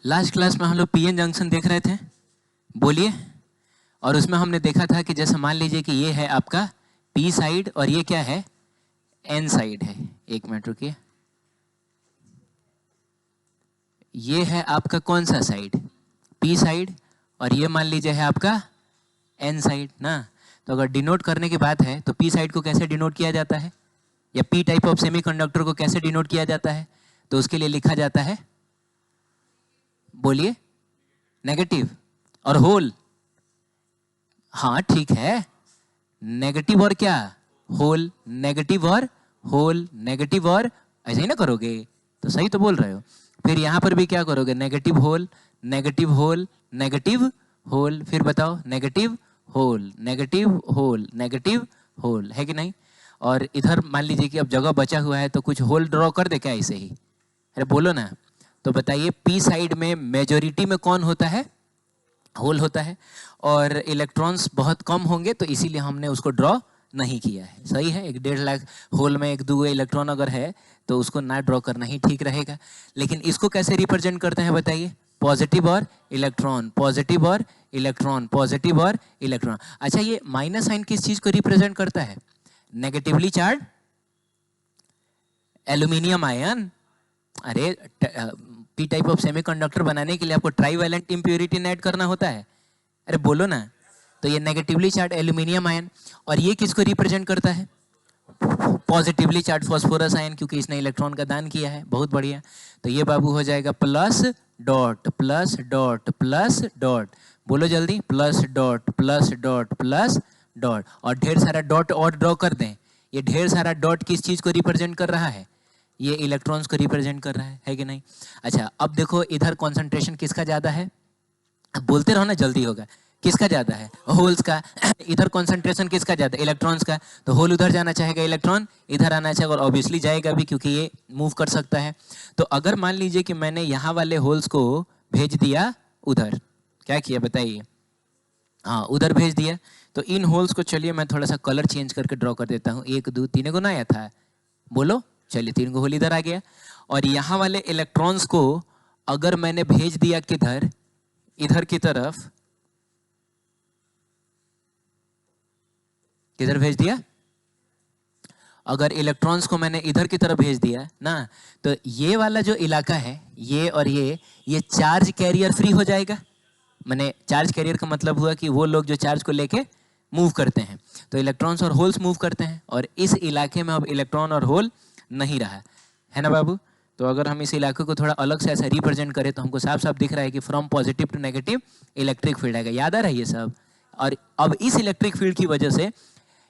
Last class में हम लोग पीएन जंक्शन देख रहे थे, बोलिए। और उसमें हमने देखा था कि जैसे मान लीजिए कि ये है आपका पी साइड और ये क्या है, एन साइड है। एक मिनट रुकिए, ये है आपका कौन सा साइड, पी साइड, और ये मान लीजिए है आपका एन साइड ना। तो अगर डिनोट करने की बात है तो पी साइड को कैसे डिनोट किया जाता है, या पी टाइप ऑफ सेमीकंडक्टर को कैसे डिनोट किया जाता है, तो उसके लिए लिखा जाता है, बोलिए, नेगेटिव और होल। हाँ ठीक है, नेगेटिव और क्या, होल, नेगेटिव और होल, नेगेटिव और, ऐसे ही ना करोगे, तो सही तो बोल रहे हो। फिर यहां पर भी क्या करोगे, negative hole, negative hole, negative hole, फिर बताओ negative hole, negative hole, negative hole, है कि नहीं। और इधर मान लीजिए कि अब जगह बचा हुआ है तो कुछ होल ड्रॉ कर दे क्या ऐसे ही, अरे बोलो ना। तो बताइए पी साइड में मेजॉरिटी में कौन होता है, होल होता है, और इलेक्ट्रॉन्स बहुत कम होंगे तो इसीलिए हमने उसको ड्रॉ नहीं किया है। सही है, 1.5 लाख होल में 1-2 इलेक्ट्रॉन अगर है तो उसको ना ड्रॉ करना ही ठीक रहेगा। लेकिन इसको कैसे रिप्रेजेंट करते हैं बताइए, पॉजिटिव और इलेक्ट्रॉन, पॉजिटिव और इलेक्ट्रॉन, पॉजिटिव और इलेक्ट्रॉन। अच्छा, ये माइनस साइन किस चीज को रिप्रेजेंट करता है, नेगेटिवली चार्ज एल्यूमिनियम आयन। अरे पी टाइप ऑफ सेमीकंडक्टर बनाने के लिए आपको ट्राईवैलेंट इम्प्योरिटी ऐड करना होता है, अरे बोलो ना। तो ये नेगेटिवली चार्ज एल्यूमिनियम आयन, और ये किसको रिप्रेजेंट करता है, पॉजिटिवली चार्ज फास्फोरस आयन, क्योंकि इसने इलेक्ट्रॉन का दान किया है। बहुत बढ़िया, तो ये बाबू हो जाएगा plus dot plus dot plus dot, बोलो जल्दी, plus dot plus dot plus dot, और ढेर सारा डॉट और ड्रॉ कर दें। ये ढेर सारा डॉट किस चीज को रिप्रेजेंट कर रहा है, ये इलेक्ट्रॉन्स को रिप्रेजेंट कर रहा है कि नहीं। अच्छा, अब देखो इधर कॉन्सेंट्रेशन किसका ज्यादा है, अब बोलते रहो ना जल्दी होगा, किसका ज्यादा है, होल्स का। इधर कॉन्सेंट्रेशन किसका ज्यादा, इलेक्ट्रॉन्स का, तो होल उधर जाना चाहेगा, इलेक्ट्रॉन इधर आना चाहेगा, और ऑब्वियसली जाएगा भी क्योंकि ये मूव कर सकता है। तो अगर मान लीजिए कि मैंने यहाँ वाले होल्स को भेज दिया उधर, क्या किया बताइए, हाँ उधर भेज दिया, तो इन होल्स को चलिए मैं थोड़ा सा कलर चेंज करके ड्रॉ कर देता हूँ। 1 2 3 को ना आया था, बोलो, चलिए 3 होल इधर आ गया। और यहाँ वाले इलेक्ट्रॉन्स को अगर मैंने भेज दिया किधर, इधर की तरफ, किधर भेज दिया, अगर इलेक्ट्रॉन्स को मैंने इधर की तरफ भेज दिया ना, तो ये वाला जो इलाका है, ये और ये चार्ज कैरियर फ्री हो जाएगा। मैंने चार्ज कैरियर का मतलब हुआ कि वो लोग जो चार्ज को लेके मूव करते हैं, तो इलेक्ट्रॉन्स और होल्स मूव करते हैं, और इस इलाके में अब इलेक्ट्रॉन और होल नहीं रहा है ना बाबू। तो अगर हम इस इलाके को थोड़ा अलग से ऐसा रिप्रेजेंट करें तो हमको साफ साफ दिख रहा है कि from positive to negative electric field आएगा, याद आ रहा है ये सब। और अब इस इलेक्ट्रिक फील्ड की वजह से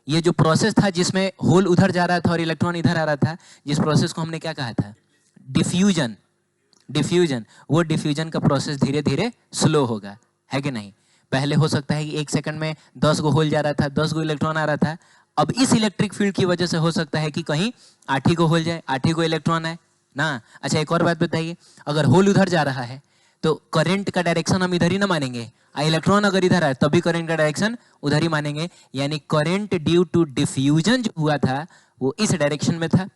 ये जो प्रोसेस था जिसमें होल उधर जा रहा था और इलेक्ट्रॉन इधर आ रहा था, जिस प्रोसेस को हमने क्या कहा था, डिफ्यूजन, डिफ्यूजन, वो डिफ्यूजन का प्रोसेस धीरे धीरे स्लो होगा, है कि नहीं। पहले हो सकता है कि 1 सेकंड में 10 गो होल जा रहा था, 10 गो इलेक्ट्रॉन आ रहा था। अब इस इलेक्ट्रिक फील्ड की वजह से हो सकता है कि कहीं 8 ही को होल जाए, 8 ही को इलेक्ट्रॉन आए ना। अच्छा, एक और बात बताइए, अगर होल उधर जा रहा है तो करंट का डायरेक्शन हम इधर ही ना मानेंगे, इलेक्ट्रॉन अगर इधर आए तभी करंट का डायरेक्शन उधर ही मानेंगे। यानी करंट ड्यू टू डिफ्यूजन जो हुआ था वो इस डायरेक्शन में था,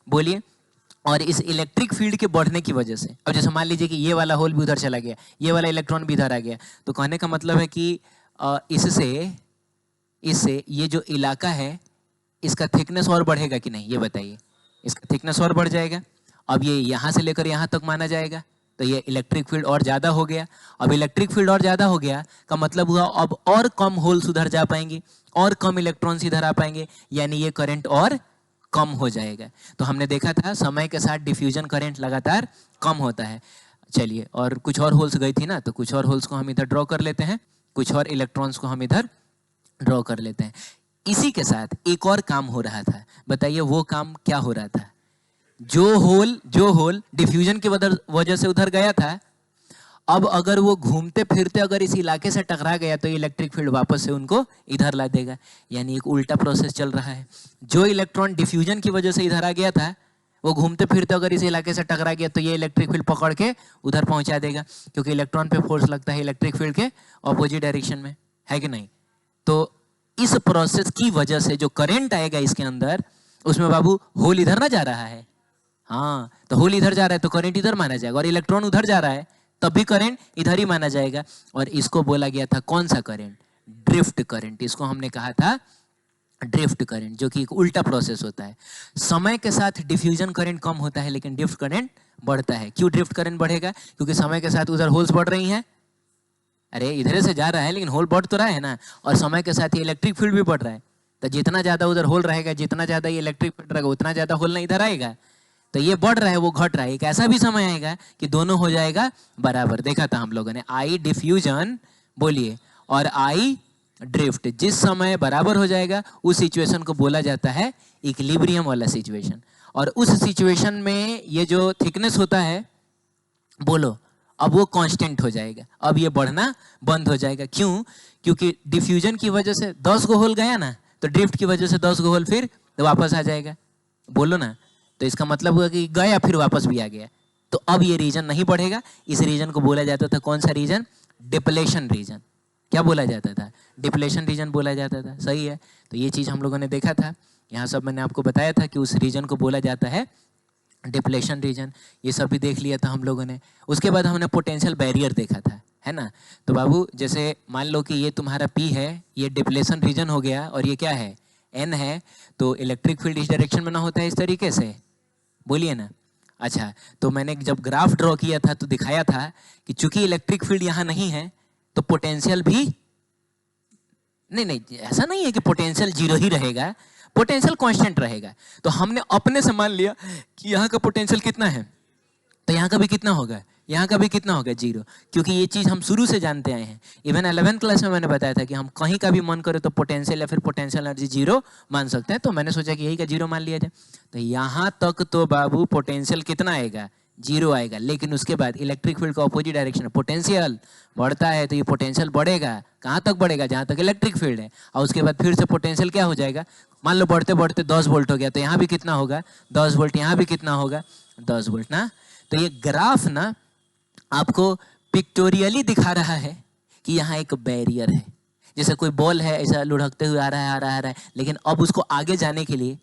बोलिए। और इस इलेक्ट्रिक फील्ड के बढ़ने की वजह से, अब जैसे मान लीजिए कि ये वाला होल भी उधर चला गया, ये वाला इलेक्ट्रॉन भी इधर आ गया, तो कहने का मतलब है कि इससे ये जो इलाका है इसका थिकनेस और बढ़ेगा कि नहीं, ये बताइए। इसका थिकनेस और बढ़ जाएगा। अब ये यहाँ से लेकर यहाँ तक माना जाएगा, तो ये इलेक्ट्रिक फील्ड और ज्यादा हो गया। अब इलेक्ट्रिक फील्ड और ज्यादा हो गया का मतलब हुआ अब और कम होल्स उधर जा पाएंगे, और कम इलेक्ट्रॉन्स इधर आ पाएंगे, यानी ये करंट और कम हो जाएगा। तो हमने देखा था समय के साथ डिफ्यूजन करंट लगातार कम होता है। चलिए, और कुछ और होल्स गई थी ना, तो कुछ और होल्स को हम इधर ड्रॉ कर लेते हैं, कुछ और इलेक्ट्रॉन्स को हम इधर ड्रॉ कर लेते हैं। इसी के साथ एक और काम हो रहा था, बताइए वो काम क्या हो रहा था। जो होल डिफ्यूजन की वजह से उधर गया था, अब अगर वो घूमते फिरते अगर इस इलाके से टकरा गया तो इलेक्ट्रिक फील्ड वापस से उनको इधर ला देगा। यानी एक उल्टा प्रोसेस चल रहा है। जो इलेक्ट्रॉन डिफ्यूजन की वजह से इधर आ गया था, वो घूमते फिरते अगर इस इलाके से टकरा गया तो ये इलेक्ट्रिक फील्ड पकड़ के उधर पहुंचा देगा, क्योंकि इलेक्ट्रॉन पे फोर्स लगता है इलेक्ट्रिक फील्ड के ऑपोजिट डायरेक्शन में, है कि नहीं। तो इस प्रोसेस की वजह से जो करंट आएगा इसके अंदर, उसमें बाबू होल इधर ना जा रहा है, हाँ, तो होल इधर जा रहा है तो करंट इधर माना जाएगा, और इलेक्ट्रॉन उधर जा रहा है तब भी करंट इधर ही माना जाएगा। और इसको बोला गया था कौन सा करंट? Drift current. इसको हमने कहा था ड्रिफ्ट करंट, जो कि एक उल्टा प्रोसेस होता है। समय के साथ डिफ्यूजन करंट कम होता है लेकिन ड्रिफ्ट करंट बढ़ता है। क्यों ड्रिफ्ट करंट बढ़ेगा? क्योंकि समय के साथ उधर होल्स बढ़ रही हैं, अरे इधर से जा रहा है लेकिन होल बढ़ तो रहा है ना, और समय के साथ ये इलेक्ट्रिक फील्ड भी बढ़ रहा है। तो जितना ज्यादा उधर होल रहेगा, जितना ज्यादा ये इलेक्ट्रिक फील्ड रहेगा, उतना ज्यादा होल नहीं इधर आएगा। तो ये बढ़ रहा है, वो घट रहा है। एक ऐसा भी समय आएगा कि दोनों हो जाएगा बराबर। देखा था हम लोगों ने, आई डिफ्यूजन बोलिए और आई ड्रिफ्ट जिस समय बराबर हो जाएगा उस सिचुएशन को बोला जाता है इक्विलिब्रियम वाला सिचुएशन। और उस सिचुएशन में ये जो थिकनेस होता है, बोलो, अब वो कांस्टेंट हो जाएगा, अब ये बढ़ना बंद हो जाएगा। क्यों? क्योंकि डिफ्यूजन की वजह से 10 गो होल गया ना, तो ड्रिफ्ट की वजह से 10 गो होल फिर वापस आ जाएगा। बोलो ना, तो इसका मतलब हुआ कि गया फिर वापस भी आ गया। तो अब ये रीजन नहीं बढ़ेगा। इस रीजन को बोला जाता था कौन सा रीजन? Depletion region. क्या बोला जाता था? डिप्लेशन रीजन बोला जाता था। सही है। तो ये चीज हम लोगों ने देखा था, यहाँ सब मैंने आपको बताया था कि उस रीजन को बोला जाता है डिप्लेशन रीजन। ये सब भी देख लिया था हम लोगों ने। उसके बाद हमने पोटेंशियल बैरियर देखा था, है ना। तो बाबू जैसे मान लो कि ये तुम्हारा P है, ये डिप्लेशन रीजन हो गया, और ये क्या है? N है। तो इलेक्ट्रिक फील्ड इस डायरेक्शन में ना होता है इस तरीके से, बोलिए ना। अच्छा, तो मैंने जब ग्राफ ड्रॉ किया था तो दिखाया था कि चूंकि इलेक्ट्रिक फील्ड यहाँ नहीं है तो पोटेंशियल भी नहीं, ऐसा नहीं है कि पोटेंशियल जीरो ही रहेगा, पोटेंशियल कांस्टेंट रहेगा। तो हमने अपने से मान लिया कि यहाँ का पोटेंशियल कितना है, तो यहाँ का भी कितना होगा, यहाँ का भी कितना होगा? जीरो। क्योंकि ये चीज हम शुरू से जानते आए हैं। इवन 11th क्लास में मैंने बताया था कि हम कहीं का भी मन करें तो पोटेंशियल या फिर पोटेंशियल एनर्जी जीरो मान सकते हैं। तो मैंने सोचा कि यही का जीरो मान लिया जाए। तो यहाँ तक तो बाबू पोटेंशियल कितना आएगा? जीरो आएगा। लेकिन उसके बाद इलेक्ट्रिक फील्ड का अपोजिट डायरेक्शन है, पोटेंशियल बढ़ता है, तो ये पोटेंशियल बढ़ेगा। कहाँ तक बढ़ेगा? जहाँ तक इलेक्ट्रिक फील्ड है। और उसके बाद फिर से पोटेंशियल क्या हो जाएगा? मान लो बढ़ते बढ़ते 10 वोल्ट हो गया, तो यहाँ भी कितना होगा? 10 वोल्ट। यहाँ भी कितना होगा? 10 वोल्ट ना। तो ये ग्राफ ना आपको पिक्टोरियली दिखा रहा है कि यहाँ एक बैरियर है। जैसे कोई बॉल है, ऐसा लुढ़कते हुए आ रहा है, लेकिन अब उसको आगे जाने के लिए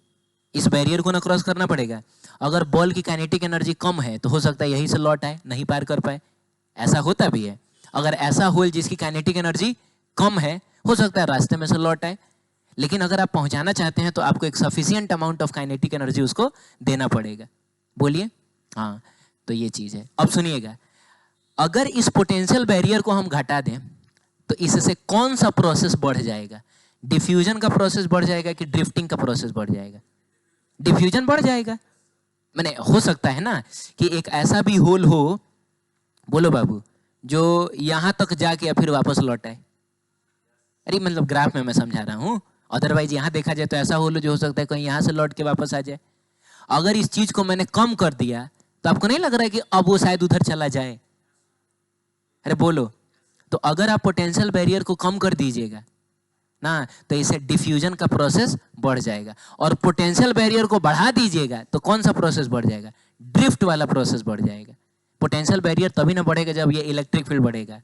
इस बैरियर को ना क्रॉस करना पड़ेगा। अगर बॉल की काइनेटिक एनर्जी कम है तो हो सकता है यहीं से लौट आए, नहीं पार कर पाए। ऐसा होता भी है। अगर ऐसा होल जिसकी काइनेटिक एनर्जी कम है, हो सकता है रास्ते में से लौट आए। लेकिन अगर आप पहुंचाना चाहते हैं तो आपको एक sufficient amount of kinetic energy उसको देना पड़ेगा। बोलिए। हाँ, तो ये चीज है। अब सुनिएगा, अगर इस पोटेंशियल बैरियर को हम घटा दें तो इससे कौन सा प्रोसेस बढ़ जाएगा? डिफ्यूजन का प्रोसेस बढ़ जाएगा कि ड्रिफ्टिंग का प्रोसेस बढ़ जाएगा? डिफ्यूजन बढ़ जाएगा। मैंने हो सकता है ना कि एक ऐसा भी होल हो, बोलो बाबू, जो यहां तक जाके या फिर वापस लौट आए। अरे मतलब ग्राफ में मैं समझा रहा हूं, अदरवाइज यहां देखा जाए तो ऐसा होल जो हो सकता है कहीं यहां से लौट के वापस आ जाए। अगर इस चीज को मैंने कम कर दिया तो आपको नहीं लग रहा है कि अब वो शायद उधर चला जाए? अरे बोलो। तो अगर आप पोटेंशियल बैरियर को कम कर दीजिएगा ना, तो इसे डिफ्यूजन का प्रोसेस बढ़ जाएगा। और पोटेंशियल बैरियर को बढ़ा दीजिएगा तो कौन सा प्रोसेस बढ़ जाएगा? ड्रिफ्ट वाला प्रोसेस बढ़ जाएगा। पोटेंशियल बैरियर तभी ना बढ़ेगा जब ये इलेक्ट्रिक फील्ड बढ़ेगा।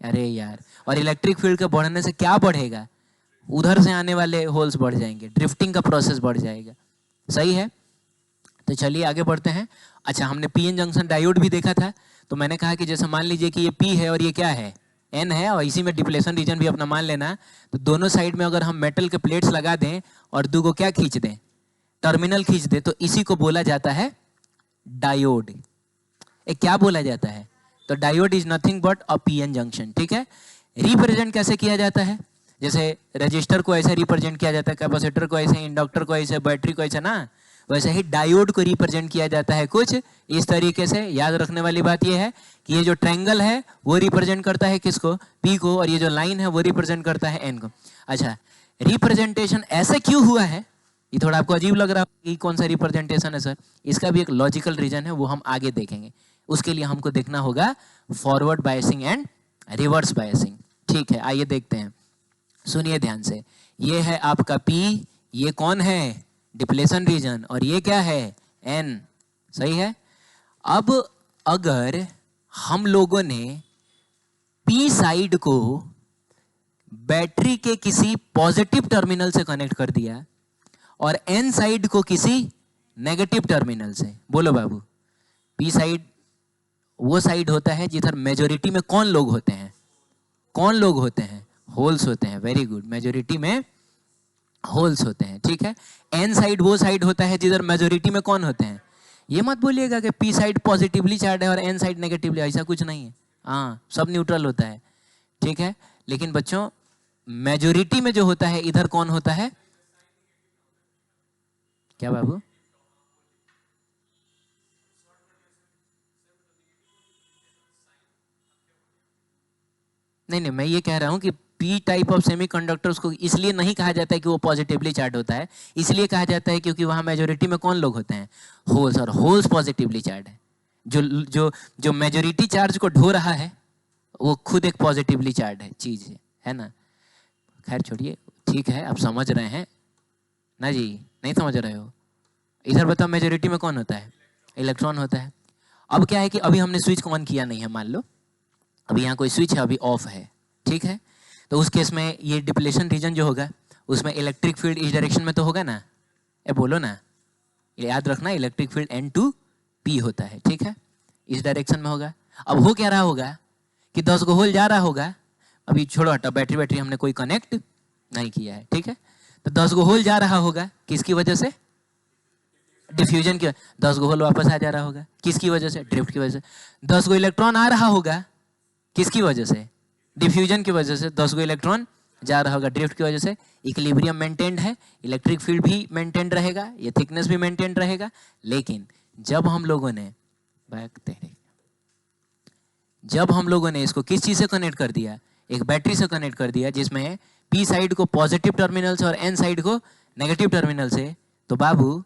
अरे यार, और इलेक्ट्रिक फील्ड के बढ़ने से क्या बढ़ेगा? उधर से आने वाले होल्स बढ़ जाएंगे, ड्रिफ्टिंग का प्रोसेस बढ़ जाएगा। सही है। तो चलिए आगे बढ़ते हैं। अच्छा, हमने पीएन जंक्शन डायोड भी देखा था। तो मैंने कहा कि जैसे मान लीजिए कि ये पी है और ये क्या है? एन है, और इसी में डिप्लेशन रीजन भी अपना मान लेना। तो दोनों साइड में अगर हम मेटल के प्लेट्स लगा दें और दो को क्या खींच दें? टर्मिनल खींच दें, तो इसी को बोला जाता है डायोड। क्या बोला जाता है? तो diode is nothing but a PN junction. ठीक है। रिप्रेजेंट कैसे किया जाता है? जैसे रजिस्टर को ऐसे रिप्रेजेंट किया जाता है, कैपेसिटर को ऐसे, इंडक्टर को ऐसे, बैटरी को ऐसे ना, वैसे ही डायोड को रिप्रेजेंट किया जाता है कुछ इस तरीके से। याद रखने वाली बात यह है कि ये जो ट्रायंगल है वो रिप्रेजेंट करता है किसको? पी को, और ये जो लाइन है वो रिप्रेजेंट करता है एन को। अच्छा, रिप्रेजेंटेशन ऐसे क्यों हुआ है? ये थोड़ा आपको अजीब लग रहा है कि कौन सा रिप्रेजेंटेशन है सर। इसका भी एक लॉजिकल रीजन है, वो हम आगे देखेंगे। उसके लिए हमको देखना होगा forward biasing and reverse biasing. ठीक है, आइए देखते हैं। सुनिए ध्यान से। ये है आपका पी, ये कौन है? डिप्लेशन रीजन, और ये क्या है? एन। सही है। अब अगर हम लोगों ने पी साइड को बैटरी के किसी पॉजिटिव टर्मिनल से कनेक्ट कर दिया और एन साइड को किसी नेगेटिव टर्मिनल से, बोलो बाबू, पी साइड वो साइड होता है जिधर मेजोरिटी में कौन लोग होते हैं? कौन लोग होते हैं? होल्स होते हैं। वेरी गुड, मेजोरिटी में होल्स होते हैं, ठीक है। एन साइड वो साइड होता है जिधर मेजोरिटी में कौन होते हैं? ये मत बोलिएगा कि पी साइड पॉजिटिवली चार्ज है और एन साइड नेगेटिवली, ऐसा कुछ नहीं है। हाँ, सब न्यूट्रल होता है, ठीक है। लेकिन बच्चों मेजोरिटी में जो होता है इधर कौन होता है? क्या बाबू? नहीं नहीं, मैं ये कह रहा हूं कि पी टाइप ऑफ सेमीकंडक्टर्स को इसलिए नहीं कहा जाता है कि वो पॉजिटिवली चार्ज होता है, इसलिए कहा जाता है क्योंकि वहां मेजोरिटी में कौन लोग होते हैं? होल्स, और होल्स पॉजिटिवली चार्ज है। जो जो जो मेजोरिटी चार्ज को ढो रहा है वो खुद एक पॉजिटिवली चार्ज है चीज है ना। खैर छोड़िए, ठीक है, आप समझ रहे हैं ना जी? नहीं समझ रहे हो? इधर बताओ, मेजोरिटी में कौन होता है? इलेक्ट्रॉन होता है। अब क्या है कि अभी हमने स्विच ऑन किया नहीं है, मान लो अभी यहाँ कोई स्विच है, अभी ऑफ है, ठीक है। तो उस केस में ये डिप्लेशन रीजन जो होगा उसमें इलेक्ट्रिक फील्ड इस डायरेक्शन में तो होगा ना? ये बोलो ना, याद रखना, इलेक्ट्रिक फील्ड N2P होता है, ठीक है, इस डायरेक्शन में होगा। अब हो क्या रहा होगा कि 10 गो होल जा रहा होगा। अभी छोड़ो हटा, बैटरी हमने कोई कनेक्ट नहीं किया है, ठीक है। तो 10 गो होल जा रहा होगा, किसकी वजह से? डिफ्यूजन की। 10 गो होल वापस आ जा रहा होगा, किसकी वजह से? ड्रिफ्ट की वजह से। 10 गो इलेक्ट्रॉन आ रहा होगा, किसकी वजह से? डिफ्यूजन की वजह से। 10 गो इलेक्ट्रॉन जा रहा होगा, ड्रिफ्ट की वजह से। इक्विलिब्रियम मेंटेन्ड है, इलेक्ट्रिक फील्ड भी मेंटेन्ड रहेगा, ये थिकनेस भी मेंटेन्ड रहेगा। लेकिन जब हम लोगों ने इसको किस चीज से कनेक्ट कर दिया? एक बैटरी से कनेक्ट कर दिया, जिसमें पी साइड को पॉजिटिव टर्मिनल से और एन साइड को नेगेटिव टर्मिनल से। तो बाबू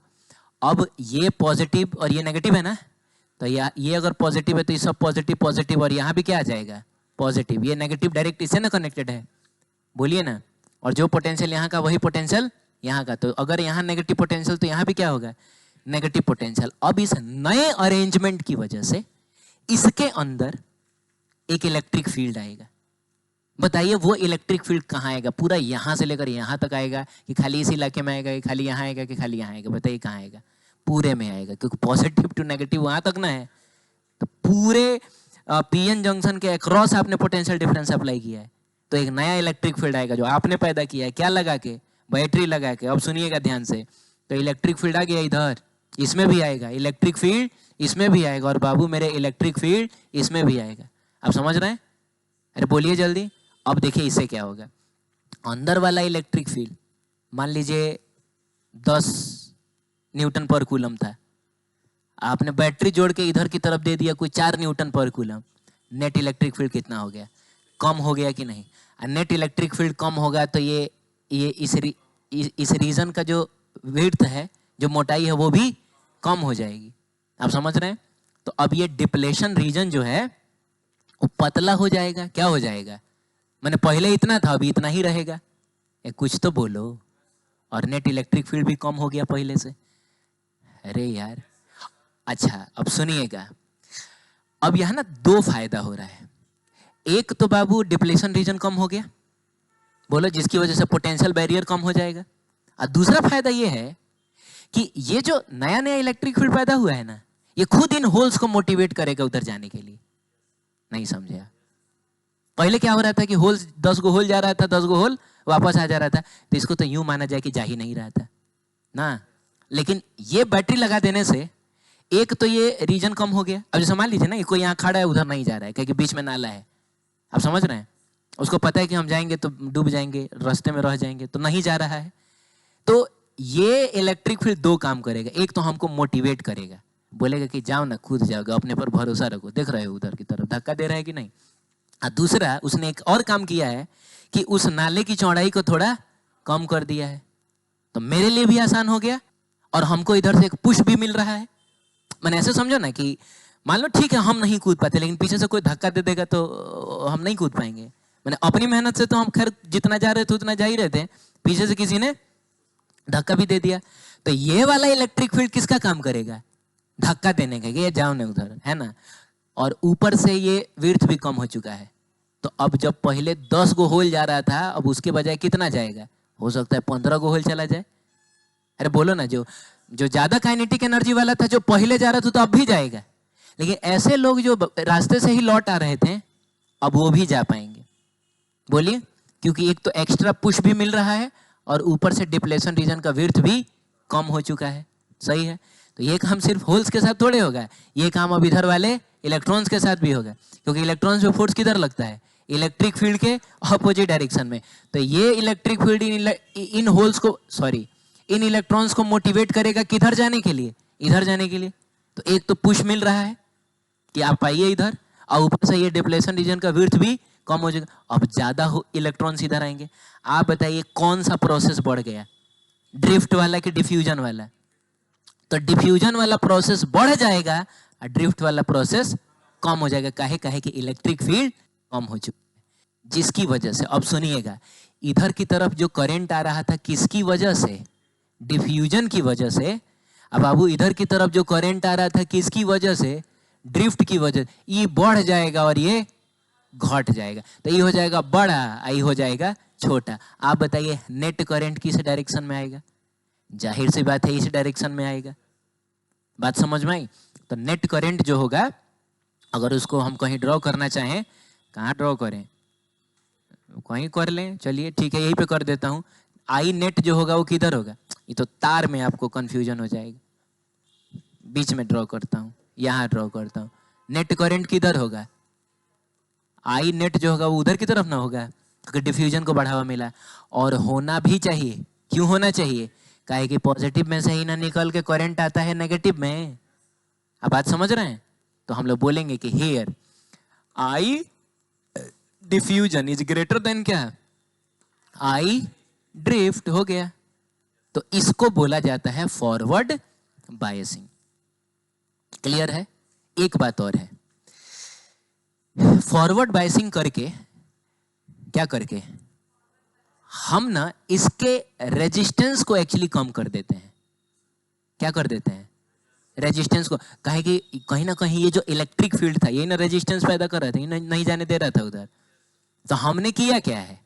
अब ये पॉजिटिव और ये नेगेटिव है ना, तो ये अगर पॉजिटिव है तो ये सब पॉजिटिव पॉजिटिव, और यहाँ भी क्या आ जाएगा? पॉजिटिव। ये नेगेटिव डायरेक्ट इससे ना कनेक्टेड है, बोलिए ना। और जो पोटेंशियल यहाँ का वही पोटेंशियल यहाँ का, तो अगर यहाँ नेगेटिव पोटेंशियल तो यहाँ भी क्या होगा? Negative potential. अब इस नए अरेंजमेंट की वजह से इसके अंदर एक इलेक्ट्रिक फील्ड आएगा। बताइए वो इलेक्ट्रिक फील्ड कहाँ आएगा? पूरा यहाँ से लेकर यहाँ तक आएगा कि खाली इस इलाके में आएगा, कि खाली यहाँ आएगा, कि खाली यहाँ आएगा? बताइए कहाँ आएगा? पूरे में आएगा, क्योंकि पॉजिटिव टू नेगेटिव वहां तक ना है। तो पूरे पीएन जंक्शन के अक्रॉस आपने पोटेंशियल डिफरेंस अप्लाई किया है, तो एक नया इलेक्ट्रिक फील्ड आएगा जो आपने पैदा किया है। क्या लगा के? बैटरी लगा के। अब सुनिएगा ध्यान से, तो इलेक्ट्रिक फील्ड आ गया इधर, इसमें भी आएगा इलेक्ट्रिक फील्ड, इसमें भी आएगा, और बाबू मेरे इलेक्ट्रिक फील्ड इसमें भी आएगा। आप समझ रहे हैं? अरे बोलिए जल्दी। अब देखिए इससे क्या होगा। अंदर वाला इलेक्ट्रिक फील्ड मान लीजिए 10 न्यूटन पर कूलम था, आपने बैटरी जोड़ के इधर की तरफ दे दिया कोई 4 न्यूटन पर कूलम। नेट इलेक्ट्रिक फील्ड कितना हो गया? कम हो गया कि नहीं? नेट इलेक्ट्रिक फील्ड कम होगा तो ये इस रीजन का जो विड्थ है, जो मोटाई है, वो भी कम हो जाएगी। आप समझ रहे हैं? तो अब ये डिप्लेशन रीजन जो है वो पतला हो जाएगा। क्या हो जाएगा? मैंने पहले इतना था, अभी इतना ही रहेगा। कुछ तो बोलो। और नेट इलेक्ट्रिक फील्ड भी कम हो गया पहले से। अरे यार, अच्छा अब सुनिएगा। अब यहां ना 2 फायदा हो रहा है। एक तो बाबू डिप्लेशन रीजन कम हो गया, बोलो, जिसकी वजह से पोटेंशियल बैरियर कम हो जाएगा। और दूसरा फायदा ये है कि ये जो नया नया इलेक्ट्रिक फील्ड पैदा हुआ है ना, ये खुद इन होल्स को मोटिवेट करेगा उधर जाने के लिए। नहीं समझे आप? पहले क्या हो रहा था कि होल 10 गो होल जा रहा था, 10 गो होल वापस आ जा रहा था, तो इसको तो यूं माना जाए कि जा ही नहीं रहा था ना। लेकिन ये बैटरी लगा देने से एक तो ये रीजन कम हो गया। अब जैसे मान लीजिए ना, कोई यहाँ खड़ा है, उधर नहीं जा रहा है क्योंकि बीच में नाला है। आप समझ रहे हैं? उसको पता है कि हम जाएंगे तो डूब जाएंगे, रास्ते में रह जाएंगे, तो नहीं जा रहा है। तो ये इलेक्ट्रिक फील्ड 2 काम करेगा। एक तो हमको मोटिवेट करेगा, बोलेगा कि जाओ ना, खुद जाओगे, अपने पर भरोसा रखो, देख रहे हो उधर की तरफ धक्का दे रहा है कि नहीं। और दूसरा उसने एक और काम किया है कि उस नाले की चौड़ाई को थोड़ा कम कर दिया है, तो मेरे लिए भी आसान हो गया और हमको इधर से एक पुश भी मिल रहा है। मैंने ऐसे समझो ना कि मान लो ठीक है हम नहीं कूद पाते, लेकिन पीछे से कोई धक्का दे देगा तो हम नहीं कूद पाएंगे। मैंने अपनी मेहनत से तो हम खैर जितना जा रहे थे उतना जा ही रहे थे, पीछे से किसी ने धक्का भी दे दिया। तो ये वाला इलेक्ट्रिक फील्ड किसका काम करेगा? धक्का देने का, ये जाओ ना उधर, है ना। और ऊपर से ये विड्थ भी कम हो चुका है। तो अब जब पहले 10 गो होल जा रहा था, अब उसके बजाय कितना जाएगा? हो सकता है 15 गो होल चला जाए। अरे बोलो ना, जो ज्यादा काइनेटिक एनर्जी वाला था, जो पहले जा रहा था, तो अब भी जाएगा। लेकिन ऐसे लोग जो रास्ते से ही लौट आ रहे थे, अब वो भी जा पाएंगे। बोलिए, क्योंकि एक तो एक्स्ट्रा पुश भी मिल रहा है और ऊपर से डिप्लेशन रीजन का विड्थ भी कम हो चुका है। सही है। तो ये काम सिर्फ होल्स के साथ थोड़े होगा, ये काम अब इधर वाले इलेक्ट्रॉन्स के साथ भी होगा, क्योंकि इलेक्ट्रॉन्स में फोर्स किधर लगता है, इलेक्ट्रिक फील्ड के ऑपोजिट डायरेक्शन में। तो ये इलेक्ट्रिक फील्ड इन होल्स को, सॉरी, इन इलेक्ट्रॉन्स को मोटिवेट करेगा किधर जाने के लिए, इधर जाने के लिए। तो एक तो पुश मिल रहा है कि आप आइए इधर, और ऊपर से ये डिप्लेशन रीजन का विड्थ भी कम हो जाएगा, अब ज्यादा इलेक्ट्रॉन्स इधर आएंगे। आप बताइए कौन सा प्रोसेस बढ़ गया, ड्रिफ्ट वाला कि डिफ्यूजन वाला? तो डिफ्यूजन वाला प्रोसेस बढ़ जाएगा और ड्रिफ्ट वाला प्रोसेस कम हो जाएगा। काहे? काहे कि इलेक्ट्रिक फील्ड कम हो चुका है, जिसकी वजह से, अब सुनिएगा, इधर की तरफ जो करंट आ रहा था किसकी वजह से? डिफ्यूजन की वजह से। अब बाबू इधर की तरफ जो करंट आ रहा था किसकी वजह से? ड्रिफ्ट की वजह। ये बढ़ जाएगा और ये घट जाएगा, तो ये हो जाएगा बड़ा, आई हो जाएगा छोटा। आप बताइए नेट करंट किस डायरेक्शन में आएगा? जाहिर सी बात है इस डायरेक्शन में आएगा। बात समझ में आई? तो नेट करंट जो होगा, अगर उसको हम कहीं ड्रॉ करना चाहें, कहाँ ड्रॉ करें? कहीं कर लें, चलिए ठीक है, यहीं पे कर देता हूं। आई नेट जो होगा वो किधर होगा? ये तो तार में आपको कंफ्यूजन हो जाएगा, बीच में ड्रॉ करता हूं, यहां ड्रॉ करता हूं। नेट करंट किधर होगा? आई नेट जो होगा वो उधर की तरफ ना होगा, क्योंकि डिफ्यूजन को बढ़ावा मिला। और होना भी चाहिए। क्यों होना चाहिए? काहे कि पॉजिटिव में से ही ना निकल के करंट आता है नेगेटिव में। आप बात समझ रहे हैं? तो हम लोग बोलेंगे कि here I diffusion is greater than क्या? I drift. हो गया। तो इसको बोला जाता है फॉरवर्ड बायसिंग। क्लियर है? एक बात और है, फॉरवर्ड बायसिंग करके क्या करके हम ना इसके रेजिस्टेंस को एक्चुअली कम कर देते हैं। क्या कर देते हैं? रेजिस्टेंस को। काहे कि कहीं ना कहीं ये जो इलेक्ट्रिक फील्ड था ये ना रेजिस्टेंस पैदा कर रहा था, ये नहीं जाने दे रहा था उधर। तो हमने किया क्या है?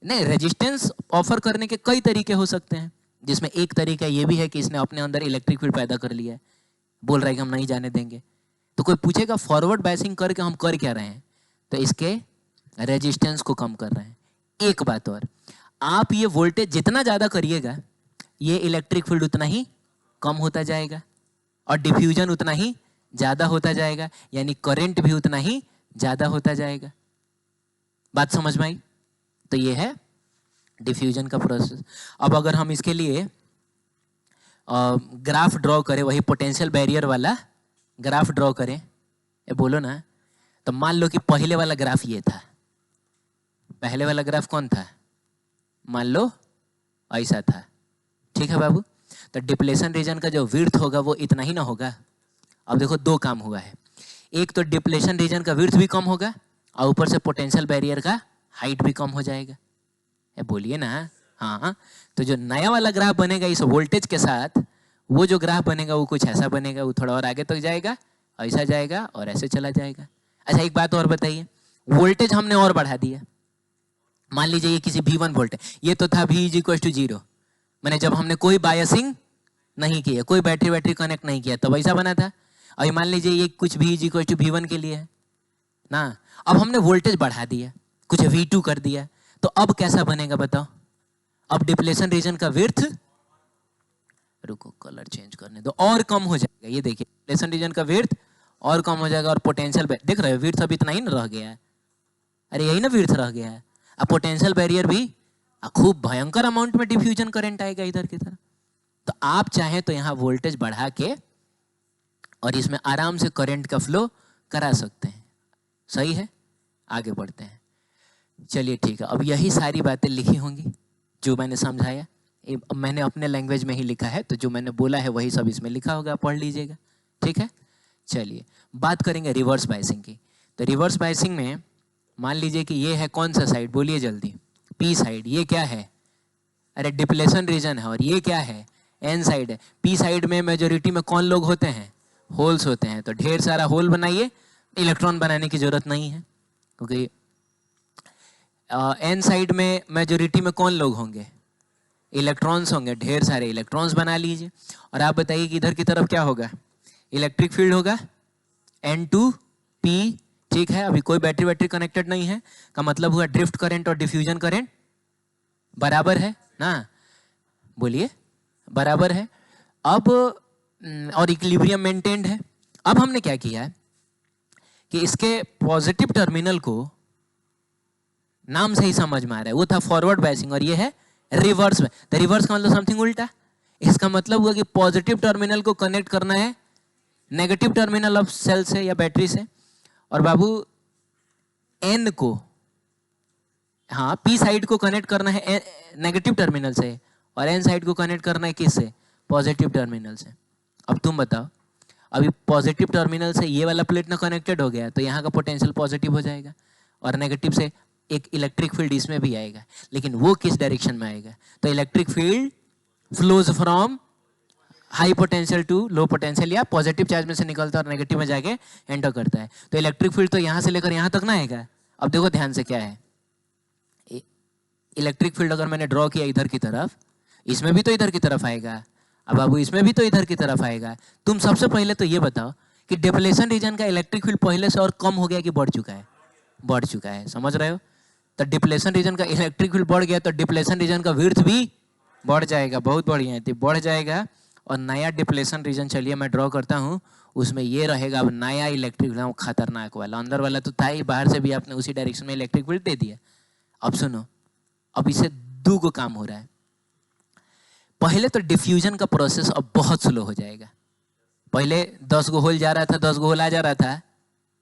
नहीं, रेजिस्टेंस ऑफर करने के कई तरीके हो सकते हैं, जिसमें एक तरीका ये भी है कि इसने अपने अंदर इलेक्ट्रिक फील्ड पैदा कर लिया है, बोल रहा है कि हम नहीं जाने देंगे। तो कोई पूछेगा फॉरवर्ड बायसिंग करके हम कर क्या रहे हैं? तो इसके रेजिस्टेंस को कम कर रहे हैं। एक बात और, आप ये वोल्टेज जितना ज्यादा करिएगा ये इलेक्ट्रिक फील्ड उतना ही कम होता जाएगा और डिफ्यूजन उतना ही ज्यादा होता जाएगा, यानी करंट भी उतना ही ज्यादा होता जाएगा। बात समझ में आई? तो ये है डिफ्यूजन का प्रोसेस। अब अगर हम इसके लिए ग्राफ ड्रॉ करें, वही पोटेंशियल बैरियर वाला ग्राफ ड्रॉ करें, ये बोलो ना, तो मान लो कि पहले वाला ग्राफ ये था। पहले वाला ग्राफ कौन था? मान लो ऐसा था। ठीक है बाबू? तो डिप्लेशन रीजन का जो विड्थ होगा वो इतना ही ना होगा। अब देखो दो काम हुआ है, एक तो डिप्लेशन रीजन का विड्थ भी कम होगा और ऊपर से पोटेंशियल बैरियर का हाइट भी कम हो जाएगा। बोलिए ना। हाँ, तो जो नया वाला ग्राफ बनेगा इस वोल्टेज के साथ, वो जो ग्राफ बनेगा वो कुछ ऐसा बनेगा, वो थोड़ा और आगे तक जाएगा, ऐसा जाएगा और ऐसे चला जाएगा। अच्छा एक बात और बताइए, वोल्टेज हमने और बढ़ा दिया। मान लीजिए ये किसी V1 वोल्टेज, ये तो था V = 0, मैंने जब हमने कोई बायसिंग नहीं किया, कोई बैटरी कनेक्ट नहीं किया तब ऐसा बना था। अभी मान लीजिए ये कुछ V = V1 के लिए है ना, अब हमने वोल्टेज बढ़ा दिया, कुछ V2 कर दिया, तो अब कैसा बनेगा बताओ? अब डिप्लेशन रीजन का विड्थ, रुको कलर चेंज करने दो, और कम हो जाएगा। ये देखिए डिप्लेशन रीजन का विड्थ और कम हो जाएगा और पोटेंशियल, देख रहे हो विड्थ अब इतना ही ना रह गया है। अरे यही ना विड्थ रह गया है। अब पोटेंशियल बैरियर भी खूब भयंकर अमाउंट में डिफ्यूजन करंट आएगा इधर की तरफ। तो आप चाहें तो यहाँ वोल्टेज बढ़ा के और इसमें आराम से करंट का फ्लो करा सकते हैं। सही है? आगे बढ़ते हैं। चलिए ठीक है, अब यही सारी बातें लिखी होंगी जो मैंने समझाया, मैंने अपने लैंग्वेज में ही लिखा है, तो जो मैंने बोला है वही सब इसमें लिखा होगा, पढ़ लीजिएगा। ठीक है? चलिए बात करेंगे रिवर्स बायसिंग की। तो रिवर्स बायसिंग में मान लीजिए कि ये है कौन सा साइड, बोलिए जल्दी? P side. ये क्या है? अरे डिप्लेशन रीजन है। और ये क्या है? एन साइड है। पी साइड में मेजोरिटी में कौन लोग होते हैं? होल्स होते हैं। तो ढेर सारा होल बनाइए, इलेक्ट्रॉन बनाने की जरूरत नहीं है, क्योंकि एन साइड में मेजोरिटी में कौन लोग होंगे? इलेक्ट्रॉन्स होंगे। ढेर सारे इलेक्ट्रॉन्स बना लीजिए। और आप बताइए कि इधर की तरफ क्या होगा? इलेक्ट्रिक फील्ड होगा। N2P, ठीक है। अभी कोई बैटरी कनेक्टेड नहीं है, का मतलब हुआ ड्रिफ्ट करंट और डिफ्यूजन करंट बराबर है ना, बोलिए बराबर है। अब और इक्विलिब्रियम मेंटेन्ड है। अब हमने क्या किया है कि इसके पॉजिटिव टर्मिनल को नाम से ही समझ में आ रहा है, वो था फॉरवर्ड बायसिंग और ये है रिवर्स। तो रिवर्स का मतलब समथिंग उल्टा। इसका मतलब हुआ कि पॉजिटिव टर्मिनल को कनेक्ट करना है नेगेटिव टर्मिनल ऑफ सेल से या बैटरी से, और बाबू एन को, हाँ पी साइड को कनेक्ट करना है नेगेटिव टर्मिनल से और एन साइड को कनेक्ट करना है किससे, पॉजिटिव टर्मिनल से। अब तुम बताओ, अभी पॉजिटिव टर्मिनल से ये वाला प्लेट ना कनेक्टेड हो गया तो यहाँ का पोटेंशियल पॉजिटिव हो जाएगा और नेगेटिव से एक इलेक्ट्रिक फील्ड इसमें भी आएगा, लेकिन वो किस डायरेक्शन में आएगा, तो electric field flows from high potential to low potential, या पॉजिटिव चार्ज में से निकलता है और नेगेटिव में जाके एंटर करता है। तो इलेक्ट्रिक फील्ड तो यहाँ से लेकर यहाँ तक ना आएगा। अब देखो ध्यान से क्या है, इलेक्ट्रिक फील्ड अगर मैंने ड्रॉ किया इधर की तरफ, इसमें भी तो इधर की तरफ आएगा, अब बाबू इसमें भी तो इधर की तरफ आएगा। तुम सबसे पहले तो ये बताओ कि डिप्लेशन रीजन का इलेक्ट्रिक फील्ड पहले से और कम हो गया कि बढ़ चुका है, बढ़ चुका है, समझ रहे हो। तो डिप्लेशन रीजन का इलेक्ट्रिक फील्ड बढ़ गया तो डिप्लेशन रीजन का विड्थ भी बढ़ जाएगा, बहुत बढ़िया है, तो बढ़ जाएगा। और नया डिप्लेशन रीजन चलिए मैं ड्रॉ करता हूँ, उसमें ये रहेगा अब नया इलेक्ट्रिक फील्ड, खतरनाक वाला, अंदर वाला तो था ही, बाहर से भी आपने उसी डायरेक्शन में इलेक्ट्रिक फील्ड दे दिया। अब सुनो, अब इसे दो को काम हो रहा है। पहले तो डिफ्यूजन का प्रोसेस अब बहुत स्लो हो जाएगा। पहले 10 गो होल जा रहा था, 10 गो होल आ जा रहा था,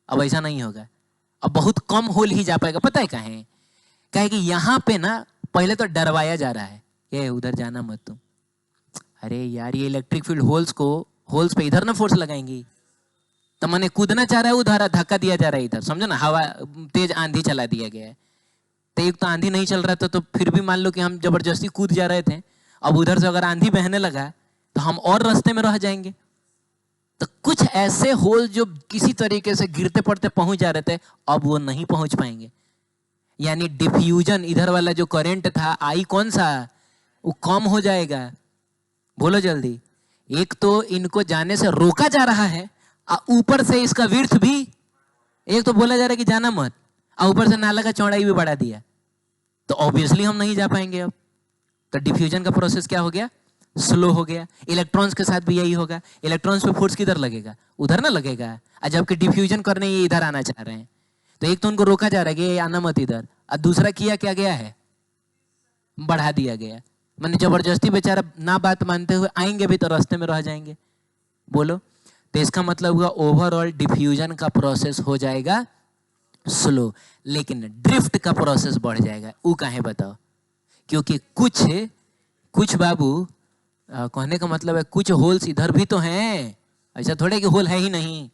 अब ऐसा नहीं होगा, अब बहुत कम होल ही जा पाएगा। पता है काहे, कि यहाँ पे ना पहले तो डरवाया जा रहा है, ये उधर जाना मत तुम, अरे यार ये इलेक्ट्रिक फील्ड होल्स पे इधर ना फोर्स लगाएंगी, तो मैंने कूदना चाह रहा है उधर, धक्का दिया जा रहा है इधर, समझो ना, हवा तेज आंधी चला दिया गया है। तो एक तो आंधी नहीं चल रहा था तो फिर भी मान लो कि हम जबरदस्ती कूद जा रहे थे, अब उधर से अगर आंधी बहने लगा तो हम और रास्ते में रह जाएंगे। तो कुछ ऐसे होल जो किसी तरीके से गिरते पड़ते पहुंच जा रहे थे, अब वो नहीं पहुंच पाएंगे। यानी डिफ्यूजन इधर वाला जो करंट था आई कौन सा, वो कम हो जाएगा। बोलो जल्दी, एक तो इनको जाने से रोका जा रहा है, ऊपर से इसका विड्थ भी, एक तो बोला जा रहा है कि जाना मत, और ऊपर से नाला का चौड़ाई भी बढ़ा दिया, तो ऑब्वियसली हम नहीं जा पाएंगे अब। तो डिफ्यूजन का प्रोसेस क्या हो गया, स्लो हो गया। इलेक्ट्रॉन्स के साथ भी यही होगा, इलेक्ट्रॉन्स पे फोर्स किधर लगेगा, उधर ना लगेगा, जबकि डिफ्यूजन करने ये इधर आना चाह रहे हैं। तो एक तो उनको रोका जा रहा है कि ये आना मत इधर, और दूसरा किया क्या गया है, बढ़ा दिया गया। मैंने जबरदस्ती बेचारा ना बात मानते हुए आएंगे भी तो रास्ते में रह जाएंगे। बोलो, तो इसका मतलब हुआ ओवरऑल डिफ्यूजन का प्रोसेस हो जाएगा स्लो, लेकिन ड्रिफ्ट का प्रोसेस बढ़ जाएगा। वो काहे बताओ, क्योंकि कुछ बाबू कहने का मतलब है कुछ होल्स इधर भी तो हैं, ऐसा थोड़े कि होल है ही नहीं,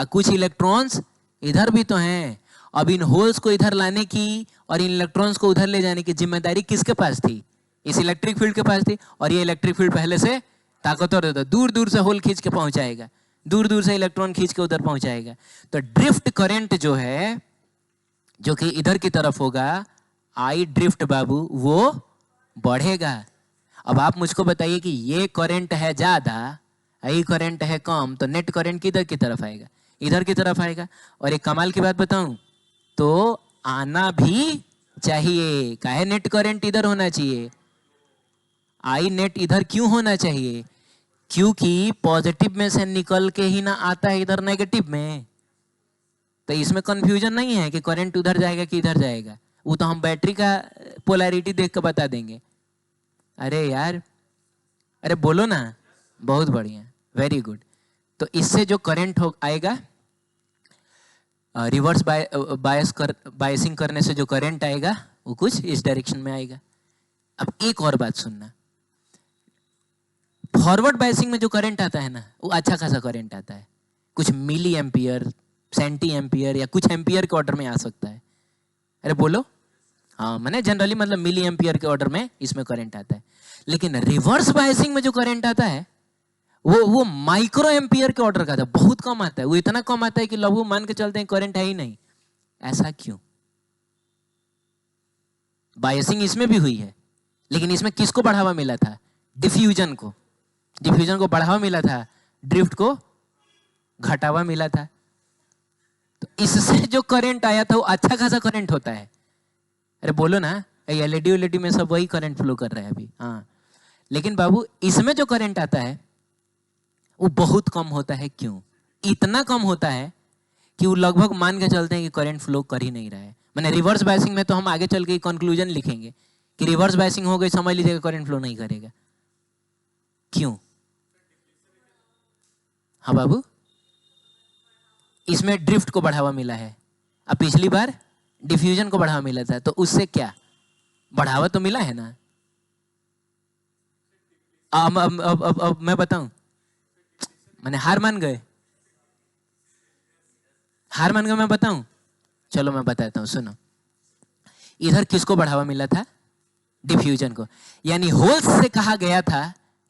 कुछ इलेक्ट्रॉन्स इधर भी तो हैं। अब इन होल्स को इधर लाने की और इन इलेक्ट्रॉन्स को उधर ले जाने की जिम्मेदारी किसके पास थी, इस इलेक्ट्रिक फील्ड के पास थी। और ये इलेक्ट्रिक फील्ड पहले से ताकतवर होता, दूर दूर से होल खींच के पहुंचाएगा, दूर दूर से इलेक्ट्रॉन खींच के उधर पहुंचाएगा। तो ड्रिफ्ट करंट जो है, जो कि इधर की तरफ होगा, आई ड्रिफ्ट बाबू, वो बढ़ेगा। अब आप मुझको बताइए कि ये करंट है ज्यादा, ये करंट है कम, तो नेट करंट किधर की तरफ आएगा, इधर की तरफ आएगा। और एक कमाल की बात बताऊं, तो आना भी चाहिए, काहे नेट करंट इधर होना चाहिए, आई नेट इधर क्यों होना चाहिए, क्योंकि पॉजिटिव में से निकल के ही ना आता है इधर नेगेटिव में। तो इसमें कंफ्यूजन नहीं है कि करंट उधर जाएगा कि इधर जाएगा, वो तो हम बैटरी का पोलैरिटी देख के बता देंगे। अरे यार, अरे बोलो ना, बहुत बढ़िया, वेरी गुड। तो इससे जो करंट हो आएगा, रिवर्स बायसिंग करने से जो करंट आएगा वो कुछ इस डायरेक्शन में आएगा। अब एक और बात सुनना, फॉरवर्ड बायसिंग में जो करंट आता है ना, वो अच्छा खासा करंट आता है, कुछ मिली एम्पियर, सेंटी एम्पियर या कुछ एम्पियर के ऑर्डर में आ सकता है। अरे बोलो, हाँ मैंने जनरली मतलब मिली एम्पियर के ऑर्डर में इसमें करंट आता है। लेकिन रिवर्स बायसिंग में जो करंट आता है वो माइक्रो एम्पियर के ऑर्डर का था, बहुत कम आता है, वो इतना कम आता है कि लोग मान के चलते हैं करंट है ही नहीं। ऐसा क्यों, बायसिंग इसमें भी हुई है, लेकिन इसमें किसको बढ़ावा मिला था, डिफ्यूजन को बढ़ावा मिला था, ड्रिफ्ट को घटावा मिला था। इससे जो करंट आया था वो अच्छा खासा करंट होता है। अरे बोलो ना, एलईडी उलईडी में सब वही करंट फ्लो कर रहा है अभी। हाँ, लेकिन बाबू इसमें जो करंट आता है वो बहुत कम होता है। क्यों? इतना कम होता है कि वो लगभग मान के चलते हैं कि करंट फ्लो कर ही नहीं रहा है। मैंने रिवर्स बायसिंग में तो हम आगे चल के कंक्लूजन लिखेंगे कि रिवर्स बायसिंग हो गई, समझ लीजिएगा करंट फ्लो नहीं करेगा। क्यों? हाँ बाबू, इसमें ड्रिफ्ट को बढ़ावा मिला है। अब पिछली बार डिफ्यूजन को बढ़ावा मिला था, तो उससे क्या बढ़ावा तो मिला है ना। अब मैं बताऊं, मैंने हार मान गए, हार मान गए, मैं बताऊं? चलो मैं बताता हूं, सुनो। इधर किसको बढ़ावा मिला था? डिफ्यूजन को। यानी होल्स से कहा गया था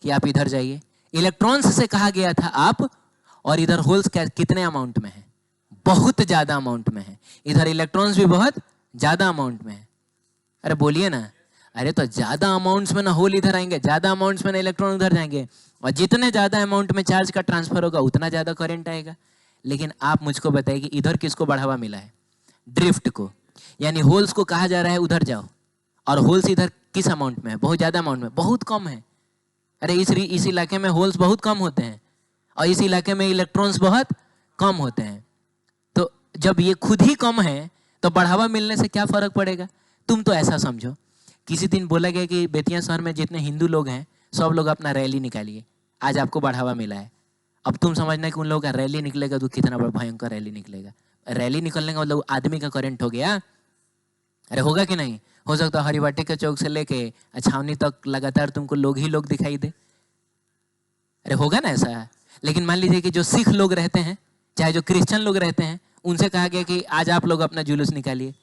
कि आप इधर जाइए, इलेक्ट्रॉन्स से कहा गया था आप, और इधर होल्स कितने अमाउंट में है? बहुत ज्यादा अमाउंट में है। इधर इलेक्ट्रॉन्स भी बहुत ज्यादा अमाउंट में है। अरे बोलिए ना। अरे तो ज्यादा अमाउंट्स में ना होल इधर आएंगे, ज्यादा अमाउंट्स में ना इलेक्ट्रॉन उधर जाएंगे, और जितने ज्यादा अमाउंट में चार्ज का ट्रांसफर होगा उतना ज्यादा करंट आएगा। लेकिन आप मुझको बताइए कि इधर किसको बढ़ावा मिला है? ड्रिफ्ट को। यानी होल्स को कहा जा रहा है उधर जाओ, और होल्स इधर किस अमाउंट में है? बहुत ज्यादा अमाउंट में, बहुत कम है। अरे इस इलाके में होल्स बहुत कम होते हैं, और इस इलाके में इलेक्ट्रॉन्स बहुत कम होते हैं। तो जब ये खुद ही कम है तो बढ़ावा मिलने से क्या फर्क पड़ेगा? तुम तो ऐसा समझो, किसी दिन बोला गया कि बेतिया शहर में जितने हिंदू लोग हैं सब लोग अपना रैली निकालिए, आज आपको बढ़ावा मिला है। अब तुम समझना कि उन लोगों का रैली निकलेगा तो कितना बड़ा भयंकर रैली निकलेगा। रैली निकलने का मतलब आदमी का करंट हो गया। अरे होगा कि नहीं? हो सकता है हरिवाटी के चौक से लेके छावनी तक लगातार तुमको लोग ही लोग दिखाई दे। अरे होगा ना ऐसा। लेकिन मान लीजिए कि जो सिख लोग रहते हैं, चाहे जो क्रिश्चियन लोग रहते हैं, उनसे कहा गया कि आज आप लोग अपना जुलूस निकालिए,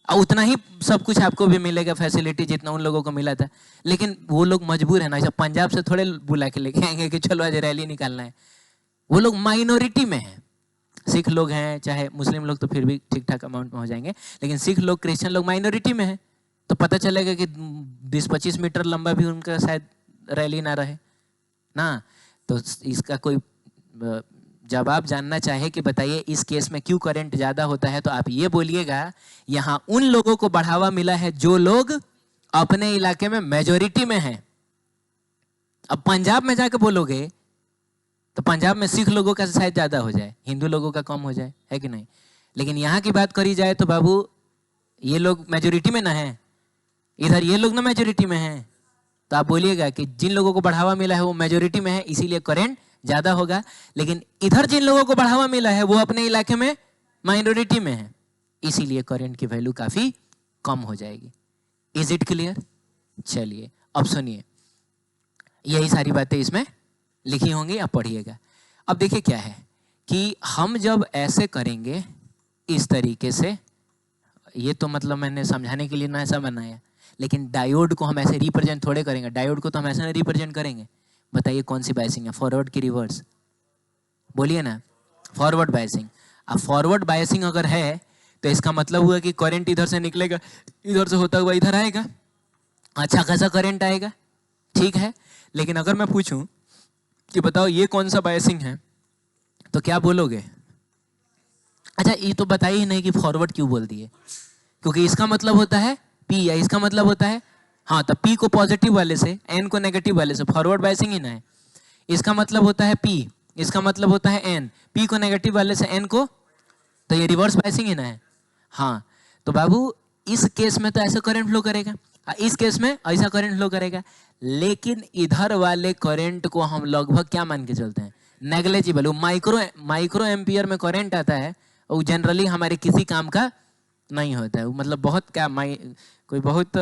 और उतना ही सब कुछ आपको भी मिलेगा, फैसिलिटी जितना उन लोगों को मिला था। लेकिन वो लोग मजबूर है ना, ऐसा पंजाब से थोड़े बुला के लेके आएंगे कि चलो आज रैली निकालना है। वो लोग माइनॉरिटी में हैं। सिख लोग हैं, चाहे मुस्लिम लोग तो फिर भी ठीक ठाक अमाउंट में हो जाएंगे, लेकिन सिख लोग, क्रिश्चियन लोग माइनॉरिटी में हैं। तो पता चलेगा कि 20-25 मीटर लंबा भी उनका शायद रैली ना रहे ना। तो इसका कोई जवाब जानना चाहे कि बताइए इस केस में क्यों करंट ज्यादा होता है, तो आप ये बोलिएगा यहां उन लोगों को बढ़ावा मिला है जो लोग अपने इलाके में मेजोरिटी में हैं। अब पंजाब में जाके बोलोगे तो पंजाब में सिख लोगों का शायद ज्यादा हो जाए, हिंदू लोगों का कम हो जाए, है कि नहीं? लेकिन यहाँ की बात करी जाए तो बाबू ये लोग मेजोरिटी में ना है, इधर ये लोग ना मेजोरिटी में हैं। तो आप बोलिएगा कि जिन लोगों को बढ़ावा मिला है वो मेजोरिटी में है, इसीलिए करंट ज्यादा होगा। लेकिन इधर जिन लोगों को बढ़ावा मिला है वो अपने इलाके में माइनॉरिटी में है, इसीलिए करंट की वैल्यू काफी कम हो जाएगी। Is it clear? चलिए अब सुनिए, यही सारी बातें इसमें लिखी होंगी, आप पढ़िएगा। अब देखिए क्या है कि हम जब ऐसे करेंगे इस तरीके से, ये तो मतलब मैंने समझाने के लिए ना ऐसा बनाया, लेकिन डायोड को हम ऐसे रिप्रेजेंट थोड़े करेंगे। डायोड को तो हम ऐसे ना रिप्रेजेंट करेंगे। बताइए कौन सी बायसिंग है, फॉरवर्ड की रिवर्स? बोलिए ना। Forward biasing. अब फॉरवर्ड बायसिंग अगर है तो इसका मतलब हुआ कि करंट इधर से निकलेगा, इधर से होता हुआ इधर आएगा, अच्छा खासा करंट आएगा, ठीक है। लेकिन अगर मैं पूछूं कि बताओ ये कौन सा बायसिंग है, तो क्या बोलोगे? अच्छा ये तो बताइए ही नहीं कि फॉरवर्ड क्यों बोल दिए, क्योंकि इसका मतलब होता है पी, या इसका मतलब होता है, हाँ, तो पी को पॉजिटिव वाले से, एन को नेगेटिव वाले से, फॉरवर्ड बायसिंग ही ना है। इसका मतलब होता है पी, इसका मतलब होता है एन, पी को नेगेटिव वाले से एन को, तो ये रिवर्स बायसिंग ही ना है। हाँ, तो बाबू इस केस में तो ऐसा करंट फ्लो करेगा, इस केस में ऐसा करंट फ्लो करेगा। लेकिन इधर वाले करंट को हम लगभग क्या मान के चलते हैं? नेग्लेजिबल। वो माइक्रो एम्पियर में करंट आता है, वो जनरली हमारे किसी काम का नहीं होता है। मतलब बहुत क्या कोई बहुत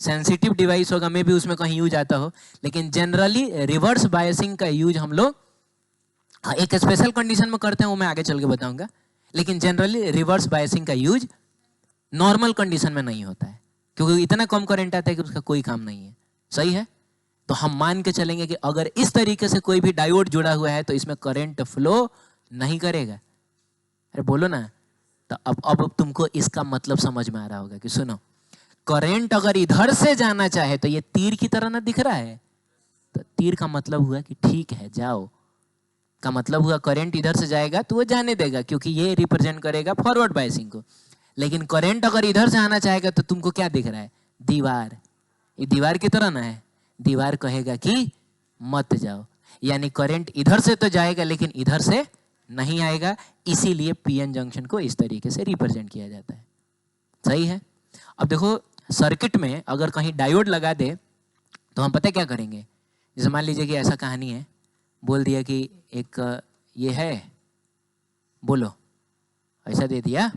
सेंसिटिव डिवाइस होगा, मे भी उसमें कहीं यूज आता हो, लेकिन जनरली रिवर्स बायसिंग का यूज हम लोग एक स्पेशल कंडीशन में करते हैं, वो मैं आगे चल के बताऊंगा। लेकिन जनरली रिवर्स बायसिंग का यूज नॉर्मल कंडीशन में नहीं होता है, क्योंकि इतना कम करंट आता है कि उसका कोई काम नहीं है। सही है? तो हम मान के चलेंगे कि अगर इस तरीके से कोई भी डायोड जुड़ा हुआ है तो इसमें करंट फ्लो नहीं करेगा। अरे बोलो ना। तो अब तुमको इसका मतलब समझ में आ रहा होगा कि सुनो, करंट अगर इधर से जाना चाहे तो ये तीर की तरह ना दिख रहा है, तो तीर का मतलब हुआ कि ठीक है जाओ, का मतलब हुआ करंट इधर से जाएगा तो वो जाने देगा, क्योंकि ये रिप्रेजेंट करेगा फॉरवर्ड बायसिंग को। लेकिन करंट अगर इधर से आना चाहेगा तो तुमको क्या दिख रहा है? दीवार। ये दीवार की तरह ना है, दीवार कहेगा कि मत जाओ। यानी करंट इधर से तो जाएगा लेकिन इधर से नहीं आएगा, इसीलिए पीएन जंक्शन को इस तरीके से रिप्रेजेंट किया जाता है। सही है। अब देखो सर्किट में अगर कहीं डायोड लगा दे तो हम पता क्या करेंगे? जैसे मान लीजिए कि ऐसा कहानी है, बोल दिया कि एक ये है, बोलो ऐसा दे दिया,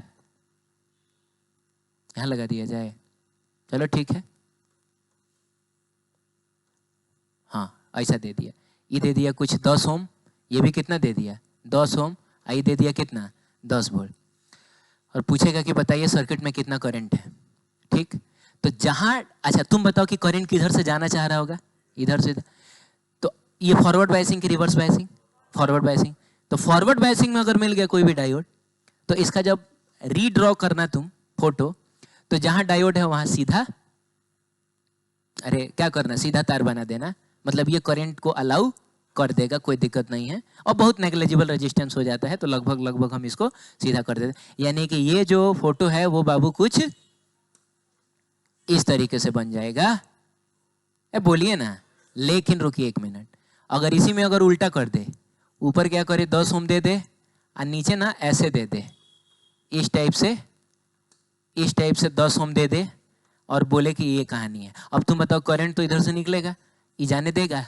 यहाँ लगा दिया जाए, चलो ठीक है, हाँ ऐसा दे दिया। ये दे दिया कुछ 10 ओम, ये भी कितना दे दिया 10 ओम, आई दे दिया कितना 10 वोल्ट, और पूछेगा कि बताइए सर्किट में कितना करंट है। ठीक, तो जहां, अच्छा तुम बताओ कि करंट किधर से जाना चाह रहा होगा? इधर से। तो ये फॉरवर्ड बायसिंग की रिवर्स बायसिंग? Forward biasing. तो फॉरवर्ड बायसिंग में अगर मिल गया कोई भी डायोड, तो इसका जब रीड्रॉ करना तुम फोटो, तो जहां डायोड है वहां सीधा, अरे क्या करना, सीधा तार बना देना, मतलब ये करंट को अलाउ कर देगा, कोई दिक्कत नहीं है, और बहुत नेग्लिजिबल रेजिस्टेंस हो जाता है, तो लगभग लगभग हम इसको सीधा कर देते। यानी कि ये जो फोटो है वो बाबू कुछ इस तरीके से बन जाएगा। बोलिए ना। लेकिन रुकिए 1 मिनट, अगर इसी में अगर उल्टा कर दे, ऊपर क्या करे 10 ओम दे दे और नीचे ना ऐसे दे दे, इस टाइप से, इस टाइप से 10 ओम दे दे और बोले कि ये कहानी है। अब तुम बताओ करंट तो इधर से निकलेगा, ये जाने देगा?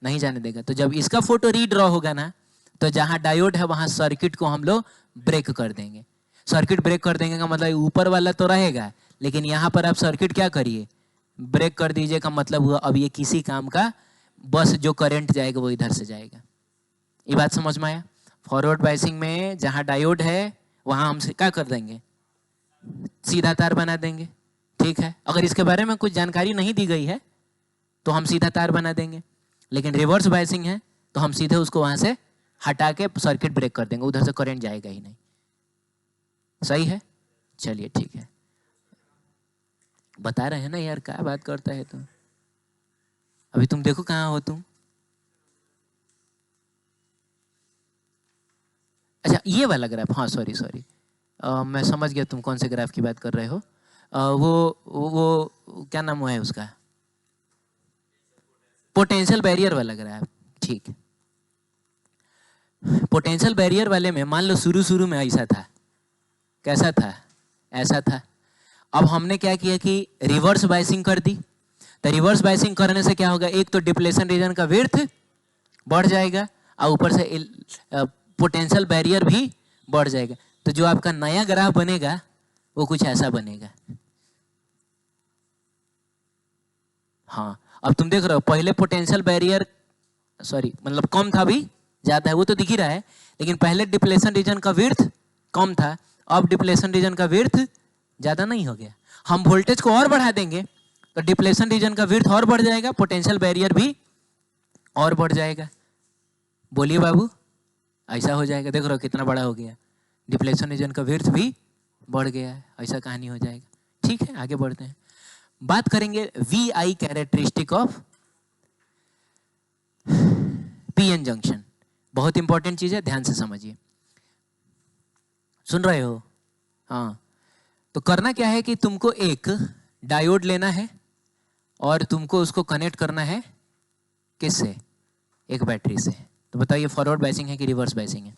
नहीं जाने देगा। तो जब इसका फोटो रीड्रॉ होगा ना, तो जहां डायोड है वहां सर्किट को हम लोग ब्रेक कर देंगे। सर्किट ब्रेक कर देंगे का मतलब ऊपर वाला तो रहेगा, लेकिन यहाँ पर आप सर्किट क्या करिए, ब्रेक कर दीजिए, का मतलब हुआ अब ये किसी काम का, बस जो करंट जाएगा वो इधर से जाएगा। ये बात समझ में आया? फॉरवर्ड बायसिंग में जहां डायोड है वहां हम क्या कर देंगे, सीधा तार बना देंगे। ठीक है, अगर इसके बारे में कुछ जानकारी नहीं दी गई है तो हम सीधा तार बना देंगे, लेकिन रिवर्स बायसिंग है तो हम सीधे उसको वहां से हटा के सर्किट ब्रेक कर देंगे, उधर से करंट जाएगा ही नहीं। सही है, चलिए ठीक है। बता रहे हैं ना यार, क्या बात करता है तुम? अभी तुम देखो कहाँ हो तुम। अच्छा ये वाला ग्राफ, हाँ सॉरी सॉरी, मैं समझ गया तुम कौन से ग्राफ की बात कर रहे हो। वो क्या नाम हुआ है उसका, पोटेंशियल बैरियर वाला ग्राफ। ठीक है, पोटेंशियल बैरियर वाले में मान लो शुरू शुरू में ऐसा था, कैसा था, ऐसा था। अब हमने क्या किया कि रिवर्स बायसिंग कर दी। तो रिवर्स बायसिंग करने से क्या होगा, एक तो डिप्लेशन रीजन का विड्थ बढ़ जाएगा और ऊपर से पोटेंशियल बैरियर भी बढ़ जाएगा। तो जो आपका नया ग्राफ बनेगा वो कुछ ऐसा बनेगा। हाँ, अब तुम देख रहे हो पहले पोटेंशियल बैरियर, सॉरी मतलब कम था, भी ज्यादा है वो तो दिख ही रहा है, लेकिन पहले डिप्लेशन रीजन का विड्थ कम था, अब डिप्लेशन रीजन का विड्थ ज्यादा नहीं हो गया। हम वोल्टेज को और बढ़ा देंगे तो डिप्लेशन रीजन का विड्थ और बढ़ जाएगा, पोटेंशियल बैरियर भी और बढ़ जाएगा। बोलिए बाबू, ऐसा हो जाएगा, देख रहे हो कितना बड़ा हो गया, डिप्लेशन रीजन का विड्थ भी बढ़ गया है, ऐसा कहानी हो जाएगा। ठीक है, आगे बढ़ते हैं, बात करेंगे V I characteristic of PN junction. बहुत इंपॉर्टेंट चीज है, ध्यान से समझिए। सुन रहे हो? हाँ, तो करना क्या है कि तुमको एक डायोड लेना है और तुमको उसको कनेक्ट करना है, किससे, एक बैटरी से। तो बताइए फॉरवर्ड बायसिंग है कि रिवर्स बायसिंग है?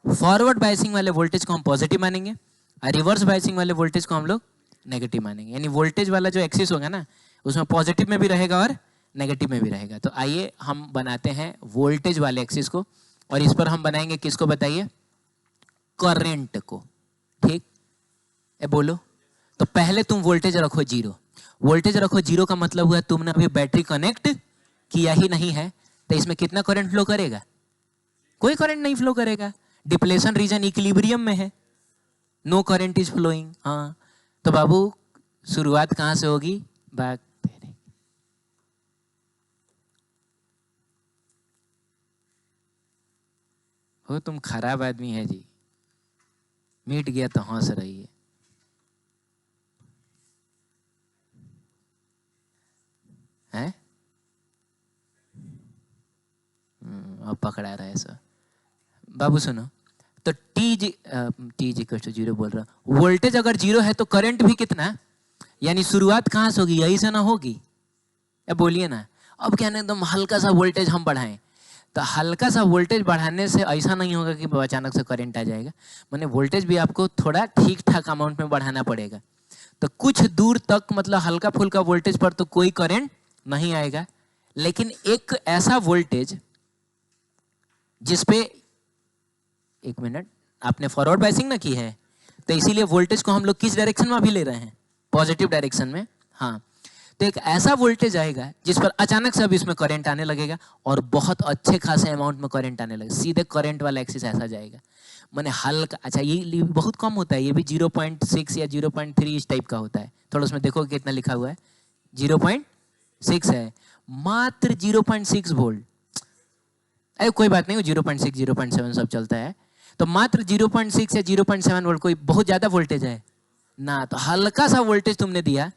फॉरवर्ड बायसिंग वाले वोल्टेज को हम पॉजिटिव मानेंगे और रिवर्स बायसिंग वाले वोल्टेज को हम लोग नेगेटिव मानेंगे। यानी वोल्टेज वाला जो एक्सिस होगा ना, उसमें पॉजिटिव में भी रहेगा और नेगेटिव में भी रहेगा। तो आइए हम बनाते हैं वोल्टेज वाले एक्सिस को, और इस पर हम बनाएंगे किसको, बताइए, करंट को। ठीक है, बोलो। तो पहले तुम वोल्टेज रखो 0, वोल्टेज रखो 0 का मतलब हुआ तुमने अभी बैटरी कनेक्ट किया ही नहीं है, तो इसमें कितना करंट फ्लो करेगा? कोई करंट नहीं फ्लो करेगा, डिप्लेशन रीजन इक्विलिब्रियम में है, नो करंट इज फ्लोइंग। हाँ, तो बाबू शुरुआत कहां से होगी, बैक, हो तुम खराब आदमी है जी, मिट गया तो हंस रही है? अब पकड़ा रहा है सर। बाबू सुनो, तो T is equal to zero बोल रहा हूँ, वोल्टेज अगर जीरो है तो करंट भी कितना, यानी शुरुआत कहाँ से होगी, यही से ना होगी, या बोलिए ना। अब क्या ना एकदम हल्का सा वोल्टेज हम बढ़ाएं, तो हल्का सा वोल्टेज बढ़ाने से ऐसा नहीं होगा कि अचानक से करंट आ जाएगा, माने वोल्टेज भी आपको थोड़ा ठीक ठाक अमाउंट में बढ़ाना पड़ेगा। तो कुछ दूर तक मतलब हल्का फुल्का वोल्टेज पर तो कोई करंट नहीं आएगा, लेकिन एक ऐसा वोल्टेज जिसपे, एक मिनट, आपने फॉरवर्ड बायसिंग ना की है, तो इसीलिए वोल्टेज को हम लोग किस डायरेक्शन में अभी ले रहे हैं, पॉजिटिव डायरेक्शन में। हाँ, तो एक ऐसा वोल्टेज आएगा जिस पर अचानक से अब इसमें करंट आने लगेगा और बहुत अच्छे खासे अमाउंट में करंट आने लगेगा, सीधे करंट वाला एक्सिस ऐसा जाएगा, माने हल्का। अच्छा, ये बहुत कम होता है, ये भी 0.6 या 0.3 इस टाइप का होता है। थोड़ा उसमें देखो कितना लिखा हुआ है, 0.6 है, मात्र 0.6 वोल्ट। अरे कोई बात नहीं, 0.6 0.7 सब चलता है, तो मात्र 0.6 या 0.7 वोल्ट, कोई बहुत ज्यादा वोल्टेज है ना, तो हल्का सा वोल्टेज तुमने दिया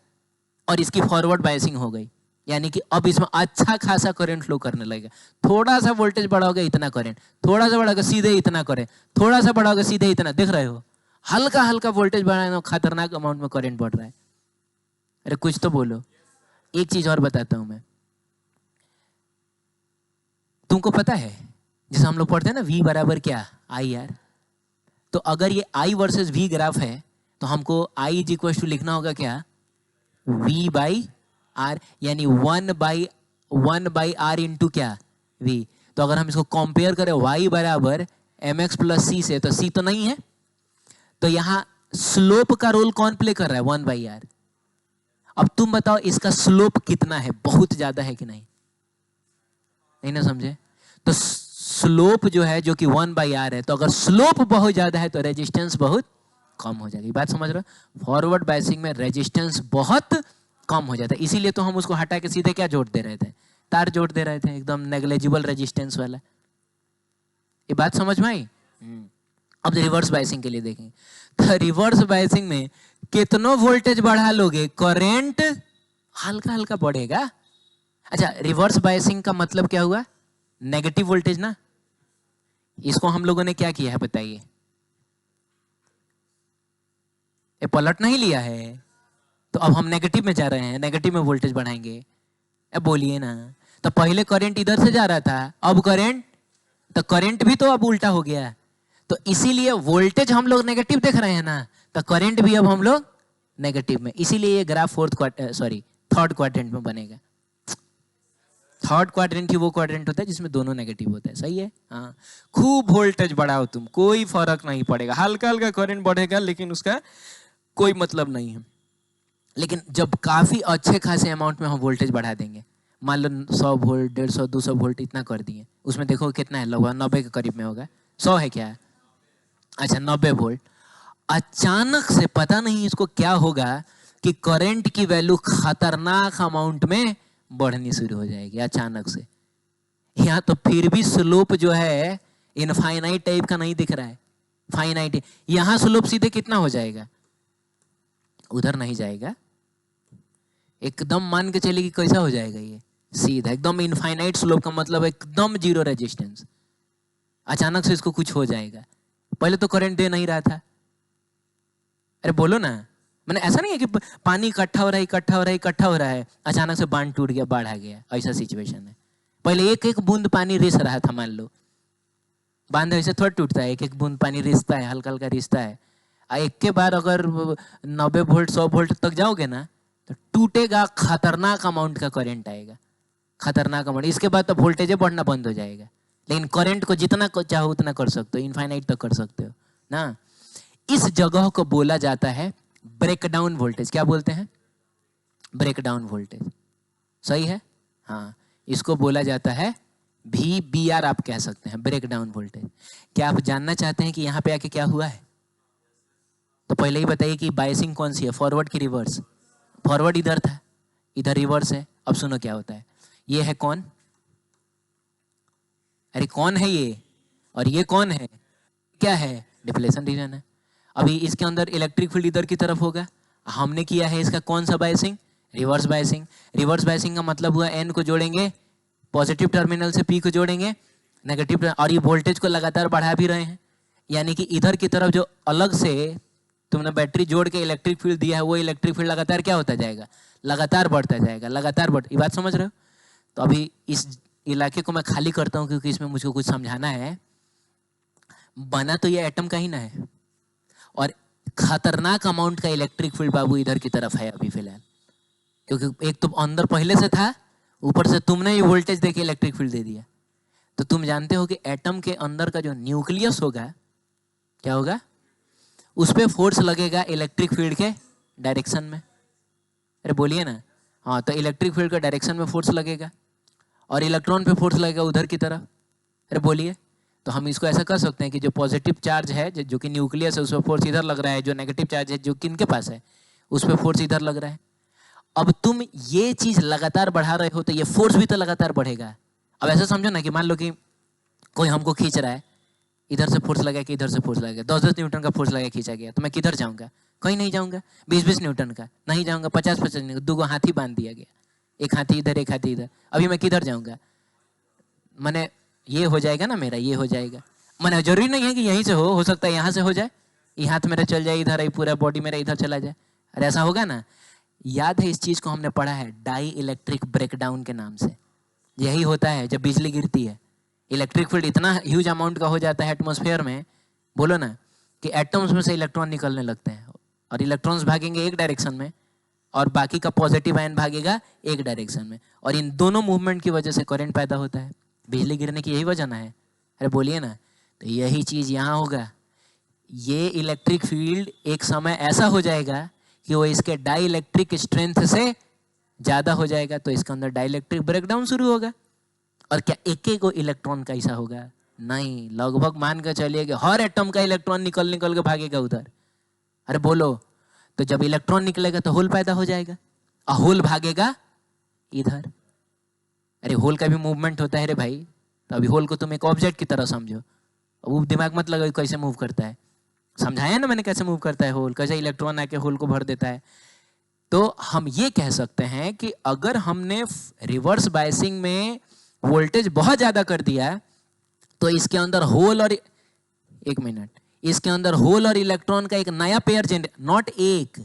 और इसकी फॉरवर्ड बायसिंग हो गई, यानी कि अब इसमें अच्छा खासा करंट फ्लो करने लगेगा। थोड़ा सा वोल्टेज बढ़ाओगे इतना करंट, थोड़ा सा बढ़ाओगे सीधे इतना करंट, थोड़ा सा बढ़ाओगे सीधे इतना, देख रहे हो, हल्का हल्का वोल्टेज बढ़ाना, खतरनाक अमाउंट में करंट बढ़ रहा है। अरे कुछ तो बोलो। एक चीज और बताता हूं मैं, तुमको पता है जैसे हम लोग पढ़ते हैं ना, V बराबर क्या, आई आर, तो अगर ये I वर्सेस V ग्राफ है तो हमको I इज इक्वल टू लिखना होगा क्या, V बाई आर, यानी 1 बाई आर इंटू क्या, V। तो अगर हम इसको कंपेयर करें Y बराबर mx प्लस C से, तो C तो नहीं है, तो यहाँ स्लोप का रोल कौन प्ले कर रहा है, 1/r। अब तुम बताओ इसका स्लोप कितना है, बहुत ज्यादा है कि नहीं, नहीं ना समझे। तो स्लोप जो है जो कि 1/r है, तो अगर स्लोप बहुत ज्यादा है तो रेजिस्टेंस बहुत कम हो जाएगी। बात समझ रहे हो, फॉरवर्ड बायसिंग में रेजिस्टेंस बहुत कम हो जाता है, इसीलिए तो हम उसको हटा के सीधे क्या जोड़ दे रहे थे, तार जोड़ दे रहे थे, एकदम नेग्लेजिबल रेजिस्टेंस वाला। ये बात समझ में आई। अब रिवर्स बायसिंग के लिए देखें, तो रिवर्स बायसिंग में कितनो वोल्टेज बढ़ा लोगे करंट हल्का हल्का बढ़ेगा। अच्छा, रिवर्स बायसिंग का मतलब क्या हुआ, नेगेटिव वोल्टेज ना। इसको हम लोगों ने क्या किया है बताइए, ये पलट नहीं लिया है, तो अब हम नेगेटिव में जा रहे हैं, नेगेटिव में वोल्टेज बढ़ाएंगे। अब बोलिए ना, तो पहले करंट इधर से जा रहा था, अब करंट, तो करंट भी तो अब उल्टा हो गया, तो इसीलिए वोल्टेज हम लोग नेगेटिव देख रहे हैं ना, तो करंट भी अब हम लोग नेगेटिव में, इसीलिए ये ग्राफ थर्ड क्वाड्रेंट में बनेगा। थर्ड क्वाड्रेंट ही वो क्वाड्रेंट होता है जिसमें दोनों नेगेटिव होता है, सही है। हाँ, खूब वोल्टेज बढ़ाओ तुम, कोई फर्क नहीं पड़ेगा, हल्का हल्का करंट बढ़ेगा लेकिन उसका कोई मतलब नहीं है। लेकिन जब काफी अच्छे खासे अमाउंट में हम वोल्टेज बढ़ा देंगे, मान लो 100 वोल्ट 150 200 वोल्ट इतना कर दिए, उसमें देखो कितना है, लगभग 90 के करीब में होगा, 100 है क्या, अच्छा 90 वोल्ट, अचानक से पता नहीं इसको क्या होगा कि करंट की वैल्यू खतरनाक अमाउंट में बढ़नी शुरू हो जाएगी अचानक से। यहाँ तो फिर भी स्लोप जो है इनफाइनाइट टाइप का नहीं दिख रहा है, फाइनाइट, यहाँ स्लोप सीधे कितना हो जाएगा, उधर नहीं जाएगा, एकदम मान के चलिए कि कैसा हो जाएगा, ये सीधा एकदम इनफाइनाइट स्लोप का मतलब एकदम जीरो रेजिस्टेंस। अचानक से इसको कुछ हो जाएगा, पहले तो करंट दे नहीं रहा था। अरे बोलो ना, मैंने ऐसा नहीं है कि पानी इकट्ठा हो रहा है इकट्ठा हो रहा है इकट्ठा हो रहा है, अचानक से बांध टूट गया, बाढ़ आ गया, ऐसा सिचुएशन है। पहले एक एक बूंद पानी रिस रहा था, मान लो बांध ऐसे थोड़ा टूटता है, एक एक बूंद पानी रिसता है, हल्का हल्का रिसता है, एक के बार अगर 90 वोल्ट 100 वोल्ट तक जाओगे ना तो टूटेगा, खतरनाक अमाउंट का करंट आएगा, खतरनाक अमाउंट। इसके बाद तो वोल्टेज बढ़ना बंद हो जाएगा, लेकिन करंट को जितना चाहो उतना कर सकते हो, इनफाइनाइट तक कर सकते हो ना। इस जगह को बोला जाता है ब्रेकडाउन वोल्टेज। क्या बोलते हैं, ब्रेकडाउन वोल्टेज, सही है। हाँ, इसको बोला जाता है VBR, आप कह सकते हैं ब्रेकडाउन वोल्टेज। क्या आप जानना चाहते हैं कि यहाँ पे आके क्या हुआ है, तो पहले ही बताइए कि बायसिंग कौन सी है, फॉरवर्ड की रिवर्स। फॉरवर्ड इधर था, इधर रिवर्स है। अब सुनो क्या होता है, ये है कौन, अरे कौन है ये, और ये कौन है, क्या है, डिप्लेशन रीजन है। अभी इसके अंदर इलेक्ट्रिक फील्ड इधर की तरफ होगा, हमने किया है इसका कौन सा biasing, reverse biasing. Reverse biasing का मतलब हुआ N को जोड़ेंगे पॉजिटिव टर्मिनल से P को जोड़ेंगे, नेगेटिव, और ये वोल्टेज को लगातार बढ़ा भी रहे हैं, यानी कि इधर की तरफ जो अलग से तुमने बैटरी जोड़ के इलेक्ट्रिक फील्ड दिया है वो इलेक्ट्रिक फील्ड लगातार क्या होता जाएगा, लगातार बढ़ता जाएगा, लगातार ये बात समझ रहे हो? तो अभी इस इलाके को मैं खाली करता हूँ क्योंकि इसमें मुझको कुछ समझाना है। बना तो ये एटम का ही ना है, और खतरनाक अमाउंट का इलेक्ट्रिक फील्ड बाबू इधर की तरफ है अभी फिलहाल, क्योंकि एक तो अंदर पहले से था, ऊपर से तुमने ये वोल्टेज देके इलेक्ट्रिक फील्ड दे दिया। तो तुम जानते हो कि एटम के अंदर का जो न्यूक्लियस होगा क्या होगा, उस पर फोर्स लगेगा इलेक्ट्रिक फील्ड के डायरेक्शन में। अरे बोलिए ना, हाँ, तो इलेक्ट्रिक फील्ड के डायरेक्शन में फोर्स लगेगा और इलेक्ट्रॉन पे फोर्स लगेगा उधर की तरफ। अरे बोलिए, तो हम इसको ऐसा कर सकते हैं कि जो पॉजिटिव चार्ज है जो कि न्यूक्लियस है उस पर फोर्स इधर लग रहा है, जो नेगेटिव चार्ज है जो किन के पास है उस पर फोर्स इधर लग रहा है। अब तुम ये चीज लगातार बढ़ा रहे हो तो ये फोर्स भी तो लगातार बढ़ेगा। अब ऐसा समझो ना कि मान लो कि कोई हमको खींच रहा है, इधर से फोर्स लगा कि इधर से फोर्स लगा, 10-10 न्यूटन का फोर्स लगा खींचा गया, तो मैं किधर जाऊंगा, कहीं नहीं जाऊंगा। 20-20 न्यूटन का नहीं जाऊंगा, 50-50 न्यूटन, 2 हाथी बांध दिया गया, एक हाथी इधर एक हाथी इधर, अभी मैं किधर जाऊंगा, मैंने ये हो जाएगा ना मेरा, ये हो जाएगा। मैंने जरूरी नहीं है कि यहीं से हो सकता है यहाँ से हो जाए, ये हाथ मेरा चल जाए इधर, पूरा बॉडी मेरा इधर चला जाए। अरे ऐसा होगा ना? याद है इस चीज को हमने पढ़ा है डाई इलेक्ट्रिक ब्रेकडाउन के नाम से। यही होता है जब बिजली गिरती है, इलेक्ट्रिक फील्ड इतना ह्यूज अमाउंट का हो जाता है एटमॉस्फेयर में, बोलो ना, कि एटम्स में से इलेक्ट्रॉन निकलने लगते हैं, और इलेक्ट्रॉन्स भागेंगे एक डायरेक्शन में और बाकी का पॉजिटिव आयन भागेगा एक डायरेक्शन में, और इन दोनों मूवमेंट की वजह से करंट पैदा होता है। बिजली गिरने की यही वजह ना है? अरे बोलिए ना। तो यही चीज यहाँ होगा, ये इलेक्ट्रिक फील्ड एक समय ऐसा हो जाएगा कि वो इसके डाई इलेक्ट्रिक स्ट्रेंथ से ज्यादा हो जाएगा, तो इसके अंदर डाई इलेक्ट्रिक ब्रेकडाउन शुरू होगा। और क्या एक एक इलेक्ट्रॉन का ऐसा होगा? नहीं, लगभग मान कर चलिए कि हर एटम का इलेक्ट्रॉन निकल निकल के भागेगा उधर। अरे बोलो, तो जब इलेक्ट्रॉन निकलेगा तो होल पैदा हो जाएगा, और होल भागेगा इधर। अरे होल का भी मूवमेंट होता है रे भाई, तो अभी होल को तुम एक ऑब्जेक्ट की तरह समझो, अब वो दिमाग मत लगाओ कैसे मूव करता है, समझाया ना मैंने कैसे मूव करता है होल, कैसे इलेक्ट्रॉन आके होल को भर देता है। तो हम ये कह सकते हैं कि अगर हमने रिवर्स बायसिंग में वोल्टेज बहुत ज्यादा कर दिया तो इसके अंदर होल और, एक मिनट, इसके अंदर होल और इलेक्ट्रॉन का एक नया पेयर जनरेट, नॉट एक,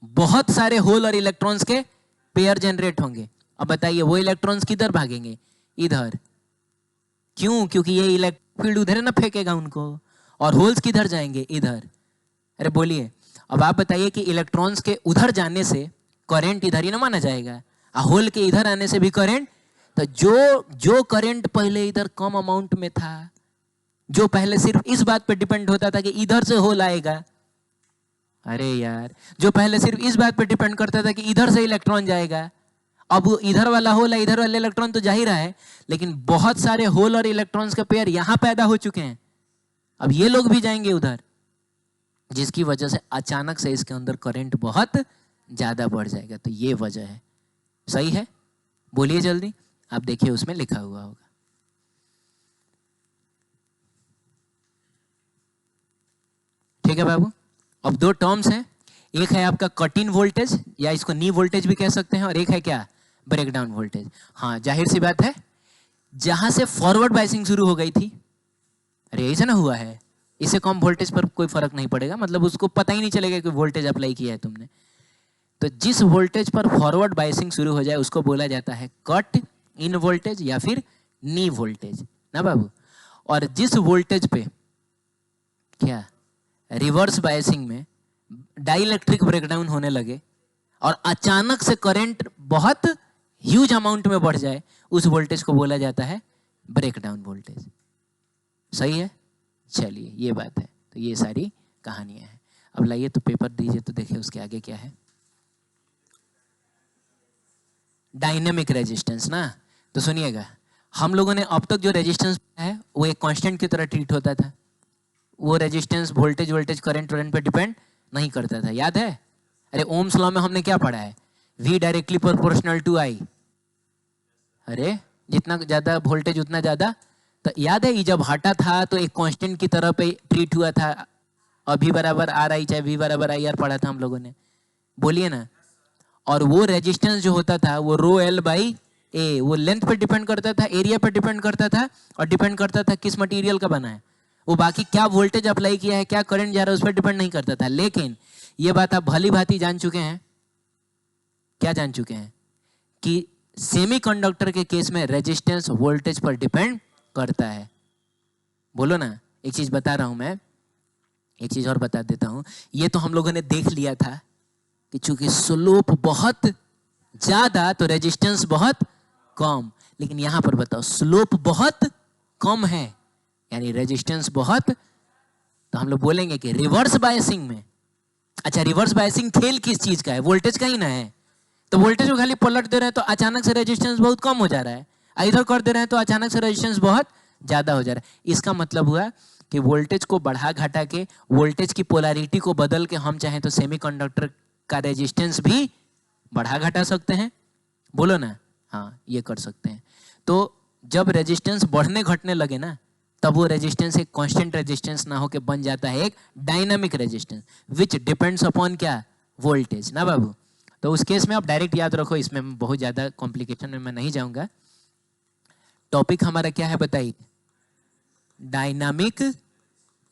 बहुत सारे होल और इलेक्ट्रॉन्स के पेयर जनरेट होंगे। अब बताइए वो इलेक्ट्रॉन्स किधर भागेंगे? इधर। क्यों? क्योंकि ये इलेक्ट्रिक फील्ड उधर ना फेंकेगा उनको, और होल्स किधर जाएंगे? इधर। अरे बोलिए, अब आप बताइए कि इलेक्ट्रॉन्स के उधर जाने से करंट इधर ही ना माना जाएगा, और होल के इधर आने से भी करंट। तो जो करंट पहले इधर कम अमाउंट में था, जो पहले सिर्फ इस बात पे डिपेंड होता था कि इधर से होल आएगा, अरे यार, जो पहले सिर्फ इस बात पे डिपेंड करता था कि इधर से इलेक्ट्रॉन जाएगा, अब इधर वाला होल है, इधर वाले इलेक्ट्रॉन तो जा ही रहा है, लेकिन बहुत सारे होल और इलेक्ट्रॉन्स के पेयर यहां पैदा हो चुके हैं, अब ये लोग भी जाएंगे उधर, जिसकी वजह से अचानक से इसके अंदर करंट बहुत ज्यादा बढ़ जाएगा। तो ये वजह है। सही है? बोलिए जल्दी, आप देखिए उसमें लिखा हुआ होगा। ठीक है बाबू, अब 2 टर्म्स हैं, एक है आपका कट इन वोल्टेज, या इसको नी वोल्टेज भी कह सकते हैं, और एक है क्या? Breakdown voltage. हाँ, जाहिर सी बात है, जहां से फॉरवर्ड बायसिंग शुरू हो गई थी, अरे ऐसा ना हुआ है, इससे कम वोल्टेज पर कोई फर्क नहीं पड़ेगा, मतलब उसको पता ही नहीं चलेगा कि वोल्टेज अप्लाई किया है तुमने। तो जिस वोल्टेज पर फॉरवर्ड बायसिंग शुरू हो जाए उसको बोला जाता है कट इन वोल्टेज या फिर नी वोल्टेज ना बाबू। और जिस वोल्टेज पे क्या रिवर्स बायसिंग में डाइलेक्ट्रिक ब्रेकडाउन होने लगे और अचानक से करंट बहुत ह्यूज अमाउंट में बढ़ जाए, उस वोल्टेज को बोला जाता है ब्रेकडाउन वोल्टेज। सही है? चलिए, ये बात है। तो ये सारी कहानियां हैं। अब लाइए तो पेपर दीजिए तो देखिए उसके आगे क्या है। डायनेमिक रेजिस्टेंस ना, तो सुनिएगा, हम लोगों ने अब तक जो रेजिस्टेंस है वो एक कांस्टेंट की तरह ट्रीट होता था। वो रेजिस्टेंस वोल्टेज करंट पे डिपेंड नहीं करता था, याद है? अरे ओम्स लॉ में हमने क्या पढ़ा है? V directly proportional to I। अरे जितना ज्यादा वोल्टेज उतना ज्यादा, तो याद है, जब हटा था तो एक कांस्टेंट की तरह पे ट्रीट हुआ था, अभी बराबर RI चाहे V बराबर IR पढ़ा था हम लोगों ने, बोलिए ना। और वो रेजिस्टेंस जो होता था वो रो L बाई ए, वो लेंथ पे डिपेंड करता था, एरिया पे डिपेंड करता था, और डिपेंड करता था किस मटेरियल का बना है। वो बाकी क्या वोल्टेज अप्लाई किया है, क्या करंट जा रहा है, उस पर डिपेंड नहीं करता था। लेकिन ये बात आप भली भांति जान चुके हैं, क्या जान चुके हैं, कि सेमीकंडक्टर के केस में रेजिस्टेंस वोल्टेज पर डिपेंड करता है। बोलो ना, एक चीज बता रहा हूं मैं, एक चीज और बता देता हूं। ये तो हम लोगों ने देख लिया था कि चूंकि स्लोप बहुत ज्यादा तो रेजिस्टेंस बहुत कम, लेकिन यहां पर बताओ स्लोप बहुत कम है यानी रेजिस्टेंस बहुत, तो हम लोग बोलेंगे कि रिवर्स बायसिंग में, अच्छा रिवर्स बायसिंग खेल किस चीज का है, वोल्टेज का ही ना है। तो वोल्टेज को खाली पलट दे रहे हैं तो अचानक से रेजिस्टेंस बहुत कम हो जा रहा है, इधर कर दे रहे हैं तो अचानक से रेजिस्टेंस बहुत ज्यादा हो जा रहा है। इसका मतलब हुआ कि वोल्टेज को बढ़ा घटा के, वोल्टेज की पोलैरिटी को बदल के हम चाहें तो सेमीकंडक्टर का रेजिस्टेंस भी बढ़ा घटा सकते हैं। बोलो ना, हाँ ये कर सकते हैं। तो जब रेजिस्टेंस बढ़ने घटने लगे ना, तब वो रेजिस्टेंस एक कांस्टेंट रेजिस्टेंस ना होके बन जाता है एक dynamic resistance, which depends upon क्या, वोल्टेज ना बाबू। तो उस केस में आप डायरेक्ट याद रखो, इसमें बहुत ज्यादा कॉम्प्लिकेशन में मैं नहीं जाऊंगा। टॉपिक हमारा क्या है बताइए, डायनामिक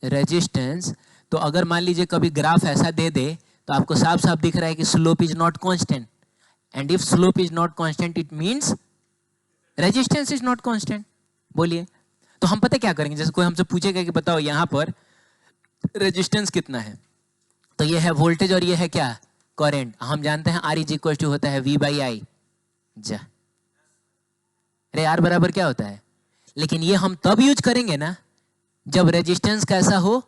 रेजिस्टेंस। तो अगर मान लीजिए कभी ग्राफ ऐसा दे दे तो आपको साफ साफ दिख रहा है कि slope is not constant, and if slope is not constant it means resistance is not constant. बोलिए, तो हम पता क्या करेंगे, जैसे कोई हमसे पूछेगा कि बताओ यहां पर रेजिस्टेंस कितना है, तो ये है वोल्टेज और ये है क्या, करंट। हम जानते हैं आर इज इक्वल टू होता है वी बाई आई। जा, अरे आर बराबर क्या होता है, लेकिन ये हम तब यूज करेंगे ना जब रेजिस्टेंस कैसा हो,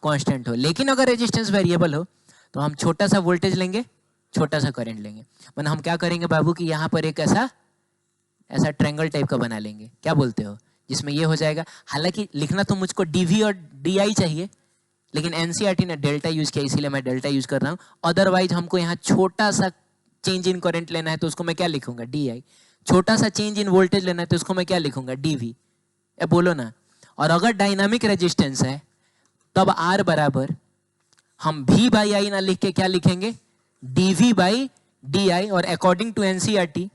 कांस्टेंट हो। लेकिन अगर रेजिस्टेंस वेरिएबल हो तो हम छोटा सा वोल्टेज लेंगे, छोटा सा करंट लेंगे। मतलब हम क्या करेंगे बाबू कि यहाँ पर एक ऐसा ऐसा ट्रायंगल टाइप का बना लेंगे, क्या बोलते हो, जिसमें ये हो जाएगा। हालांकि लिखना तो मुझको डीवी और डी चाहिए, लेकिन एनसीईआरटी ने डेल्टा यूज किया इसीलिए मैं डेल्टा यूज कर रहा हूँ। अदरवाइज हमको यहाँ छोटा सा चेंज इन करंट लेना है तो उसको मैं क्या लिखूंगा, डी। छोटा सा चेंज इन वोल्टेज लेना है तो उसको मैं क्या लिखूंगा, डीवी। बोलो ना। और अगर डायनामिक रेजिस्टेंस है तब आर बराबर हम वी बाई आई ना लिख के क्या लिखेंगे, डीवी बाई डी आई। और अकॉर्डिंग टू एनसीईआरटी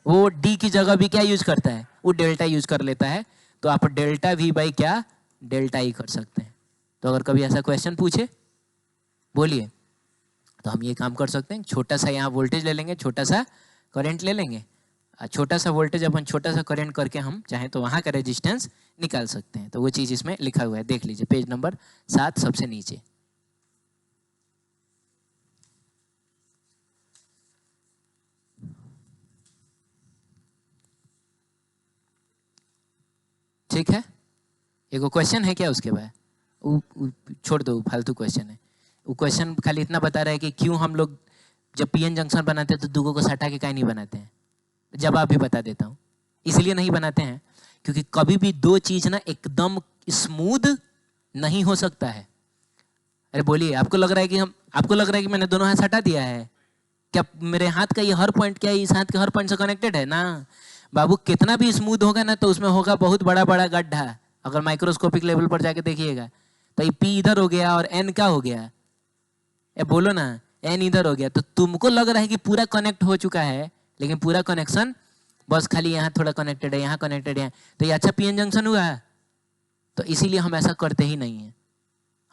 वो डी की जगह भी क्या यूज करता है, वो डेल्टा यूज कर लेता है। तो आप डेल्टा वी बाई क्या, डेल्टा ई कर सकते हैं। तो अगर कभी ऐसा क्वेश्चन पूछे, बोलिए, तो हम ये काम कर सकते हैं, छोटा सा यहाँ वोल्टेज ले लेंगे, छोटा सा करंट ले लेंगे, छोटा सा वोल्टेज अपन छोटा सा करंट करके हम चाहें तो वहां का रेजिस्टेंस निकाल सकते हैं। तो वो चीज इसमें लिखा हुआ है, देख लीजिए पेज नंबर 7 सबसे नीचे। ठीक है, एक क्वेश्चन है क्या उसके बाद, छोड़ दो फालतू क्वेश्चन है। वो क्वेश्चन खाली इतना बता रहा है कि क्यों हम लोग जब पीएन जंक्शन बनाते हैं तो दुगो को सटा के काहे नहीं बनाते हैं। जवाब भी बता देता हूँ, इसलिए नहीं बनाते हैं क्योंकि कभी भी दो चीज ना एकदम स्मूथ नहीं हो सकता है। अरे बोलिए, आपको लग रहा है कि आपको लग रहा है कि मैंने दोनों हाथ हटा दिया है क्या, मेरे हाथ का ये हर पॉइंट क्या इस हाथ के हर पॉइंट से कनेक्टेड है ना बाबू। कितना भी स्मूथ होगा ना तो उसमें होगा बहुत बड़ा बड़ा गड्ढा। अगर माइक्रोस्कोपिक लेवल पर जाके देखिएगा तो ये पी इधर हो गया और एन क्या हो गया, बोलो ना, एन इधर हो गया। तो तुमको लग रहा है कि पूरा कनेक्ट हो चुका है, लेकिन पूरा कनेक्शन बस खाली यहाँ थोड़ा कनेक्टेड है, यहाँ कनेक्टेड है। तो ये अच्छा पीएन जंक्शन हुआ है। तो इसीलिए हम ऐसा करते ही नहीं है।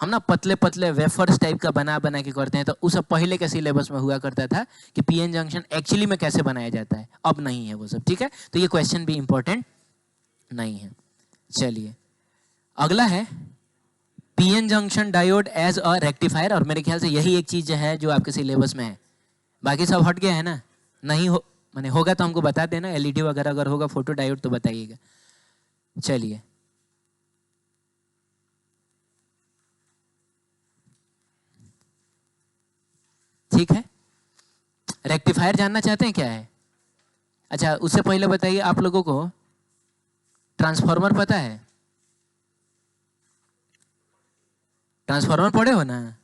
हम ना पतले पतले वेफर्स टाइप का बना बना के करते हैं। तो उस पहले के सिलेबस में हुआ करता था कि पीएन जंक्शन एक्चुअली में कैसे बनाया जाता है, अब नहीं है वो सब। ठीक है, तो ये क्वेश्चन भी इंपॉर्टेंट नहीं है। चलिए अगला है PN junction diode as a rectifier. और मेरे ख्याल से यही एक चीज है जो आपके सिलेबस में है, बाकी सब हट गया है ना। नहीं हो मैंने होगा तो हमको बता देना, एलईडी वगैरह अगर होगा फोटो डायोड तो बताइएगा। चलिए ठीक है, रेक्टिफायर जानना चाहते हैं क्या है। अच्छा उससे पहले बताइए, आप लोगों को ट्रांसफार्मर पता है, ट्रांसफार्मर पढ़े हो ना।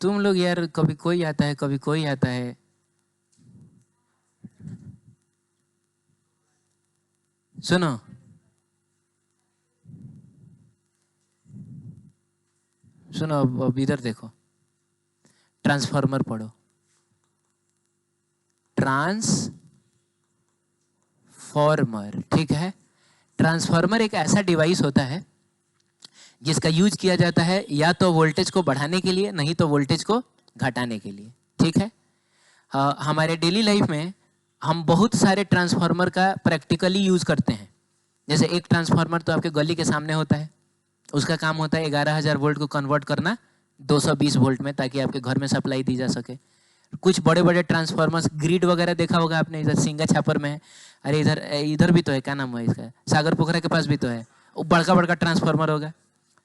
तुम लोग यार कभी कोई आता है कभी कोई आता है। सुनो सुनो अब इधर देखो, ट्रांसफार्मर पढ़ो, ट्रांसफॉर्मर, ठीक है। ट्रांसफार्मर एक ऐसा डिवाइस होता है जिसका यूज किया जाता है या तो वोल्टेज को बढ़ाने के लिए, नहीं तो वोल्टेज को घटाने के लिए, ठीक है। हमारे डेली लाइफ में हम बहुत सारे ट्रांसफार्मर का प्रैक्टिकली यूज करते हैं। जैसे एक ट्रांसफार्मर तो आपके गली के सामने होता है, उसका काम होता है 11,000 वोल्ट को कन्वर्ट करना 220 वोल्ट में, ताकि आपके घर में सप्लाई दी जा सके। कुछ बड़े बड़े ट्रांसफार्मर्स, ग्रिड वगैरह देखा होगा आपने, इधर सिंगा छापर में है, अरे इधर इधर भी तो है, क्या नाम है इसका, सागर पोखरा के पास भी तो है, वो बड़का बड़का ट्रांसफार्मर होगा,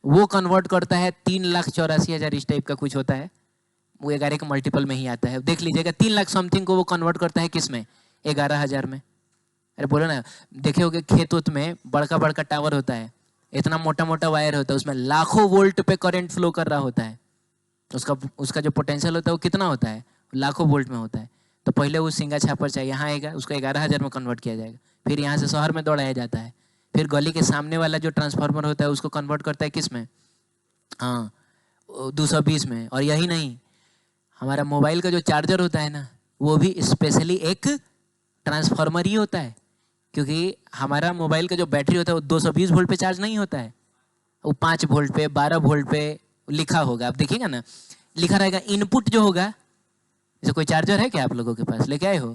वो कन्वर्ट करता है 3,84,000 इस टाइप का कुछ होता है, वो 11 के मल्टीपल में ही आता है, देख लीजिएगा 3 लाख समथिंग को वो कन्वर्ट करता है किस में, 11,000 में। अरे बोलो ना, देखे होगे खेत उत में बड़का बड़का टावर होता है, इतना मोटा मोटा वायर होता है, उसमें लाखों वोल्ट पे करंट फ्लो कर रहा होता है, उसका उसका जो पोटेंशियल होता है वो कितना होता है, लाखों वोल्ट में होता है। तो पहले वो सिंगा छापर चाहिए, यहाँ आएगा, उसको 11,000 में कन्वर्ट किया जाएगा, फिर यहाँ से शहर में दौड़ाया जाता है, फिर गली के सामने वाला जो ट्रांसफार्मर होता है उसको कन्वर्ट करता है किस में, हाँ 220 में। और यही नहीं, हमारा मोबाइल का जो चार्जर होता है ना, वो भी स्पेशली एक ट्रांसफार्मर ही होता है, क्योंकि हमारा मोबाइल का जो बैटरी होता है वो 220 वोल्ट पे चार्ज नहीं होता है, वो 5 वोल्ट पे, 12 वोल्ट पे लिखा होगा, आप देखिएगा ना, लिखा रहेगा इनपुट जो होगा, जैसे कोई चार्जर है क्या आप लोगों के पास, लेके आए हो,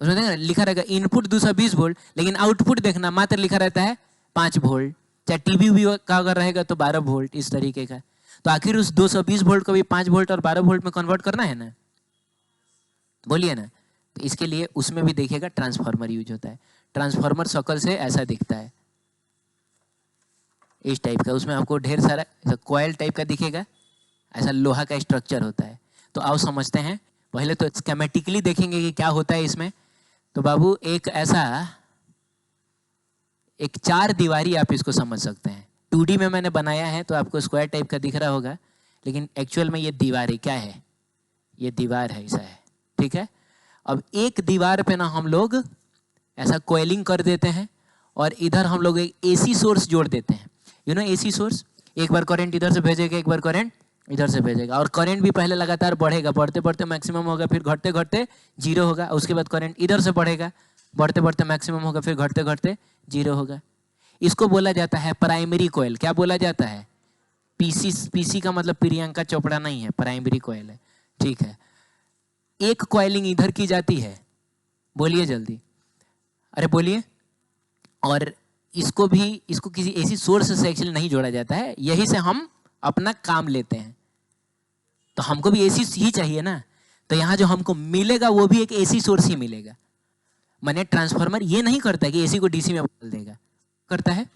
उसमें देखना लिखा रहेगा इनपुट 220 वोल्ट, लेकिन आउटपुट देखना मात्र लिखा रहता है 5 वोल्ट, चाहे टीवी भी का अगर रहेगा तो 12 वोल्ट, इस तरीके का। तो आखिर उस 220 वोल्ट को भी 5 वोल्ट और 12 वोल्ट में कन्वर्ट करना है ना, बोलिए ना। तो इसके लिए उसमें भी देखिएगा ट्रांसफार्मर यूज होता है। ट्रांसफार्मर शक्ल से ऐसा दिखता है, इस टाइप का, उसमें आपको ढेर सारा ऐसा कॉइल टाइप का दिखेगा, ऐसा लोहा का स्ट्रक्चर होता है। तो आओ समझते हैं, पहले तो स्कीमेटिकली देखेंगे कि क्या होता है इसमें। तो बाबू एक ऐसा एक 4 दीवारी आप इसको समझ सकते हैं, 2D में मैंने बनाया है तो आपको स्क्वायर टाइप का दिख रहा होगा, लेकिन एक्चुअल में ये दीवारें क्या है, ये दीवार है, ऐसा है, ठीक है। अब एक दीवार पे ना हम लोग ऐसा कोयलिंग कर देते हैं, और इधर हम लोग एक एसी सोर्स जोड़ देते हैं, यू नो एसी सोर्स, एक बार करंट इधर से भेजेगा, एक बार करंट इधर से भेजेगा, और करंट भी पहले लगातार बढ़ेगा, बढ़ते बढ़ते मैक्सिमम होगा, फिर घटते घटते जीरो होगा, उसके बाद करंट इधर से बढ़ेगा, बढ़ते बढ़ते मैक्सिमम होगा, फिर घटते घटते जीरो होगा। इसको बोला जाता है प्राइमरी कोयल। क्या बोला जाता है, पीसी, पीसी का मतलब प्रियंका चोपड़ा नहीं है, प्राइमरी कोयल है, ठीक है। एक कॉइलिंग इधर की जाती है, बोलिए जल्दी, अरे बोलिए। और इसको भी, इसको किसी एसी सोर्स से एक्चुअली नहीं जोड़ा जाता है, यही से हम अपना काम लेते हैं, तो हमको भी एसी ही चाहिए ना, तो यहाँ जो हमको मिलेगा वो भी एक एसी सोर्स ही मिलेगा। मैंने ट्रांसफार्मर ये नहीं करता कि एसी को डीसी में बदल देगा, करता है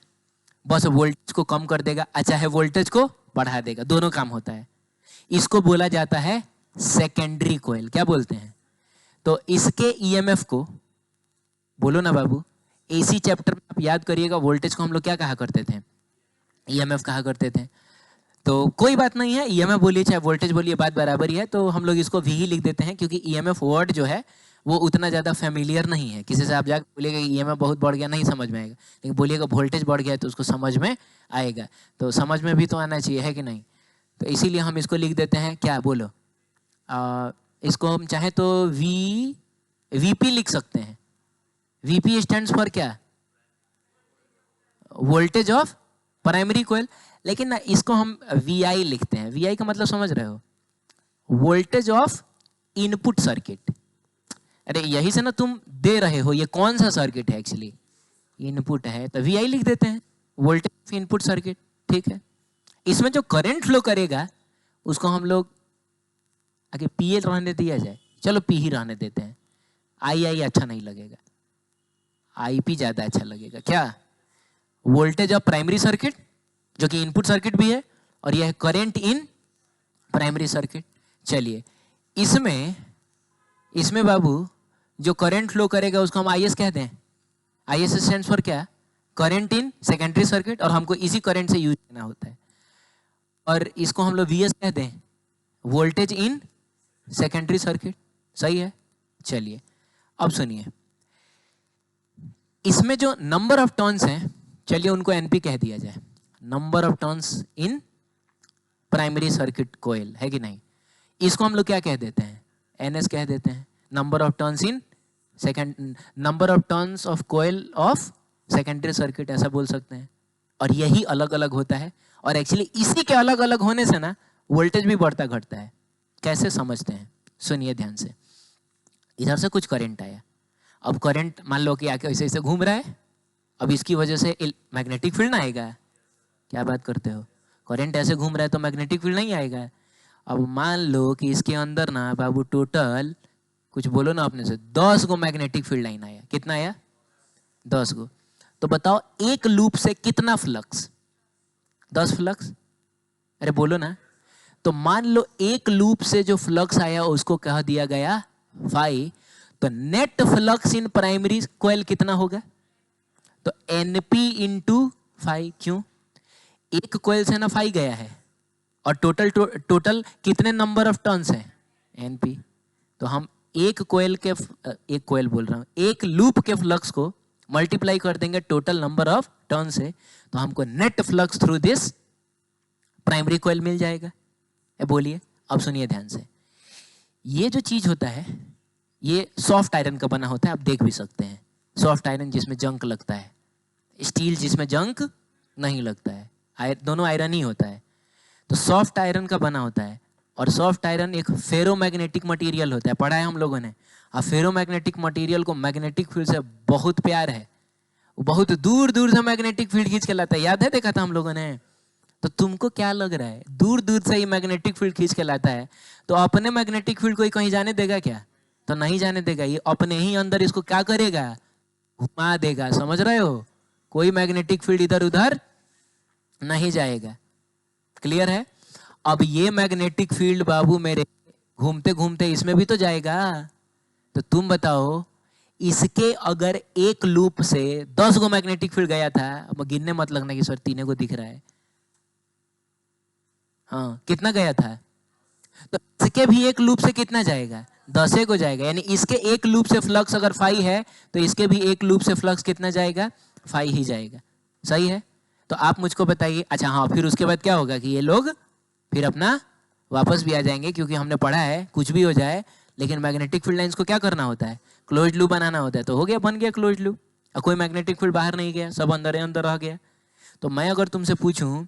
बस वोल्टेज को कम कर देगा, अच्छा है वोल्टेज को बढ़ा देगा, दोनों काम होता है। इसको बोला जाता है सेकेंडरी कोयल। क्या बोलते हैं, तो इसके ईएमएफ को, बोलो ना बाबू, एसी चैप्टर में आप याद करिएगा, वोल्टेज को हम लोग क्या कहा करते थे, ईएमएफ कहा करते थे। तो कोई बात नहीं है, ईएमएफ बोलिए चाहे वोल्टेज बोलिए, बात बराबर ही है, तो हम लोग इसको वी ही लिख देते हैं, क्योंकि ईएमएफ वर्ड जो है वो उतना ज़्यादा फेमिलियर नहीं है। किसी से आप जाकर बोलिएगा कि ईएमएफ बहुत बढ़ गया, नहीं समझ में आएगा, लेकिन बोलिएगा वोल्टेज बढ़ गया तो उसको समझ में आएगा, तो समझ में भी तो आना चाहिए, है कि नहीं। तो इसीलिए हम इसको लिख देते हैं, क्या बोलो, इसको हम चाहे तो वीपी लिख सकते हैं। वीपी स्टैंड्स फॉर क्या, वोल्टेज ऑफ प्राइमरी कोयल, लेकिन ना इसको हम वीआई लिखते हैं। वीआई का मतलब समझ रहे हो, वोल्टेज ऑफ इनपुट सर्किट। अरे यही से ना तुम दे रहे हो, ये कौन सा सर्किट है, एक्चुअली इनपुट है, तो वीआई लिख देते हैं, वोल्टेज ऑफ इनपुट सर्किट, ठीक है। इसमें जो करंट फ्लो करेगा उसको हम लोग आगे पीए रहने दिया जाए, चलो पी ही रहने देते हैं, आई अच्छा नहीं लगेगा, आईपी ज्यादा अच्छा लगेगा। क्या, वोल्टेज ऑफ प्राइमरी सर्किट जो कि इनपुट सर्किट भी है, और यह करंट इन प्राइमरी सर्किट। चलिए इसमें बाबू जो करंट फ्लो करेगा उसको हम आईएस कहते हैं। आईएस स्टैंड्स फॉर क्या, करंट इन सेकेंडरी सर्किट, और हमको इसी करंट से यूज करना होता है, और इसको हम लोग वीएस कहते हैं, वोल्टेज इन सेकेंडरी सर्किट, सही है। चलिए अब सुनिए, इसमें जो नंबर ऑफ टर्न्स हैं, चलिए उनको एनपी कह दिया जाए, number of turns in primary circuit coil, है कि नहीं? इसको हम लोग क्या कह देते हैं? एनएस कह देते हैं, number of turns in second, number of turns of coil of secondary circuit, ऐसा बोल सकते हैं। और यही अलग अलग होता है, और एक्चुअली इसी के अलग अलग होने से ना वोल्टेज भी बढ़ता घटता है। कैसे समझते हैं? सुनिए ध्यान से। इधर से कुछ करंट आया, अब करंट मान लो कि आके ऐसे ऐसे घूम रहा है, अब इसकी वजह से मैग्नेटिक फील्ड ना आएगा? क्या बात करते हो? करंट ऐसे घूम रहा है तो मैग्नेटिक फील्ड नहीं आएगा। अब मान लो कि इसके अंदर ना बाबू टोटल, कुछ बोलो ना अपने से, 10 गो मैग्नेटिक फील्ड लाइन आया। कितना आया? 10 गो। तो बताओ एक लूप से कितना फ्लक्स? 10 फ्लक्स। अरे बोलो ना। तो मान लो एक लूप से जो फ्लक्स आया उसको कह दिया गया फाई, तो net flux in primary coil कितना होगा? तो एनपी इंटू फाई। क्यों? एक कॉइल से ना फाई गया है, और टोटल कितने नंबर ऑफ टर्न्स है? एनपी। तो हम एक कॉइल के, एक कॉइल बोल रहा हूं, एक लूप के फ्लक्स को मल्टीप्लाई कर देंगे टोटल नंबर ऑफ टर्न से, तो हमको net flux through this primary coil मिल जाएगा। बोलिए, अब सुनिए ध्यान से। ये जो चीज होता है ये सॉफ्ट आयरन का बना होता है, आप देख भी सकते हैं। सॉफ्ट आयरन जिसमें जंक लगता है, स्टील जिसमें जंक नहीं लगता है, दोनों आयरन ही होता है। तो सॉफ्ट आयरन का बना होता है, और सॉफ्ट आयरन एक फेरोमैग्नेटिक मटेरियल होता है, पढ़ा है हम लोगों ने। और फेरोमैग्नेटिक मटेरियल को मैग्नेटिक फील्ड से बहुत प्यार है, वो बहुत दूर दूर से मैग्नेटिक फील्ड खींच के लाता है। याद है, देखा था हम लोगों ने। तो तुमको क्या लग रहा है, दूर दूर से ही मैग्नेटिक फील्ड खींच के लाता है, तो अपने मैग्नेटिक फील्ड कोई कहीं जाने देगा क्या? तो नहीं जाने देगा। ये अपने ही अंदर इसको क्या करेगा? घुमा देगा। समझ रहे हो? कोई मैग्नेटिक फील्ड इधर उधर नहीं जाएगा। क्लियर है? अब ये मैग्नेटिक फील्ड बाबू मेरे घूमते घूमते इसमें भी तो जाएगा। तो तुम बताओ, इसके अगर एक लूप से 10 गो मैग्नेटिक फील्ड गया था, अब गिनने मत लगना कि सर 3 को दिख रहा है, हाँ कितना गया था? तो इसके भी एक लूप से कितना जाएगा? 10 को जाएगा। यानी इसके एक लूप से फ्लक्स अगर फाई है, तो इसके भी एक लूप से फ्लक्स कितना जाएगा? फाई ही जाएगा। सही है? तो आप मुझको बताइए। अच्छा हाँ, फिर उसके बाद क्या होगा कि ये लोग फिर अपना वापस भी आ जाएंगे, क्योंकि हमने पढ़ा है कुछ भी हो जाए, लेकिन मैग्नेटिक फील्ड लाइंस को क्या करना होता है? क्लोज लूप बनाना होता है। तो हो गया, बन गया क्लोज लूप, और कोई मैग्नेटिक फील्ड बाहर नहीं गया, सब अंदर अंदर रह गया। तो मैं अगर तुमसे पूछूं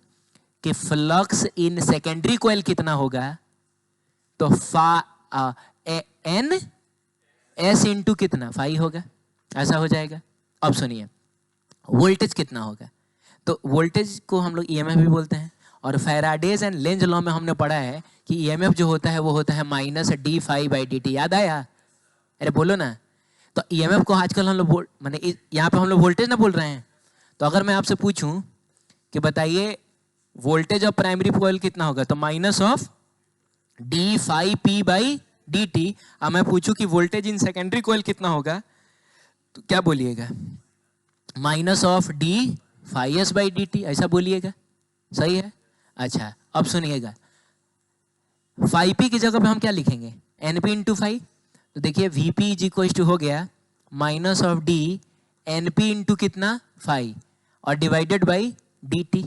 कि फ्लक्स इन सेकेंडरी कॉइल कितना होगा, तो एन एस इंटू कितना? फाई होगा। ऐसा हो जाएगा। अब सुनिए, वोल्टेज कितना होगा? तो वोल्टेज को हम लोग ईएमएफ भी बोलते हैं, और फैराडेज एंड लेंज लॉ में हमने पढ़ा है कि ईएमएफ जो होता है वो होता है minus D phi by D T. याद आया? अरे बोलो ना। तो ईएमएफ को आजकल हम लोग माने यहाँ पे हम लोग वोल्टेज ना बोल रहे हैं। तो अगर मैं आपसे पूछूं कि बताइए वोल्टेज ऑफ प्राइमरी कॉइल कितना होगा, तो minus of D phi P by D T. अब मैं पूछूं कि वोल्टेज इन सेकेंडरी कॉइल कितना होगा, तो क्या बोलिएगा? Minus of D phi S by D T, ऐसा बोलिएगा। सही है? अच्छा अब सुनिएगा, फाई पी की जगह पे हम क्या लिखेंगे? N P into phi. तो देखिए V P is equal to हो गया minus of D N P into कितना? फाई, और डिवाइडेड बाई डी टी।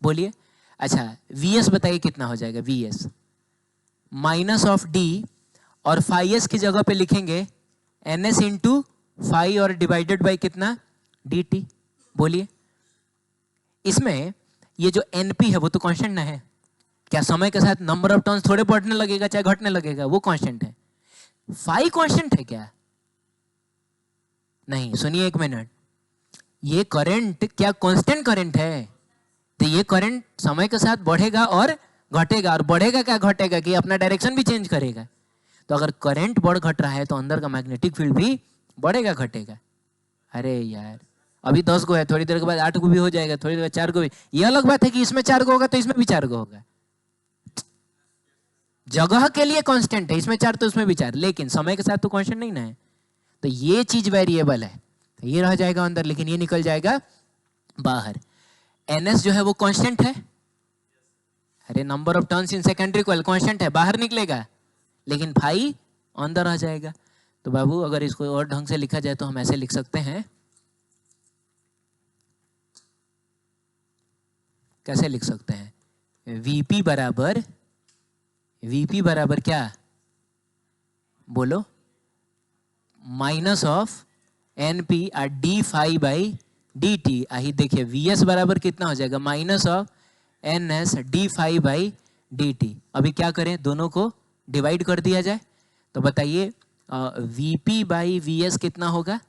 बोलिए। अच्छा वी एस बताइए कितना हो जाएगा? V S minus of D, और फाई एस की जगह पे लिखेंगे एन एस इंटू फाई, और डिवाइडेड बाई कितना? D T. बोलिए। इसमें ये जो एनपी है वो तो कांस्टेंट ना है क्या? समय के साथ नंबर ऑफ टर्न्स थोड़े बढ़ने लगेगा चाहे घटने लगेगा, वो कांस्टेंट है। फाई कांस्टेंट है क्या? नहीं। सुनिए एक मिनट, ये करंट क्या कांस्टेंट करंट है? तो ये करंट समय के साथ बढ़ेगा और घटेगा, और बढ़ेगा क्या घटेगा कि अपना डायरेक्शन भी चेंज करेगा। तो अगर करंट बढ़ घट रहा है तो अंदर का मैग्नेटिक फील्ड भी बढ़ेगा घटेगा। अरे यार, अभी 10 गो है, थोड़ी देर के बाद 8 गो भी हो जाएगा, थोड़ी देर बाद 4 गो भी। ये अलग बात है कि इसमें 4 गो होगा तो इसमें भी 4 गो होगा। जगह के लिए कांस्टेंट है, इसमें 4 तो उसमें भी 4, लेकिन समय के साथ तो कांस्टेंट नहीं ना है। तो ये चीज वेरिएबल है, तो ये रह जाएगा अंदर, लेकिन ये निकल जाएगा बाहर। एनएस जो है वो कांस्टेंट है। अरे number of turns in secondary coil constant है, बाहर निकलेगा, लेकिन फाई अंदर आ जाएगा। तो बाबू अगर इसको और ढंग से लिखा जाए तो हम ऐसे लिख सकते हैं, कैसे लिख सकते हैं? वीपी बराबर क्या, बोलो, minus of N P R D phi by D T. आही देखिए वी एस बराबर कितना हो जाएगा, minus of N S D phi by D T. अभी क्या करें, दोनों को डिवाइड कर दिया जाए, तो बताइए वीपी बाई वी एस कितना होगा।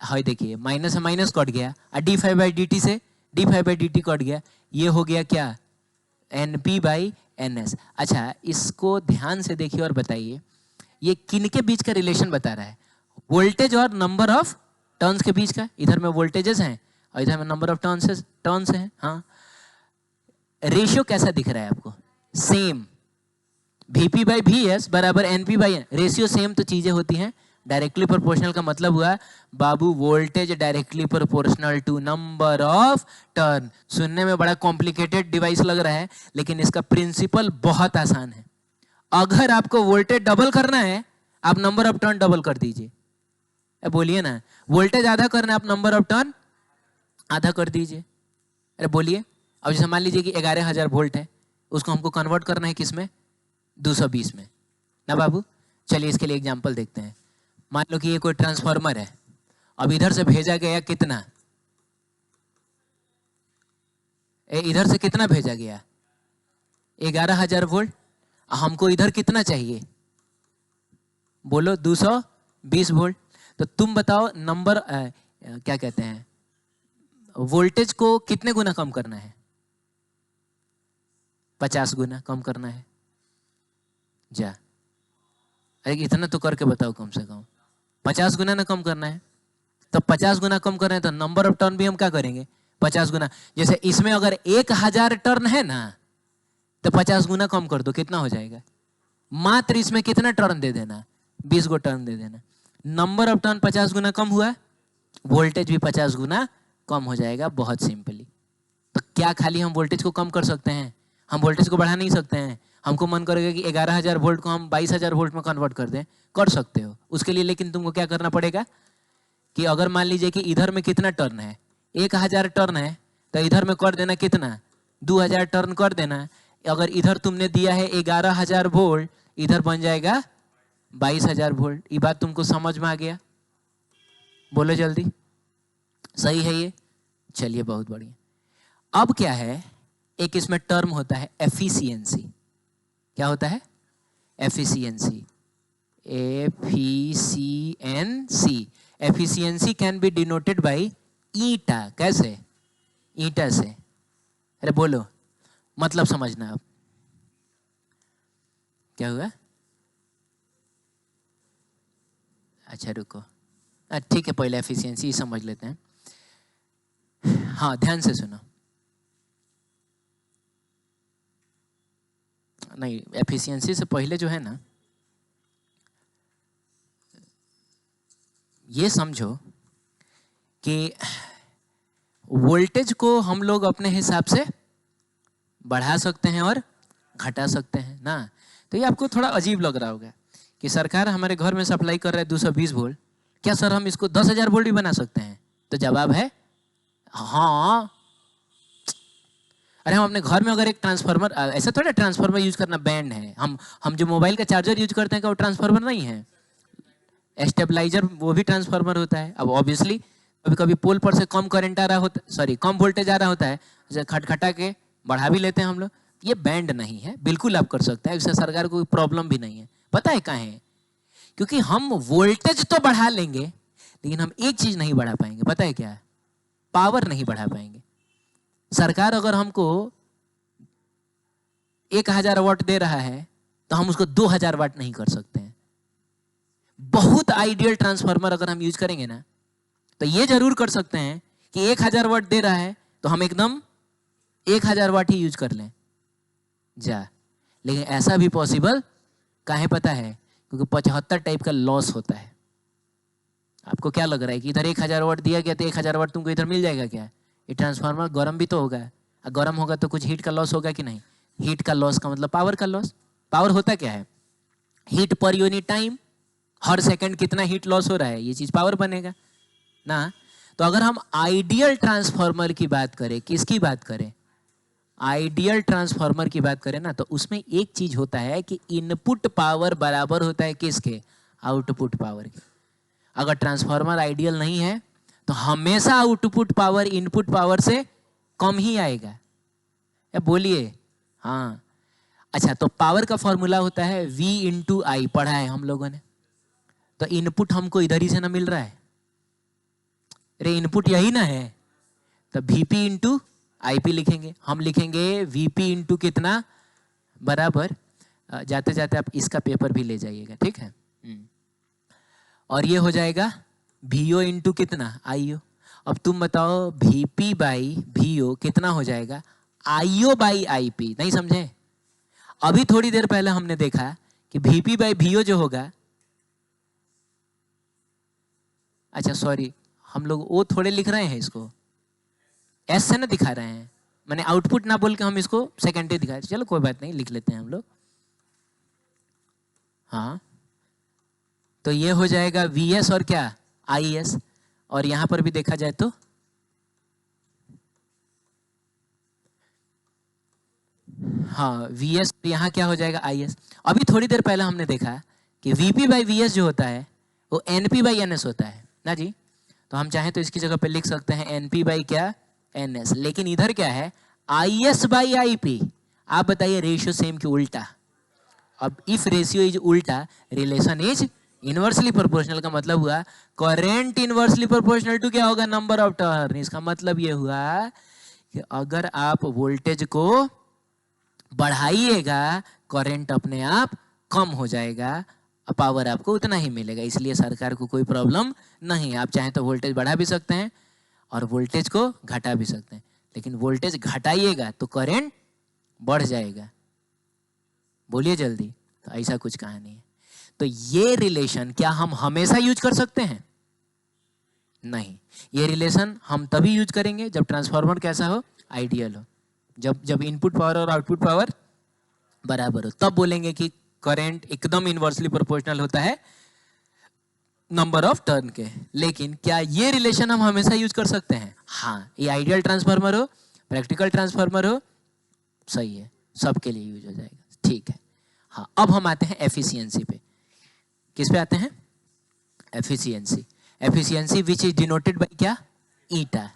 हाँ देखिए माइनस से माइनस कट गया, और D phi by D T से D phi by D T cut गया, ये हो गया क्या, N P by N S. अच्छा इसको ध्यान से देखिए और बताइए ये किन के बीच का रिलेशन बता रहा है, वोल्टेज और नंबर ऑफ टर्न्स के बीच का। इधर में वोल्टेजेस हैं और इधर में नंबर ऑफ टर्न्स हैं। हाँ रेशियो कैसा दिख रहा है आपको, same, VP by V S बराबर NP by N, ratio same तो चीजें होती हैं डायरेक्टली प्रोपोर्शनल का मतलब हुआ बाबू voltage directly proportional to number of turn. सुनने में बड़ा कॉम्प्लिकेटेड डिवाइस लग रहा है लेकिन इसका प्रिंसिपल बहुत आसान है। अगर आपको वोल्टेज डबल करना है आप नंबर ऑफ टर्न डबल कर दीजिए, बोलिए ना, वोल्टेज आधा करना है आप नंबर ऑफ टर्न आधा कर दीजिए। अरे बोलिए, अब जैसे मान लीजिए कि 11,000 वोल्ट है, उसको हमको कन्वर्ट करना है किसमें, 220 में ना बाबू। चलिए इसके लिए एग्जांपल देखते हैं। मान लो कि ये कोई ट्रांसफार्मर है, अब इधर से भेजा गया कितना, इधर से कितना भेजा गया 11,000 वोल्ट, हमको इधर कितना चाहिए, बोलो 220 वोल्ट। तो तुम बताओ नंबर क्या कहते हैं, वोल्टेज को कितने गुना कम करना है, 50 गुना कम करना है। जा अरे इतना तो करके बताओ, कम से कम 50 गुना ना कम करना है। तो 50 गुना कम करना है तो नंबर ऑफ टर्न भी हम क्या करेंगे 50 गुना। जैसे इसमें अगर 1,000 टर्न है ना तो 50 गुना कम कर दो, कितना हो जाएगा, मात्र इसमें कितना टर्न दे देना, 20 गो टर्न दे देना। नंबर ऑफ टर्न 50 गुना कम हुआ, वोल्टेज भी 50 गुना कम हो जाएगा, बहुत सिंपली। तो क्या खाली हम वोल्टेज को कम कर सकते हैं, हम वोल्टेज को बढ़ा नहीं सकते हैं। हमको मन करेगा कि 11,000 वोल्ट को हम 22,000 वोल्ट में कन्वर्ट कर दें, कर सकते हो उसके लिए, लेकिन तुमको क्या करना पड़ेगा कि अगर मान लीजिए कि इधर में कितना टर्न है, 1,000 टर्न है, तो इधर में कर देना कितना, 2,000 टर्न कर देना। अगर इधर तुमने दिया है 11,000 वोल्ट, इधर बन जाएगा 22,000 वोल्ट। ये बात तुमको समझ में आ गया, बोलो जल्दी, सही है ये। चलिए बहुत बढ़िया। अब क्या है, एक इसमें टर्म होता है एफिशिएंसी। क्या होता है, efficiency, efficiency. Efficiency can be denoted by ईटा। कैसे, ईटा से। अरे बोलो, मतलब समझना अब क्या हुआ। अच्छा रुको, ठीक है, पहले एफिशिएंसी समझ लेते हैं। हाँ ध्यान से सुनो, नहीं एफिशिएंसी से पहले जो है ना, ये समझो कि वोल्टेज को हम लोग अपने हिसाब से बढ़ा सकते हैं और घटा सकते हैं ना। तो ये आपको थोड़ा अजीब लग रहा होगा कि सरकार हमारे घर में सप्लाई कर रहा है 220 वोल्ट, क्या सर हम इसको 10,000 वोल्ट भी बना सकते हैं। तो जवाब है हाँ। अरे हम अपने घर में अगर एक ट्रांसफार्मर, ऐसा थोड़ा ट्रांसफार्मर यूज करना बैंड है, हम जो मोबाइल का चार्जर यूज करते हैं क्या वो ट्रांसफार्मर नहीं है, स्टेबलाइजर वो भी ट्रांसफार्मर होता है। अब ऑब्वियसली कभी कभी पोल पर से कम करंट आ रहा होता, सॉरी कम वोल्टेज आ रहा होता है, जैसे खटखटा के बढ़ा भी लेते हैं हम लोग। ये बैंड नहीं है, बिल्कुल आप कर सकते हैं, इससे सरकार को कोई प्रॉब्लम भी नहीं है। पता है कहाँ है, क्योंकि हम वोल्टेज तो बढ़ा लेंगे लेकिन हम एक चीज नहीं बढ़ा पाएंगे, पता है क्या है, पावर नहीं बढ़ा पाएंगे। सरकार अगर हमको 1,000 वाट दे रहा है तो हम उसको 2,000 वाट नहीं कर सकते हैं। बहुत आइडियल ट्रांसफार्मर अगर हम यूज करेंगे ना तो ये जरूर कर सकते हैं कि 1,000 वाट दे रहा है तो हम एकदम 1,000 वाट ही यूज कर लें जा। लेकिन ऐसा भी पॉसिबल काहे पता है, क्योंकि 75 टाइप का लॉस होता है। आपको क्या लग रहा है कि इधर 1,000 वाट दिया गया तो 1,000 वाट तुमको इधर मिल जाएगा क्या, ये ट्रांसफार्मर गर्म भी तो होगा, और गर्म होगा तो कुछ हीट का लॉस होगा कि नहीं। हीट का लॉस का मतलब पावर का लॉस। पावर होता क्या है, हीट पर यूनिट टाइम, हर सेकंड कितना हीट लॉस हो रहा है, ये चीज पावर बनेगा ना। तो अगर हम आइडियल ट्रांसफार्मर की बात करें, किसकी बात करें, आइडियल ट्रांसफार्मर की बात करें ना तो उसमें एक चीज होता है कि इनपुट पावर बराबर होता है किसके, आउटपुट पावर के। अगर ट्रांसफार्मर आइडियल नहीं है तो हमेशा आउटपुट पावर इनपुट पावर से कम ही आएगा। या बोलिए हाँ। अच्छा, तो पावर का फॉर्मूला होता है V इंटू आई, पढ़ा है हम लोगों ने। तो इनपुट हमको इधर ही से ना मिल रहा है, अरे इनपुट यही ना है, तो VP इंटू IP लिखेंगे। हम लिखेंगे VP इंटू कितना बराबर, जाते जाते आप इसका पेपर भी ले जाइएगा, ठीक है। और ये हो जाएगा VO इंटू कितना IO। अब तुम बताओ VP बाई VO कितना हो जाएगा, IO बाई IP। नहीं समझे? अभी थोड़ी देर पहले हमने देखा कि VP बाई VO जो होगा, अच्छा सॉरी हम लोग वो थोड़े लिख रहे हैं, इसको एस से ना दिखा रहे हैं, मैंने आउटपुट ना बोल के हम इसको सेकेंडरी दिखाए। चलो कोई बात नहीं, लिख लेते हैं हम लोग। हाँ, तो ये हो जाएगा VS और क्या IS, और यहां पर भी देखा जाए तो हाँ VS, यहाँ क्या हो जाएगा IS। अभी थोड़ी देर पहले हमने देखा कि VP बाई VS जो होता है वो NP बाई NS होता है ना जी। तो हम चाहें तो इसकी जगह पे लिख सकते हैं NP बाई क्या NS, लेकिन इधर क्या है IS बाई IP। आप बताइए रेशियो सेम कि उल्टा। अब इफ रेशियो इज उल्टा, रिलेशन इज इनवर्सली प्रोपोर्शनल का मतलब हुआ करेंट इनवर्सली प्रोपोर्शनल टू क्या होगा, नंबर ऑफ टर्न। इसका मतलब ये हुआ कि अगर आप वोल्टेज को बढ़ाइएगा करंट अपने आप कम हो जाएगा, पावर आपको उतना ही मिलेगा। इसलिए सरकार को कोई प्रॉब्लम नहीं, आप चाहें तो वोल्टेज बढ़ा भी सकते हैं और वोल्टेज को घटा भी सकते हैं, लेकिन वोल्टेज घटाइएगा तो करंट बढ़ जाएगा। बोलिए जल्दी। तो ऐसा कुछ कहानी है। तो ये रिलेशन क्या हम हमेशा यूज कर सकते हैं? नहीं। ये रिलेशन हम तभी यूज करेंगे जब ट्रांसफार्मर कैसा हो, आइडियल हो। जब इनपुट पावर और आउटपुट पावर बराबर हो, तब बोलेंगे कि करंट एकदम इनवर्सली प्रोपोर्शनल होता है नंबर ऑफ टर्न के। लेकिन क्या ये रिलेशन हम हमेशा यूज कर सकते हैं? हाँ, ये आइडियल ट्रांसफार्मर हो, प्रैक्टिकल ट्रांसफार्मर हो, सही है, सबके लिए यूज हो जाएगा, ठीक है। हाँ, अब हम आते हैं एफिशिएंसी पे। किस पे आते हैं? Efficiency. Efficiency which is denoted by क्या, ईटा।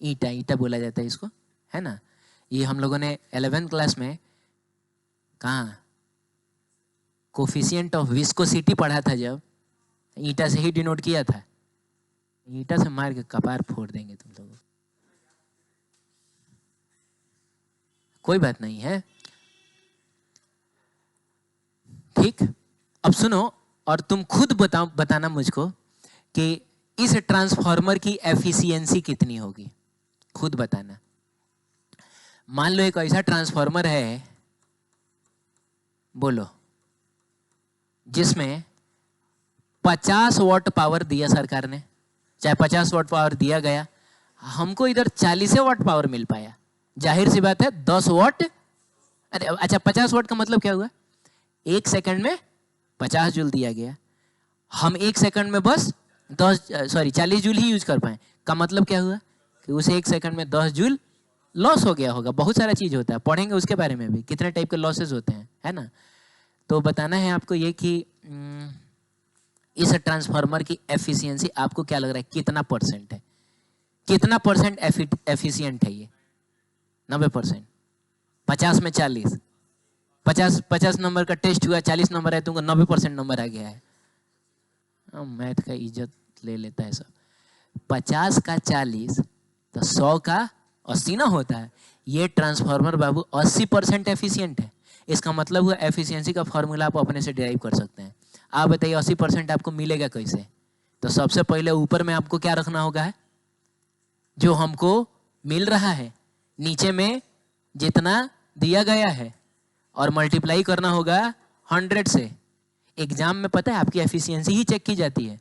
ईटा, ईटा बोला जाता है इसको, है ना। ये हम लोगों ने 11th क्लास में कहाँ कोफिशिएंट ऑफ विस्कोसिटी पढ़ा था, जब ईटा से ही डिनोट किया था। ईटा से मार के कपार फोड़ देंगे तुम लोग, कोई बात नहीं है, ठीक। अब सुनो, और तुम खुद बताना मुझको कि इस ट्रांसफार्मर की एफिशिएंसी कितनी होगी, खुद बताना। मान लो एक ऐसा ट्रांसफार्मर है, बोलो, जिसमें 50 वाट पावर दिया सरकार ने, चाहे 50 वाट पावर दिया गया, हमको इधर 40 वाट पावर मिल पाया। जाहिर सी बात है 10 वाट, अरे अच्छा 50 वाट का मतलब क्या हुआ, एक सेकंड में 50 जूल दिया गया, हम एक सेकंड में बस 40 जूल ही यूज कर पाए। का मतलब क्या हुआ कि उसे एक सेकंड में 10 जूल लॉस हो गया होगा। बहुत सारा चीज होता है, पढ़ेंगे उसके बारे में भी, कितने टाइप के लॉसेस होते हैं, है ना। तो बताना है आपको ये कि इस ट्रांसफार्मर की एफिशिएंसी आपको क्या लग रहा है कितना परसेंट है, कितना परसेंट एफिशिएंट है ये? 90%। 50 में 40, 50 नंबर का टेस्ट हुआ, 40 नंबर है, तुमको 90% नंबर आ गया है। मैथ का इज्जत ले लेता है सब। 50 का 40 तो 100 का 80 ना होता है। ये ट्रांसफार्मर बाबू 80% एफिशिएंट है। इसका मतलब हुआ एफिशिएंसी का फॉर्मूला आप अपने से डिराइव कर सकते हैं। आप बताइए 80% आपको मिलेगा कैसे? तो सबसे पहले ऊपर में आपको क्या रखना होगा है जो हमको मिल रहा है, नीचे में जितना दिया गया है, और मल्टीप्लाई करना होगा 100 से। एग्जाम में पता है आपकी एफिशिएंसी ही चेक की जाती है,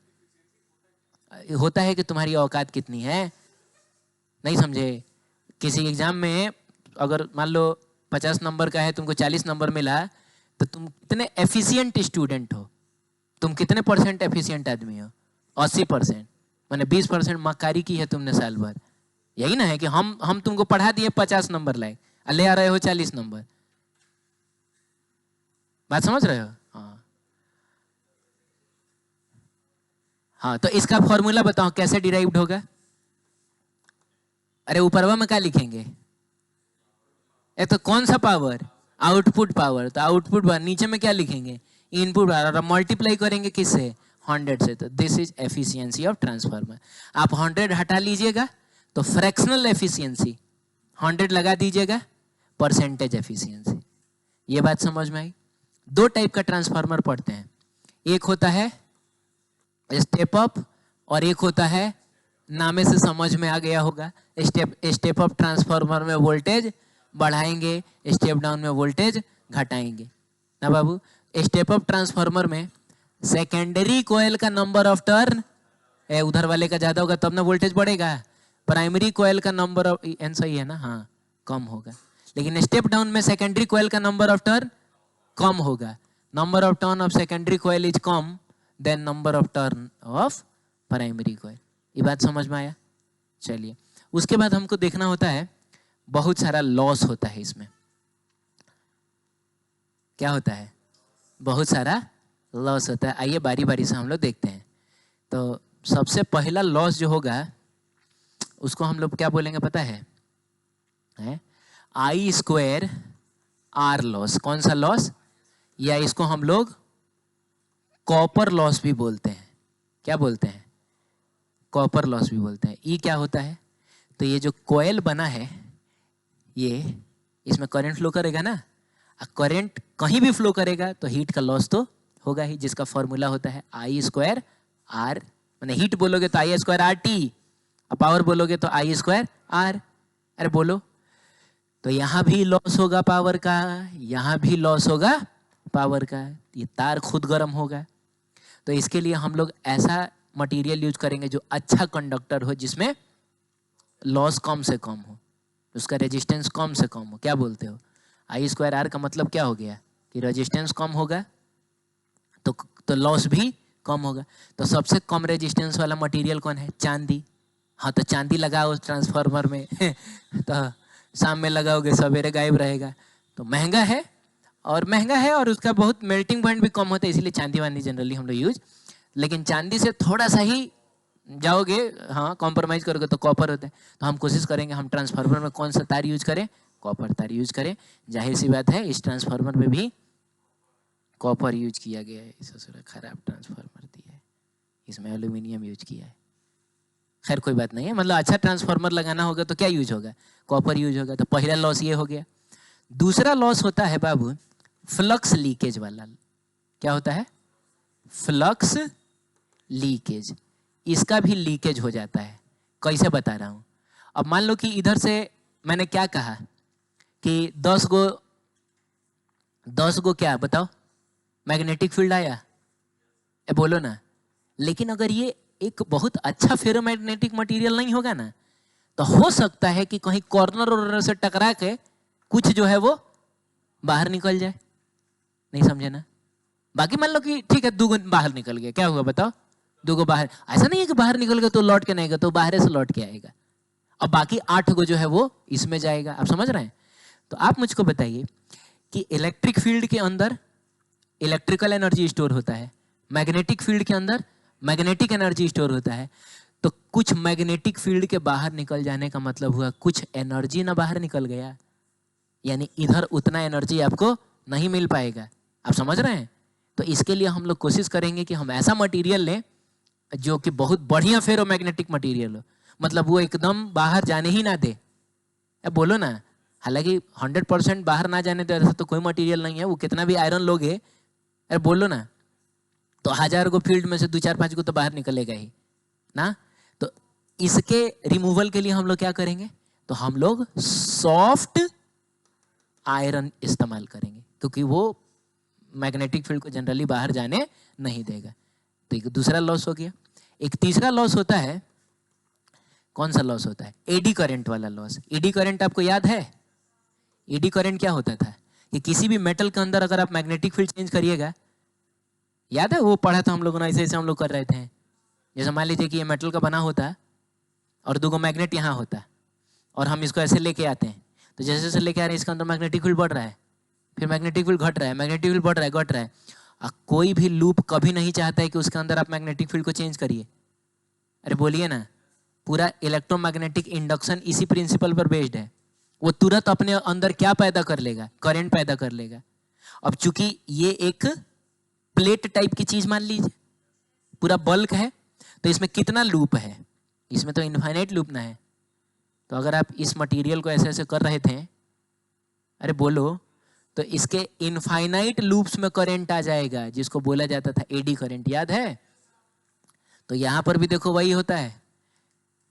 होता है कि तुम्हारी औकात कितनी है, नहीं समझे। किसी एग्जाम में अगर मान लो 50 नंबर का है, तुमको 40 नंबर मिला, तो तुम कितने एफिशिएंट स्टूडेंट हो, तुम कितने परसेंट एफिशिएंट आदमी हो? 80%। मैंने 20% मक्कारी की है तुमने साल भर, यही ना है कि हम तुमको पढ़ा दिए 50 नंबर लाए, ले आ रहे हो 40 नंबर। बात समझ रहे हो? हाँ हाँ, तो इसका फॉर्मूला बताओ कैसे डिराइव्ड होगा। अरे ऊपरवा में क्या लिखेंगे? तो कौन सा पावर? Output power. तो आउटपुट पावर नीचे में क्या लिखेंगे? Input power. और मल्टीप्लाई करेंगे किससे? 100 से। तो this is efficiency of transformer. आप 100 हटा लीजिएगा तो फ्रैक्शनल एफिशिएंसी, 100 लगा दीजिएगा परसेंटेज एफिशिएंसी। ये बात समझ में आई? दो टाइप का ट्रांसफार्मर पढ़ते हैं, एक होता है स्टेप अप और एक होता है, नामे से समझ में आ गया होगा, स्टेप अप ट्रांसफार्मर में वोल्टेज बढ़ाएंगे, स्टेप डाउन में वोल्टेज घटाएंगे ना बाबू। स्टेप अप ट्रांसफार्मर में सेकेंडरी कॉइल का नंबर ऑफ टर्न उधर वाले का ज्यादा होगा तब ना वोल्टेज बढ़ेगा। प्राइमरी कॉइल का नंबर ऑफ एन सही है ना, हाँ, कम होगा। लेकिन स्टेप डाउन में सेकेंडरी कॉइल का नंबर ऑफ टर्न कम होगा। Number of turn of secondary coil is कम than number of turn of primary coil. ये बात समझ में आया? चलिए, उसके बाद हमको देखना होता है, बहुत सारा लॉस होता है इसमें। क्या होता है? बहुत सारा लॉस होता है। आइए बारी बारी से हम लोग देखते हैं। तो सबसे पहला लॉस जो होगा उसको हम लोग क्या बोलेंगे पता है? आई स्क्वायर आर लॉस। कौन सा लॉस? या इसको हम लोग कॉपर लॉस भी बोलते हैं। क्या बोलते हैं? कॉपर लॉस भी बोलते हैं। ये क्या होता है? तो ये जो कॉइल बना है, ये इसमें करंट फ्लो करेगा ना, करंट कहीं भी फ्लो करेगा तो हीट का लॉस तो होगा ही, जिसका फॉर्मूला होता है आई स्क्वायर आर। मैंने हीट बोलोगे तो आई स्क्वायर आर टी, और पावर बोलोगे तो आई स्क्वायर आर। अरे बोलो, तो यहां भी लॉस होगा पावर का, यहां भी लॉस होगा पावर का। ये तार खुद गर्म होगा। तो इसके लिए हम लोग ऐसा मटेरियल यूज करेंगे जो अच्छा कंडक्टर हो, जिसमें लॉस कम से कम हो, उसका रेजिस्टेंस कम से कम हो। क्या बोलते हो? आई स्क्वायर आर का मतलब क्या हो गया कि रेजिस्टेंस कम होगा तो लॉस भी कम होगा। तो सबसे कम रेजिस्टेंस वाला मटेरियल कौन है? चांदी। हाँ, तो चांदी लगाओ ट्रांसफार्मर में तो शाम में लगाओगे सवेरे गायब रहेगा। तो महंगा है और उसका बहुत मेल्टिंग पॉइंट भी कम होता है, इसलिए चांदी वांदी जनरली हम लोग यूज। लेकिन चांदी से थोड़ा सा ही जाओगे, हाँ, कॉम्प्रोमाइज करोगे तो कॉपर होता है। तो हम कोशिश करेंगे हम ट्रांसफार्मर में कौन सा तार यूज करें? कॉपर तार यूज करें। जाहिर सी बात है इस ट्रांसफार्मर में भी कॉपर यूज किया गया है। ससुरा खराब ट्रांसफार्मर दिया है, इसमें एल्यूमिनियम यूज किया है। खैर कोई बात नहीं है, मतलब अच्छा ट्रांसफार्मर लगाना होगा तो क्या यूज होगा? कॉपर यूज होगा। तो पहला लॉस ये हो गया। दूसरा लॉस होता है बाबू फ्लक्स लीकेज वाला। क्या होता है? Flux leakage. इसका भी लीकेज हो जाता है। कैसे बता रहा हूं? अब मान लो कि इधर से मैंने क्या कहा कि 10 गो क्या बताओ मैग्नेटिक फील्ड आया, बोलो ना। लेकिन अगर ये एक बहुत अच्छा फेरोमैग्नेटिक मटेरियल नहीं होगा ना, तो हो सकता है कि कहीं कॉर्नर और से टकरा के कुछ जो है वो बाहर निकल जाए। नहीं समझे ना? बाकी मान लो कि ठीक है 2 गो बाहर निकल गया, क्या हुआ बताओ? 2 गो बाहर। ऐसा नहीं है कि बाहर निकल गया तो लौट के नहीं गया, तो बाहर से लौट के आएगा। अब बाकी 8 गो जो है वो इसमें जाएगा। आप समझ रहे हैं? तो आप मुझको बताइए कि इलेक्ट्रिक फील्ड के अंदर इलेक्ट्रिकल एनर्जी स्टोर होता है, मैग्नेटिक फील्ड के अंदर मैग्नेटिक एनर्जी स्टोर होता है। तो कुछ मैग्नेटिक फील्ड के बाहर निकल जाने का मतलब हुआ कुछ एनर्जी ना बाहर निकल गया, यानी इधर उतना एनर्जी आपको नहीं मिल पाएगा। आप समझ रहे हैं? तो इसके लिए हम लोग कोशिश करेंगे कि हम ऐसा मटेरियल लें जो कि बहुत बढ़िया फेरोमैग्नेटिक मटेरियल हो, मतलब वो एकदम बाहर जाने ही ना दे। अब बोलो ना, हालांकि 100% बाहर ना जाने दे ऐसा तो कोई मटेरियल नहीं है। वो कितना भी आयरन लोगे, अरे बोलो ना, तो 1000 गो फील्ड में से 2-4-5 गो तो बाहर निकलेगा ही ना। तो इसके रिमूवल के लिए हम लोग क्या करेंगे? तो हम लोग सॉफ्ट आयरन इस्तेमाल करेंगे, क्योंकि वो मैग्नेटिक फील्ड को जनरली बाहर जाने नहीं देगा। तो एक दूसरा लॉस हो गया। एक तीसरा लॉस होता है, कौन सा लॉस होता है? एडी करंट वाला लॉस। एडी करंट आपको याद है? एडी करंट क्या होता था कि किसी भी मेटल के अंदर अगर आप मैग्नेटिक फील्ड चेंज करिएगा, याद है वो पढ़ा था हम लोगों ने, ऐसे ऐसे हम लोग कर रहे थे। जैसे मान लीजिए कि ये मेटल का बना होता और 2 गो मैग्नेट यहाँ होता और हम इसको ऐसे लेके आते हैं, तो जैसे जैसे लेके आ रहे हैं इसके अंदर मैग्नेटिक फील्ड बढ़ रहा है, फिर मैग्नेटिक फील्ड घट रहा है, मैग्नेटिक फील्ड बढ़ रहा है, घट रहा है। कोई भी लूप कभी नहीं चाहता है कि उसके अंदर आप मैग्नेटिक फील्ड को चेंज करिए। अरे बोलिए ना, पूरा इलेक्ट्रोमैग्नेटिक इंडक्शन इसी प्रिंसिपल पर बेस्ड है। वो तुरंत अपने अंदर क्या पैदा कर लेगा, करंट पैदा कर लेगा। अब चूंकि ये एक प्लेट टाइप की चीज मान लीजिए, पूरा बल्क है, तो इसमें कितना लूप है, इसमें तो इनफाइनाइट लूप ना है। तो अगर आप इस मटेरियल को ऐसे ऐसे कर रहे थे, अरे बोलो, तो इसके इनफाइनाइट लूप्स में करंट आ जाएगा, जिसको बोला जाता था एडी करंट, याद है। तो यहां पर भी देखो वही होता है,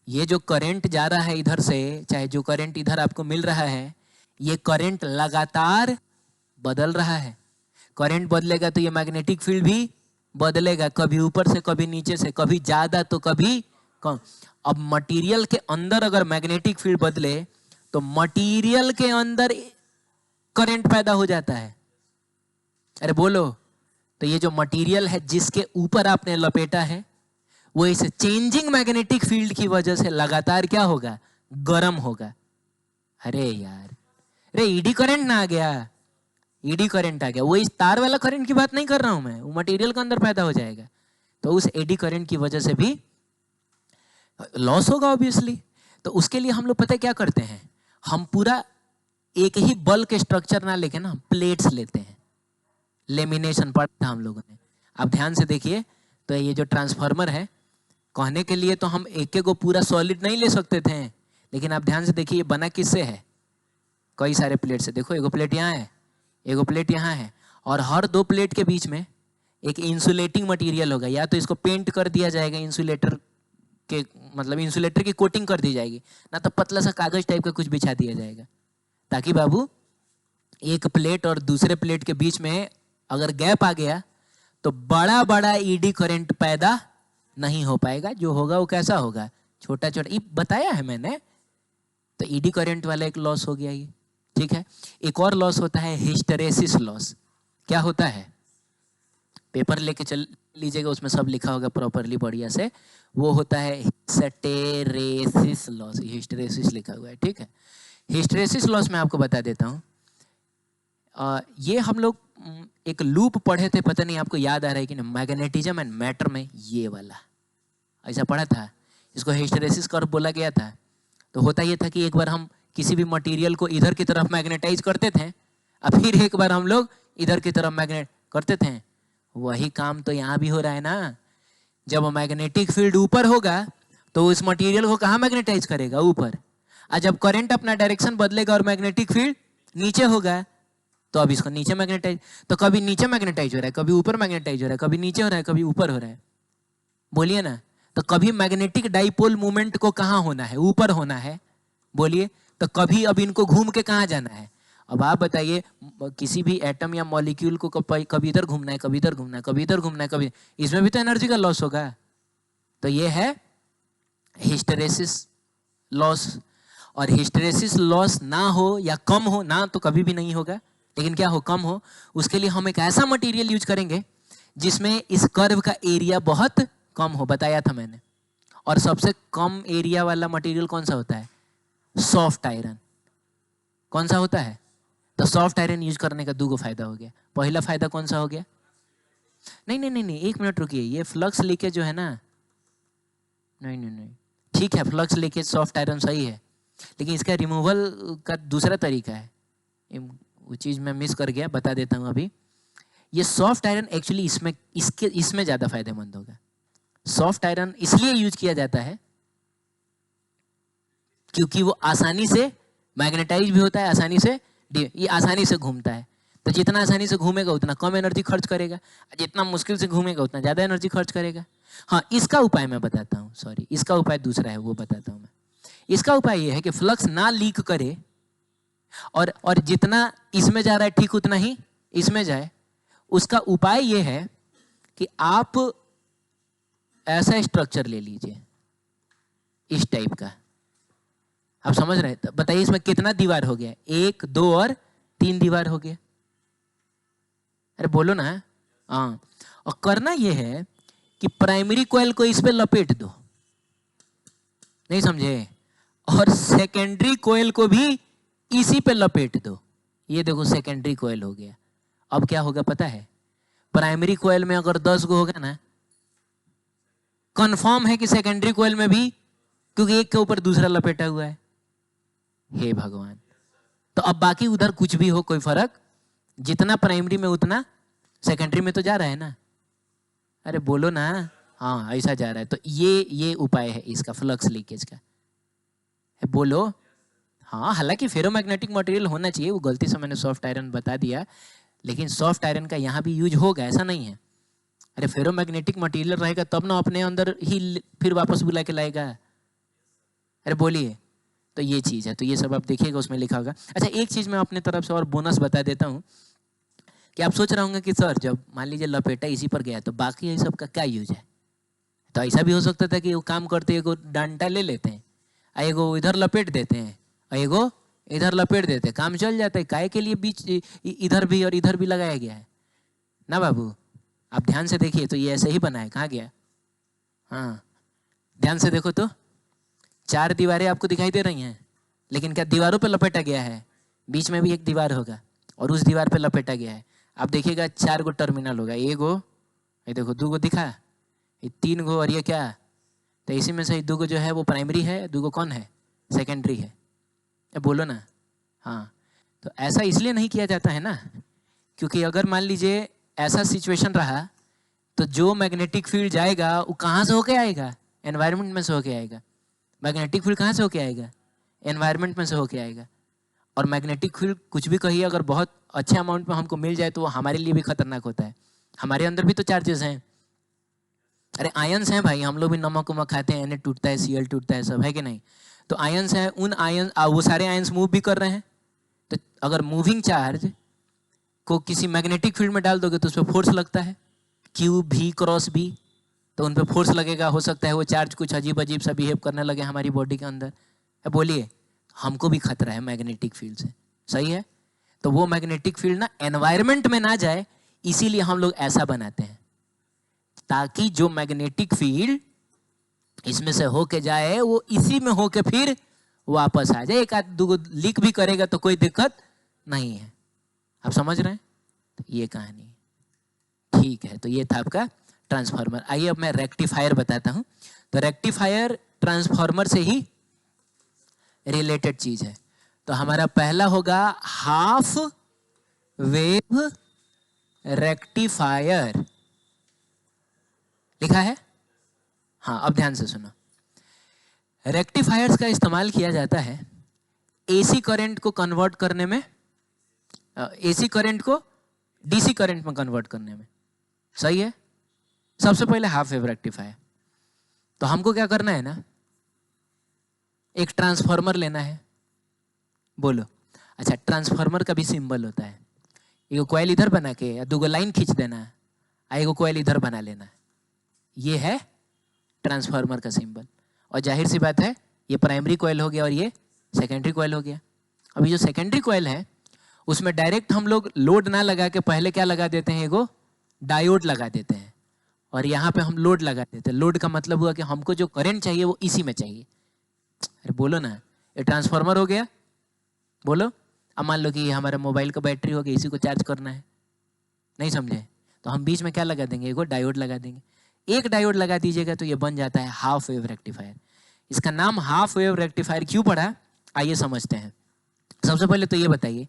ये जो करंट जा रहा है इधर से, चाहे जो करंट इधर आपको मिल रहा है, ये करंट लगातार बदल रहा है। करंट बदलेगा तो ये मैग्नेटिक फील्ड भी बदलेगा, कभी ऊपर से कभी नीचे से, कभी ज्यादा तो कभी कम। अब मटेरियल के अंदर अगर मैग्नेटिक फील्ड बदले तो मटेरियल के अंदर करंट पैदा हो जाता है। अरे बोलो, तो ये जो मटेरियल है जिसके ऊपर आपने लपेटा है, वो इस चेंजिंग मैग्नेटिक फील्ड की वजह से लगातार क्या होगा, गर्म होगा। अरे यार, अरे ईडी करंट ना आ गया, ईडी करंट आ गया। वो इस तार वाला करंट की बात नहीं कर रहा हूं मैं, वो मटेरियल के अंदर पैदा हो जाएगा, तो उस एडी करंट की वजह से भी लॉस होगा ऑब्वियसली। तो उसके लिए हम लोग पता है क्या करते हैं, हम पूरा एक ही बल्क स्ट्रक्चर ना लेके ना प्लेट्स लेते हैं। लेमिनेशन पढ़ा था हम लोगों ने, आप ध्यान से देखिए। तो ये जो ट्रांसफार्मर है, कहने के लिए तो हम एक को पूरा सॉलिड नहीं ले सकते थे, लेकिन आप ध्यान से देखिए ये बना किससे है, कई सारे प्लेट से। देखो एगो प्लेट यहाँ है, एगो प्लेट यहाँ है, और हर दो प्लेट के बीच में एक इंसुलेटिंग मटेरियल होगा। या तो इसको पेंट कर दिया जाएगा इंसुलेटर के, मतलब इंसुलेटर की कोटिंग कर दी जाएगी, ना तो पतला सा कागज टाइप का कुछ बिछा दिया जाएगा, ताकि बाबू एक प्लेट और दूसरे प्लेट के बीच में अगर गैप आ गया तो बड़ा बड़ा ईडी करंट पैदा नहीं हो पाएगा। जो होगा वो कैसा होगा, छोटा छोटा। ये बताया है मैंने। तो ईडी करंट वाला एक लॉस हो गया ये, ठीक है। एक और लॉस होता है हिस्टेरेसिस लॉस। क्या होता है, पेपर लेके चल लीजिएगा, उसमें सब लिखा होगा प्रॉपरली बढ़िया से। वो होता है हिस्टेरेसिस लॉस, हिस्टेरेसिस लिखा हुआ है, ठीक है। हिस्टेरेसिस लॉस मैं आपको बता देता हूँ। ये हम लोग एक लूप पढ़े थे, पता नहीं आपको याद आ रहा है कि नहीं, मैग्नेटिज्म एंड मैटर में ये वाला ऐसा पढ़ा था, इसको हिस्टेरेसिस कर्व बोला गया था। तो होता ये था कि एक बार हम किसी भी मटेरियल को इधर की तरफ मैग्नेटाइज करते थे, और फिर एक बार हम लोग इधर की तरफ मैग्नेट करते थे। वही काम तो यहाँ भी हो रहा है ना। जब मैग्नेटिक फील्ड ऊपर होगा तो उस मटेरियल को कहाँ मैग्नेटाइज करेगा, ऊपर। और जब करंट अपना डायरेक्शन बदलेगा और मैग्नेटिक फील्ड नीचे होगा, तो अब इसको नीचे मैग्नेटाइज। तो कभी नीचे मैग्नेटाइज हो रहा है, कभी ऊपर मैग्नेटाइज हो रहा है, कभी नीचे हो रहा है, कभी ऊपर हो रहा है। बोलिए ना, तो कभी मैग्नेटिक डाइपोल मूवमेंट को कहाँ होना है, ऊपर होना है, बोलिए। तो कभी अब इनको घूम के कहाँ जाना है। अब आप बताइए, किसी भी एटम या मॉलिक्यूल को कभी इधर घूमना है, कभी इधर घूमना है, कभी इधर घूमना है, कभी, इसमें भी तो एनर्जी का लॉस होगा। तो ये है हिस्टेरेसिस लॉस। और हिस्टेरेसिस लॉस ना हो या कम हो ना, तो कभी भी नहीं होगा, लेकिन क्या हो, कम हो। उसके लिए हम एक ऐसा मटेरियल यूज करेंगे जिसमें इस कर्व का एरिया बहुत कम हो, बताया था मैंने। और सबसे कम एरिया वाला मटेरियल कौन सा होता है, सॉफ्ट आयरन। कौन सा होता है, तो सॉफ्ट आयरन यूज करने का दो फायदा हो गया। पहला फायदा कौन सा हो गया, नहीं नहीं नहीं नहीं, एक मिनट रुकिए, ये फ्लक्स लीकेज जो है ना, नहीं नहीं नहीं, ठीक है फ्लक्स लीकेज सॉफ्ट आयरन सही है, लेकिन इसका रिमूवल का दूसरा तरीका है। वो चीज मैं मिस कर गया, बता देता हूं अभी। ये सॉफ्ट आयरन एक्चुअली इसमें ज्यादा फायदेमंद होगा। सॉफ्ट आयरन इसलिए यूज किया जाता है क्योंकि वो आसानी से मैग्नेटाइज भी होता है, आसानी से ये आसानी से घूमता है। तो जितना आसानी से घूमेगा उतना कम एनर्जी खर्च करेगा, जितना मुश्किल से घूमेगा उतना ज्यादा एनर्जी खर्च करेगा। हाँ, इसका उपाय मैं बताता हूँ, सॉरी, इसका उपाय दूसरा है, वो बताता हूँ मैं। इसका उपाय ये है कि फ्लक्स ना लीक करे, और जितना इसमें जा रहा है ठीक उतना ही इसमें जाए। उसका उपाय ये है कि आप ऐसा स्ट्रक्चर ले लीजिए, इस टाइप का। आप समझ रहे हैं, बताइए इसमें कितना दीवार हो गया, 1 2 और 3 दीवार हो गया। अरे बोलो ना। हाँ, और करना यह है कि प्राइमरी कॉइल को इस पे लपेट दो, नहीं समझे, और सेकेंडरी कॉइल को भी इसी पे लपेट दो, ये देखो सेकेंडरी कॉइल हो गया। अब क्या होगा पता है, प्राइमरी कॉइल में अगर 10 गो होगा ना, कंफर्म है कि सेकेंडरी कॉइल में भी, क्योंकि एक के ऊपर दूसरा लपेटा हुआ है। हे भगवान, तो अब बाकी उधर कुछ भी हो कोई फर्क, जितना प्राइमरी में उतना सेकेंडरी में तो जा रहा है ना। अरे बोलो ना, हाँ ऐसा जा रहा है। तो ये उपाय है इसका, फ्लक्स लीकेज का। बोलो हाँ, हालांकि फेरोमैग्नेटिक मटेरियल होना चाहिए, वो गलती से मैंने सॉफ्ट आयरन बता दिया, लेकिन सॉफ्ट आयरन का यहाँ भी यूज होगा, ऐसा नहीं है। अरे फेरोमैग्नेटिक मटेरियल रहेगा तब ना अपने अंदर ही फिर वापस बुला के लाएगा। अरे बोलिए, तो ये चीज़ है, तो ये सब आप देखिएगा उसमें लिखा होगा। अच्छा एक चीज़ मैं अपने तरफ से और बोनस बता देता हूँ कि आप सोच रहे होंगे कि सर जब मान लीजिए लपेटा इसी पर गया तो बाकी ये सब का क्या यूज है। तो ऐसा भी हो सकता था कि वो काम करते एगो डंडा ले लेते हैं, एगो इधर लपेट देते हैं, एगो इधर लपेट देते हैं, काम चल जाता है। काय के लिए बीच इधर भी और इधर भी लगाया गया है ना बाबू। आप ध्यान से देखिए तो ये ऐसे ही बना है, कहाँ गया, हाँ ध्यान से देखो तो 4 दीवारें आपको दिखाई दे रही हैं, लेकिन क्या दीवारों पे लपेटा गया है, बीच में भी एक दीवार होगा और उस दीवार पे लपेटा गया है। आप देखिएगा 4 गो टर्मिनल होगा, एगो ये देखो 2 गो दिखा, ये 3 गो और ये क्या, तो इसी में से 2 गो जो है वो प्राइमरी है, 2 गो कौन है, सेकेंडरी है। बोलो ना, हाँ। तो ऐसा इसलिए नहीं किया जाता है ना, क्योंकि अगर मान लीजिए ऐसा सिचुएशन रहा तो जो मैग्नेटिक फील्ड जाएगा वो कहाँ से होके आएगा, एनवायरनमेंट में से होके आएगा। मैग्नेटिक फील्ड कहाँ से होके आएगा, एनवायरनमेंट में से होके आएगा। और मैग्नेटिक फील्ड कुछ भी कहिए अगर बहुत अच्छे अमाउंट में हमको मिल जाए तो वो हमारे लिए भी खतरनाक होता है। हमारे अंदर भी तो चार्जेस हैं, अरे आयंस हैं भाई, हम लोग भी नमक वमक खाते हैं, Na टूटता है, Cl टूटता है, सब है कि नहीं। तो आयंस हैं, उन आयन वो सारे आयंस मूव भी कर रहे हैं। तो अगर मूविंग चार्ज को किसी मैग्नेटिक फील्ड में डाल दोगे तो उस पर फोर्स लगता है, Q V क्रॉस B, तो उन पर फोर्स लगेगा। हो सकता है वो चार्ज कुछ अजीब अजीब सा बिहेव करने लगे हमारी बॉडी के अंदर। बोलिए, हमको भी खतरा है मैग्नेटिक फील्ड से, सही है। तो वो मैग्नेटिक फील्ड ना एनवायरनमेंट में ना जाए, इसीलिए हम लोग ऐसा बनाते हैं, ताकि जो मैग्नेटिक फील्ड इसमें से होके जाए वो इसी में होके फिर वापस आ जाए। एक आध 2 गो लीक भी करेगा तो कोई दिक्कत नहीं है। आप समझ रहे हैं, तो ये कहानी ठीक है। तो ये था आपका ट्रांसफार्मर। आइए अब मैं रेक्टिफायर बताता हूं। तो रेक्टिफायर ट्रांसफार्मर से ही रिलेटेड चीज है। तो हमारा पहला होगा हाफ वेव रेक्टिफायर, लिखा है, हाँ अब ध्यान से सुनो। रेक्टिफायर्स का इस्तेमाल किया जाता है एसी करंट को कन्वर्ट करने में, एसी करंट को डीसी करंट में कन्वर्ट करने में, सही है। सबसे पहले हाफ वेव रेक्टिफायर, तो हमको क्या करना है ना, एक ट्रांसफार्मर लेना है। बोलो, अच्छा ट्रांसफार्मर का भी सिंबल होता है, एगो कॉइल इधर बना के या 2 गो लाइन खींच देना है, एगो कॉइल इधर बना लेना है, ये है ट्रांसफार्मर का सिंबल। और जाहिर सी बात है ये प्राइमरी कॉइल हो गया और ये सेकेंडरी कॉइल हो गया। अभी जो सेकेंडरी कॉइल है उसमें डायरेक्ट हम लोग लोड ना लगा के पहले क्या लगा देते हैं, एगो डायोड लगा देते हैं, और यहाँ पे हम लोड लगा देते हैं। लोड का मतलब हुआ कि हमको जो करंट चाहिए वो इसी में चाहिए। अरे बोलो ना, ये ट्रांसफार्मर हो गया। बोलो, अब मान लो कि ये हमारा मोबाइल का बैटरी हो गया, इसी को चार्ज करना है, नहीं समझे, तो हम बीच में क्या लगा देंगे, एगो डायोड लगा देंगे। एक डायोड लगा दीजिएगा तो ये बन जाता है हाफ वेव रेक्टिफायर। इसका नाम हाफ वेव रेक्टिफायर क्यों पड़ा, आइए समझते हैं। सबसे पहले तो ये बताइए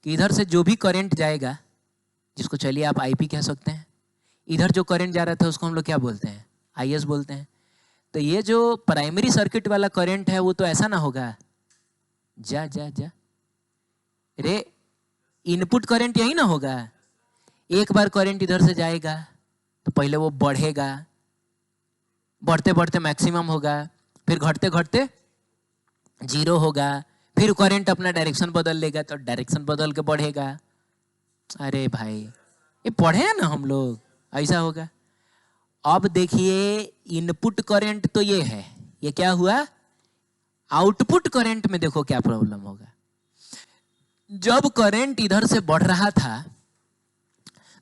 कि इधर से जो भी करंट जाएगा, जिसको चलिए आप आईपी कह सकते हैं, इधर जो करंट जा रहा था उसको हम लोग क्या बोलते हैं, आईएस बोलते हैं। तो ये जो प्राइमरी सर्किट वाला करंट है वो तो ऐसा ना होगा, जा जा जा रे, इनपुट करंट यही ना होगा। एक बार करंट इधर से जाएगा तो पहले वो बढ़ेगा, बढ़ते बढ़ते मैक्सिमम होगा, फिर घटते घटते 0 होगा, फिर करंट अपना डायरेक्शन बदल लेगा तो डायरेक्शन बदल के बढ़ेगा। अरे भाई ये पढ़े हैं ना हम लोग, ऐसा होगा। अब देखिए इनपुट करंट तो ये है, ये क्या हुआ, आउटपुट करंट में देखो क्या प्रॉब्लम होगा। जब करंट इधर से बढ़ रहा था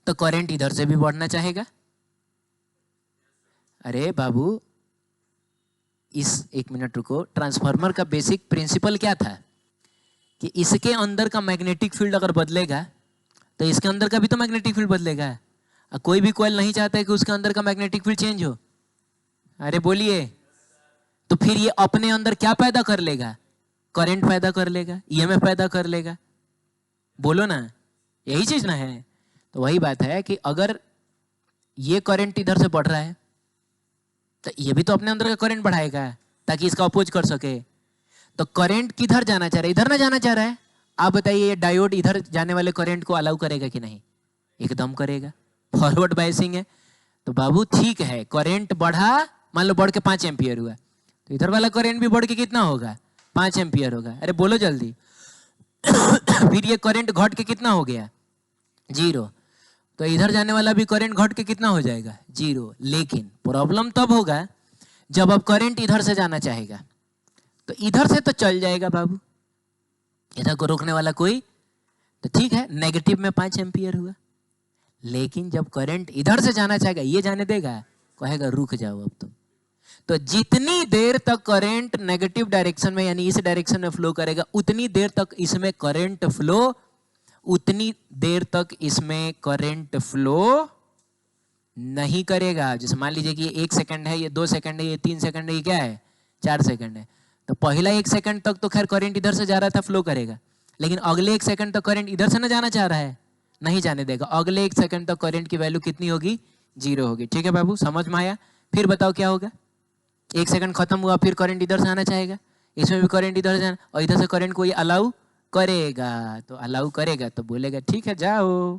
तो करंट इधर से भी बढ़ना चाहेगा। अरे बाबू एक मिनट रुको, ट्रांसफार्मर का बेसिक प्रिंसिपल क्या था कि इसके अंदर का मैग्नेटिक फील्ड अगर बदलेगा तो इसके अंदर का भी तो मैग्नेटिक फील्ड बदलेगा। कोई भी कॉइल नहीं चाहता है कि उसके अंदर का मैग्नेटिक फील्ड चेंज हो। अरे बोलिए, तो फिर ये अपने अंदर क्या पैदा कर लेगा? करंट पैदा कर लेगा, ईएमएफ पैदा कर लेगा। बोलो ना, यही चीज ना है। तो वही बात है कि अगर ये करंट इधर से बढ़ रहा है तो ये भी तो अपने अंदर का करंट बढ़ाएगा ताकि इसका अपोज कर सके। तो करंट किधर जाना चाह रहा है? इधर ना जाना चाह रहा है। आप बताइए, ये डायोड इधर जाने वाले करंट को अलाउ करेगा कि नहीं? एकदम करेगा। फॉरवर्ड बायसिंग है तो बाबू ठीक है, करंट बढ़ा, मान लो बढ़ के 5 एम्पियर हुआ, तो इधर वाला करंट भी बढ़ के कितना होगा? 5 एम्पियर होगा। अरे बोलो जल्दी। फिर ये करंट घट के कितना हो गया? 0। तो इधर जाने वाला भी करंट घट के कितना हो जाएगा? 0। लेकिन प्रॉब्लम तब होगा जब अब करंट इधर से जाना चाहेगा, तो इधर से तो चल जाएगा बाबू, इधर को रोकने वाला कोई। तो ठीक है, नेगेटिव में 5 एम्पियर हुआ। लेकिन जब करंट इधर से जाना चाहेगा, ये जाने देगा? कहेगा रुक जाओ अब तुम। तो जितनी देर तक करंट नेगेटिव डायरेक्शन में यानी इस डायरेक्शन में फ्लो करेगा, उतनी देर तक इसमें करंट फ्लो, उतनी देर तक इसमें करंट फ्लो नहीं करेगा। जैसे मान लीजिए कि ये 1 सेकंड है, ये 2 सेकंड है, ये 3 सेकंड है, ये क्या है? 4 सेकंड है। तो पहला 1 सेकंड तक तो खैर करंट इधर से जा रहा था, फ्लो करेगा। लेकिन अगले 1 सेकंड तक करंट इधर से ना जाना चाह रहा है, नहीं जाने देगा। अगले 1 सेकंड तक करंट की वैल्यू कितनी होगी? 0 होगी। ठीक है बाबू, समझ में आया? फिर बताओ क्या होगा? 1 सेकंड खत्म हुआ, फिर करंट इधर से आना चाहेगा, इसमें भी करंट इधर से आना, और इधर से करंट को ये अलाउ करेगा। तो अलाउ करेगा तो बोलेगा ठीक है जाओ,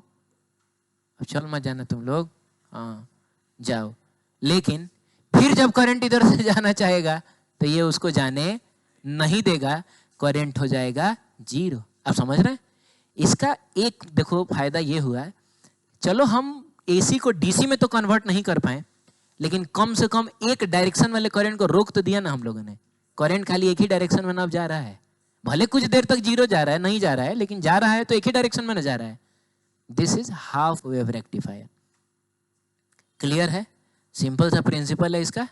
अब चल मत जाना तुम लोग, हाँ जाओ। लेकिन फिर जब करंट इधर से जाना चाहेगा तो ये उसको जाने नहीं देगा, करंट हो जाएगा 0। आप समझ रहे हैं? इसका एक देखो फायदा ये हुआ, चलो हम एसी को डीसी में तो कन्वर्ट नहीं कर पाए, लेकिन कम से कम एक डायरेक्शन वाले करंट को रोक तो दिया ना हम लोगों ने। करंट खाली एक ही डायरेक्शन में ना जा रहा है, भले कुछ देर तक 0 जा रहा है, नहीं जा रहा है, लेकिन जा रहा है तो एक ही डायरेक्शन में ना जा रहा है। This is half wave rectifier. Clear है? सिंपल सा प्रिंसिपल है इसका,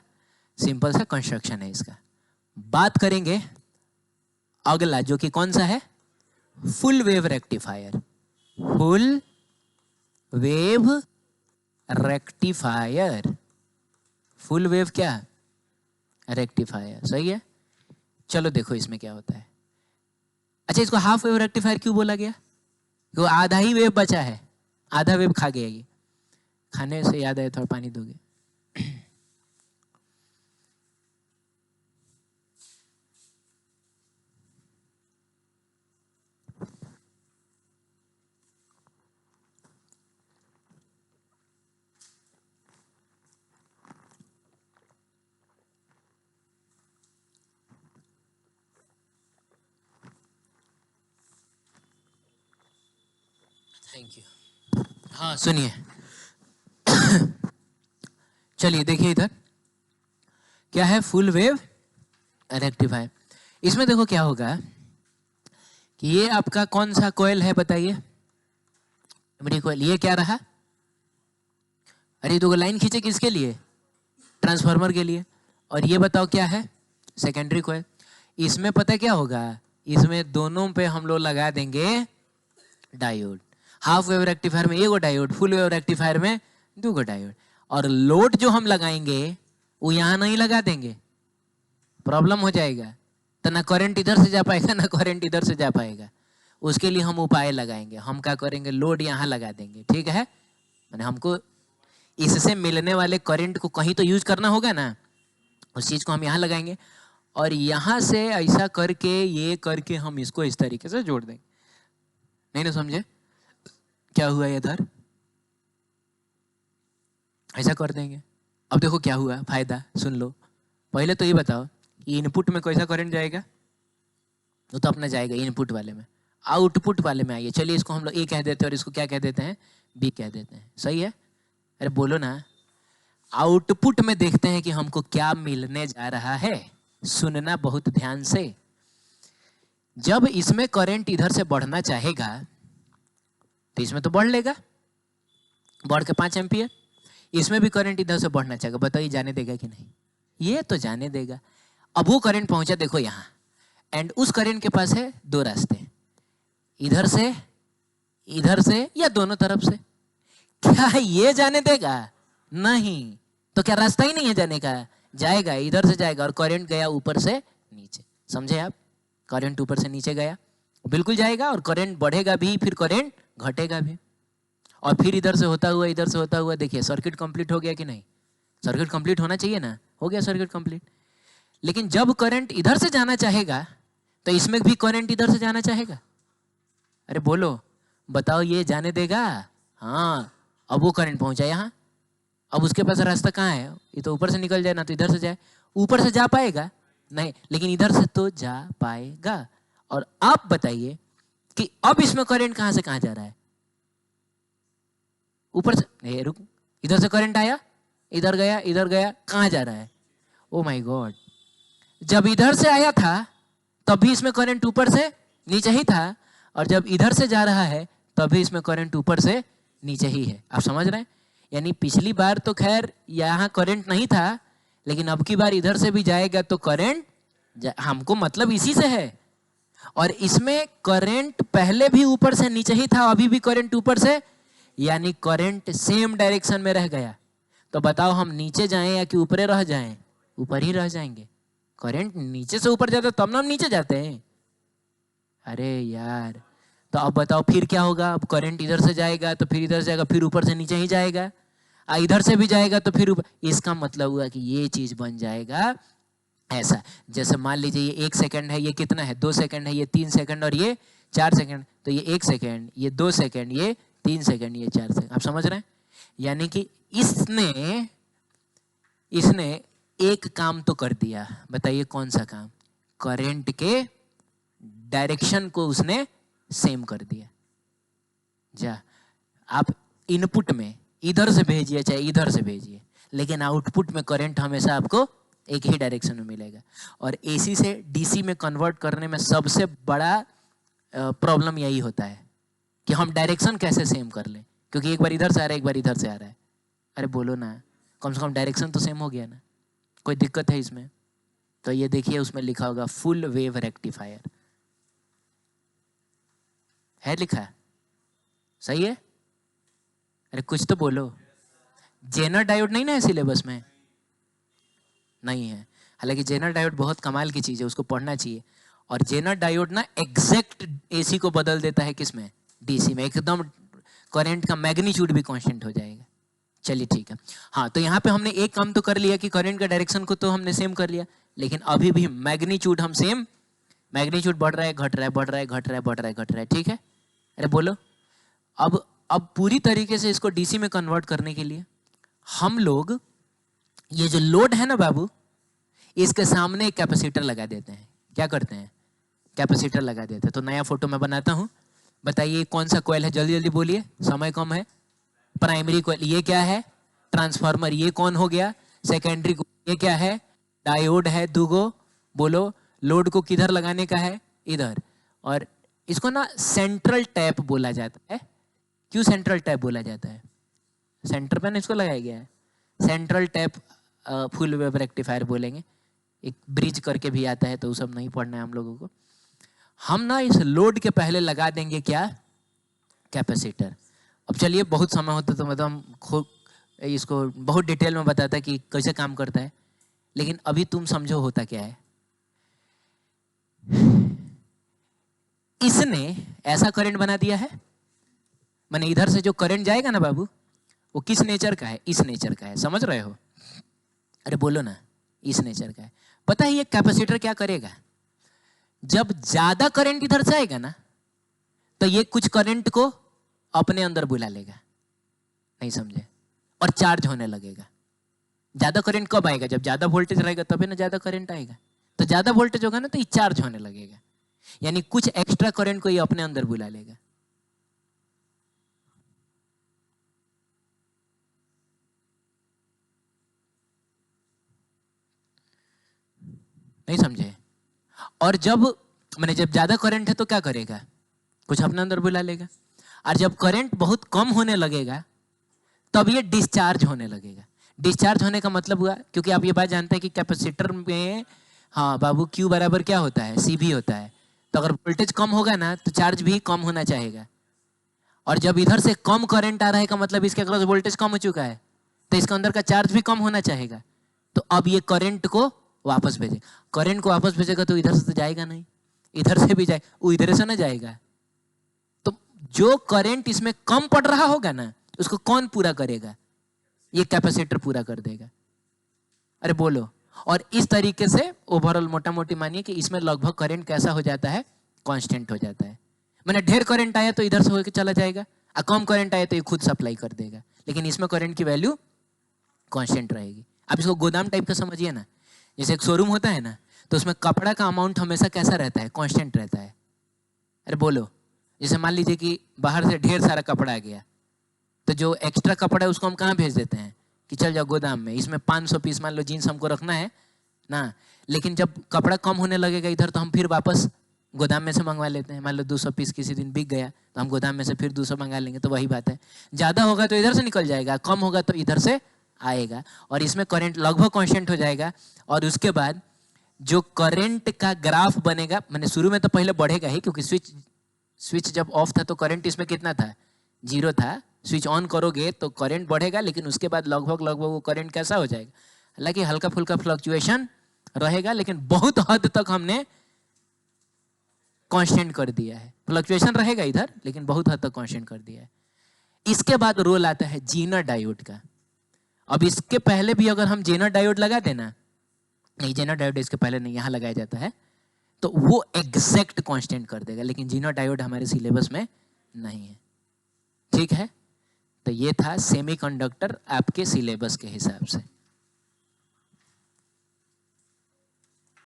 सिंपल सा कंस्ट्रक्शन है इसका। बात करेंगे अगला, जो कि कौन सा है? Full wave rectifier. Full wave rectifier, full wave क्या? रेक्टिफायर। सही है। चलो देखो इसमें क्या होता है। अच्छा, इसको हाफ वेव रेक्टिफायर क्यों बोला गया? क्यों? आधा ही वेव बचा है, आधा वेव खा गया ये। खाने से याद आया, थोड़ा पानी दोगे? Thank you. हाँ सुनिए, चलिए देखिए इधर क्या है, फुल वेव रेक्टिफायर। इसमें देखो क्या होगा कि ये आपका कौन सा कॉइल है बताइए? Primary coil. ये क्या रहा? अरे दो लाइन खींचे किसके लिए? ट्रांसफार्मर के लिए। और ये बताओ क्या है? Secondary coil. इसमें पता क्या होगा? इसमें दोनों पे हम लोग लगा देंगे डायोड। हाफ वेव रेक्टिफायर में 1 डायोड, फुल वेव रेक्टिफायर में 2 डायोड। और लोड जो हम लगाएंगे वो यहां नहीं लगा देंगे, प्रॉब्लम हो जाएगा। तो ना करंट इधर से जा पाएगा ना करंट इधर से जा पाएगा। उसके लिए हम उपाय लगाएंगे। हम क्या करेंगे? लोड यहां लगा देंगे। ठीक है, मैंने हमको इससे मिलने वाले करंट को कहीं तो यूज करना होगा ना, उस चीज को हम यहां लगाएंगे। और यहां से ऐसा करके ये करके हम इसको इस तरीके से जोड़ देंगे। नहीं ना समझे क्या हुआ? इधर ऐसा कर देंगे। अब देखो क्या हुआ, फायदा सुन लो। पहले तो ये बताओ, इनपुट में कैसा करंट जाएगा? वो तो अपना जाएगा इनपुट वाले में। आउटपुट वाले में आइए, चलिए इसको हम लोग ए कह देते हैं और इसको क्या कह देते हैं? बी कह देते हैं। सही है? अरे बोलो ना। आउटपुट में देखते हैं कि हमको क्या मिलने जा रहा है। सुनना बहुत ध्यान से। जब इसमें करंट इधर से बढ़ना चाहेगा तो इसमें तो बढ़ लेगा, बढ़ के 5 एम्पियर। इसमें भी करंट इधर से बढ़ना चाहेगा, बताइए जाने देगा कि नहीं? ये तो जाने देगा। अब वो करंट पहुंचा देखो यहाँ, एंड उस करंट के पास है 2 रास्ते। इधर से या दोनों तरफ से? क्या ये जाने देगा? नहीं। तो क्या रास्ता ही नहीं है जाने का? जाएगा, इधर से जाएगा। और करंट गया ऊपर से नीचे, समझे आप? करंट ऊपर से नीचे गया, बिल्कुल जाएगा। और करंट बढ़ेगा भी, फिर करंट घटेगा भी। और फिर इधर से होता हुआ, इधर से होता हुआ, देखिए सर्किट कंप्लीट हो गया कि नहीं? सर्किट कंप्लीट होना चाहिए ना, हो गया सर्किट कंप्लीट। लेकिन जब करंट इधर से जाना चाहेगा तो इसमें भी करंट इधर से जाना चाहेगा। अरे बोलो, बताओ, ये जाने देगा? हाँ। अब वो करंट पहुंचा यहाँ, अब उसके पास रास्ता कहाँ है? ये तो ऊपर से निकल जाए ना, तो इधर से जाए। ऊपर से जा पाएगा? नहीं, लेकिन इधर से तो जा पाएगा। और आप बताइए कि अब इसमें करंट कहां से कहां जा रहा है? ऊपर से, रुक, इधर से करंट आया, इधर गया, इधर गया, कहां जा रहा है? ओ माय गॉड, जब इधर से आया था तब भी इसमें करंट ऊपर से नीचे ही था, और जब इधर से जा रहा है तब भी इसमें करंट ऊपर से नीचे ही है। आप समझ रहे हैं? यानी पिछली बार तो खैर यहाँ करंट नहीं था, लेकिन अब की बार इधर से भी जाएगा तो करंट, हमको मतलब इसी से है। और इसमें करंट पहले भी ऊपर से नीचे ही था, अभी भी करंट ऊपर से, यानी करंट सेम डायरेक्शन में रह गया। तो बताओ, हम नीचे जाएं या कि ऊपर रह जाएं? ऊपर ही रह जाएंगे। करंट नीचे से ऊपर जाता तब ना हम नीचे जाते हैं। अरे यार, तो अब बताओ फिर क्या होगा? अब करंट इधर से जाएगा तो फिर इधर जाएगा, फिर ऊपर से नीचे ही जाएगा, इधर से भी जाएगा तो फिर ऊपर। इसका मतलब हुआ कि ये चीज बन जाएगा ऐसा, जैसे मान लीजिए ये 1 सेकंड है, ये कितना है? 2 सेकंड है, ये 3 सेकंड और ये 4 सेकंड। तो ये 1 सेकंड, ये 2 सेकंड, ये 3 सेकंड, ये 4 सेकंड। आप समझ रहे हैं? यानी कि इसने एक काम तो कर दिया। बताइए कौन सा काम? करंट के डायरेक्शन को उसने सेम कर दिया। जा, आप इनपुट में इधर से भेजिए चाहे इधर से भेजिए, लेकिन आउटपुट में करंट हमेशा आपको एक ही डायरेक्शन में मिलेगा। और एसी से डीसी में कन्वर्ट करने में सबसे बड़ा प्रॉब्लम यही होता है कि हम डायरेक्शन कैसे सेम कर लें, क्योंकि एक बार इधर से आ रहा है, एक बार इधर से आ रहा है। अरे बोलो ना, कम से कम डायरेक्शन तो सेम हो गया ना। कोई दिक्कत है इसमें? तो ये देखिए, उसमें लिखा होगा फुल वेव रेक्टिफायर, है लिखा? सही है? अरे कुछ तो बोलो। जेनर डायोड नहीं ना है सिलेबस में? नहीं है। हालांकि जेनर डायोड बहुत कमाल की चीज है, उसको पढ़ना चाहिए। और जेनर डायोड ना एग्जैक्ट एसी को बदल देता है, किसमें? डीसी में। एकदम करंट का मैग्नीट्यूड भी कांस्टेंट हो जाएगा। चलिए ठीक है। हाँ, तो यहाँ पे हमने एक काम तो कर लिया कि करंट का डायरेक्शन को तो हमने सेम कर लिया, लेकिन अभी भी मैग्नीट्यूड हम सेम, मैग्नीट्यूड बढ़ रहा है, घट रहा है, बढ़ रहा है, घट रहा है, बढ़ रहा है, घट रहा है। ठीक है? अरे बोलो, अब पूरी तरीके से इसको डीसी में कन्वर्ट करने के लिए हम लोग ये जो लोड है ना बाबू, इसके सामने एक कैपेसिटर लगा देते हैं। क्या करते हैं? कैपेसिटर लगा देते हैं। तो नया फोटो मैं बनाता हूं। बताइए कौन सा कॉइल है? जल्दी जल्दी बोलिए, समय कम है। Primary coil. ये क्या है? ट्रांसफार्मर। ये कौन हो गया? Secondary coil. ये क्या है? डायोड है दूगो। बोलो, लोड को किधर लगाने का है? इधर। और इसको ना सेंट्रल टैप बोला जाता है। क्यों सेंट्रल टैप बोला जाता है? सेंटर पे ना इसको लगाया गया है। Central tap full wave rectifier बोलेंगे। एक ब्रिज करके भी आता है, तो वो सब नहीं पढ़ना है हम लोगों को। हम ना इस लोड के पहले लगा देंगे क्या? कैपेसिटर। अब चलिए, बहुत समय होता तो मतलब हम खुद इसको बहुत डिटेल में बताता कि कैसे काम करता है, लेकिन अभी तुम समझो होता क्या है। इसने ऐसा करंट बना दिया है, माने इधर से जो करंट जाएगा ना बाबू, वो किस नेचर का है? इस नेचर का है। समझ रहे हो? अरे बोलो ना, इस नेचर का है। पता है ये कैपेसिटर क्या करेगा? जब ज्यादा करंट इधर से आएगा ना, तो ये कुछ करंट को अपने अंदर बुला लेगा। नहीं समझे? और चार्ज होने लगेगा। ज्यादा करंट कब आएगा? जब ज्यादा वोल्टेज रहेगा तभी ना ज्यादा करंट आएगा। तो ज्यादा वोल्टेज होगा ना, तो ये चार्ज होने लगेगा, यानी कुछ एक्स्ट्रा करंट को ये अपने अंदर बुला लेगा। नहीं समझे? और जब मैंने जब ज्यादा करंट है तो क्या करेगा? कुछ अपने अंदर बुला लेगा। और जब करंट बहुत कम होने लगेगा तब ये डिस्चार्ज होने लगेगा। डिस्चार्ज होने का मतलब हुआ, क्योंकि आप ये बात जानते हैं कि कैपेसिटर में, हाँ बाबू, क्यू बराबर क्या होता है? सी भी होता है। तो अगर वोल्टेज कम होगा ना तो चार्ज भी कम होना चाहेगा, और जब इधर से कम करंट आ रहा है का मतलब इसके अक्रॉस वोल्टेज कम हो चुका है, तो इसके अंदर का चार्ज भी कम होना चाहेगा। तो अब ये करंट को वापस भेजेगा, करंट को वापस भेजेगा तो इधर से तो जाएगा नहीं, इधर से भी जाए, वो इधर से ना जाएगा। तो जो करंट इसमें कम पड़ रहा होगा ना उसको कौन पूरा करेगा? ये कैपेसिटर पूरा कर देगा। अरे बोलो। और इस तरीके से ओवरऑल मोटा मोटी मानिए कि इसमें लगभग करंट कैसा हो जाता है? कांस्टेंट हो जाता है। मैंने ढेर करंट आया तो इधर से होकर चला जाएगा, और कम करंट आया तो ये खुद सप्लाई कर देगा, लेकिन इसमें करंट की वैल्यू कांस्टेंट रहेगी। आप इसको गोदाम टाइप का समझिए ना, जैसे एक शोरूम होता है ना, तो उसमें कपड़ा का अमाउंट हमेशा कैसा रहता है? कांस्टेंट रहता है। अरे बोलो। जैसे मान लीजिए कि बाहर से ढेर सारा कपड़ा आ गया, तो जो एक्स्ट्रा कपड़ा है उसको हम कहाँ भेज देते हैं कि चल जाओ गोदाम में, इसमें 500 पीस मान लो जीन्स हमको रखना है ना, लेकिन जब कपड़ा कम होने लगेगा इधर तो हम फिर वापस गोदाम में से मंगवा लेते हैं। मान लो 200 पीस किसी दिन बिक गया तो हम गोदाम में से फिर 200 मंगा लेंगे। तो वही बात है, ज़्यादा होगा तो इधर से निकल जाएगा, कम होगा तो इधर से आएगा, और इसमें करंट लगभग कांस्टेंट हो जाएगा। और उसके बाद जो करंट का ग्राफ बनेगा, मैंने शुरू में तो पहले बढ़ेगा ही, क्योंकि स्विच जब ऑफ था तो करंट इसमें कितना था? 0 था। स्विच ऑन करोगे तो करंट बढ़ेगा, लेकिन उसके बाद लगभग वो करंट कैसा हो जाएगा? हालांकि हल्का फुल्का फ्लक्चुएशन रहेगा, लेकिन बहुत हद तक हमने कांस्टेंट कर दिया है। फ्लक्चुएशन रहेगा इधर, लेकिन बहुत हद तक कांस्टेंट कर दिया है। इसके बाद रोल आता है जेनर डायोड का। अब इसके पहले भी अगर हम जेनर डायोड लगा देना, नहीं जेनर डायोड इसके पहले नहीं, यहाँ लगाया जाता है, तो वो एग्जैक्ट कांस्टेंट कर देगा, लेकिन जेनर डायोड हमारे सिलेबस में नहीं है। ठीक है, तो ये था सेमीकंडक्टर आपके सिलेबस के हिसाब से।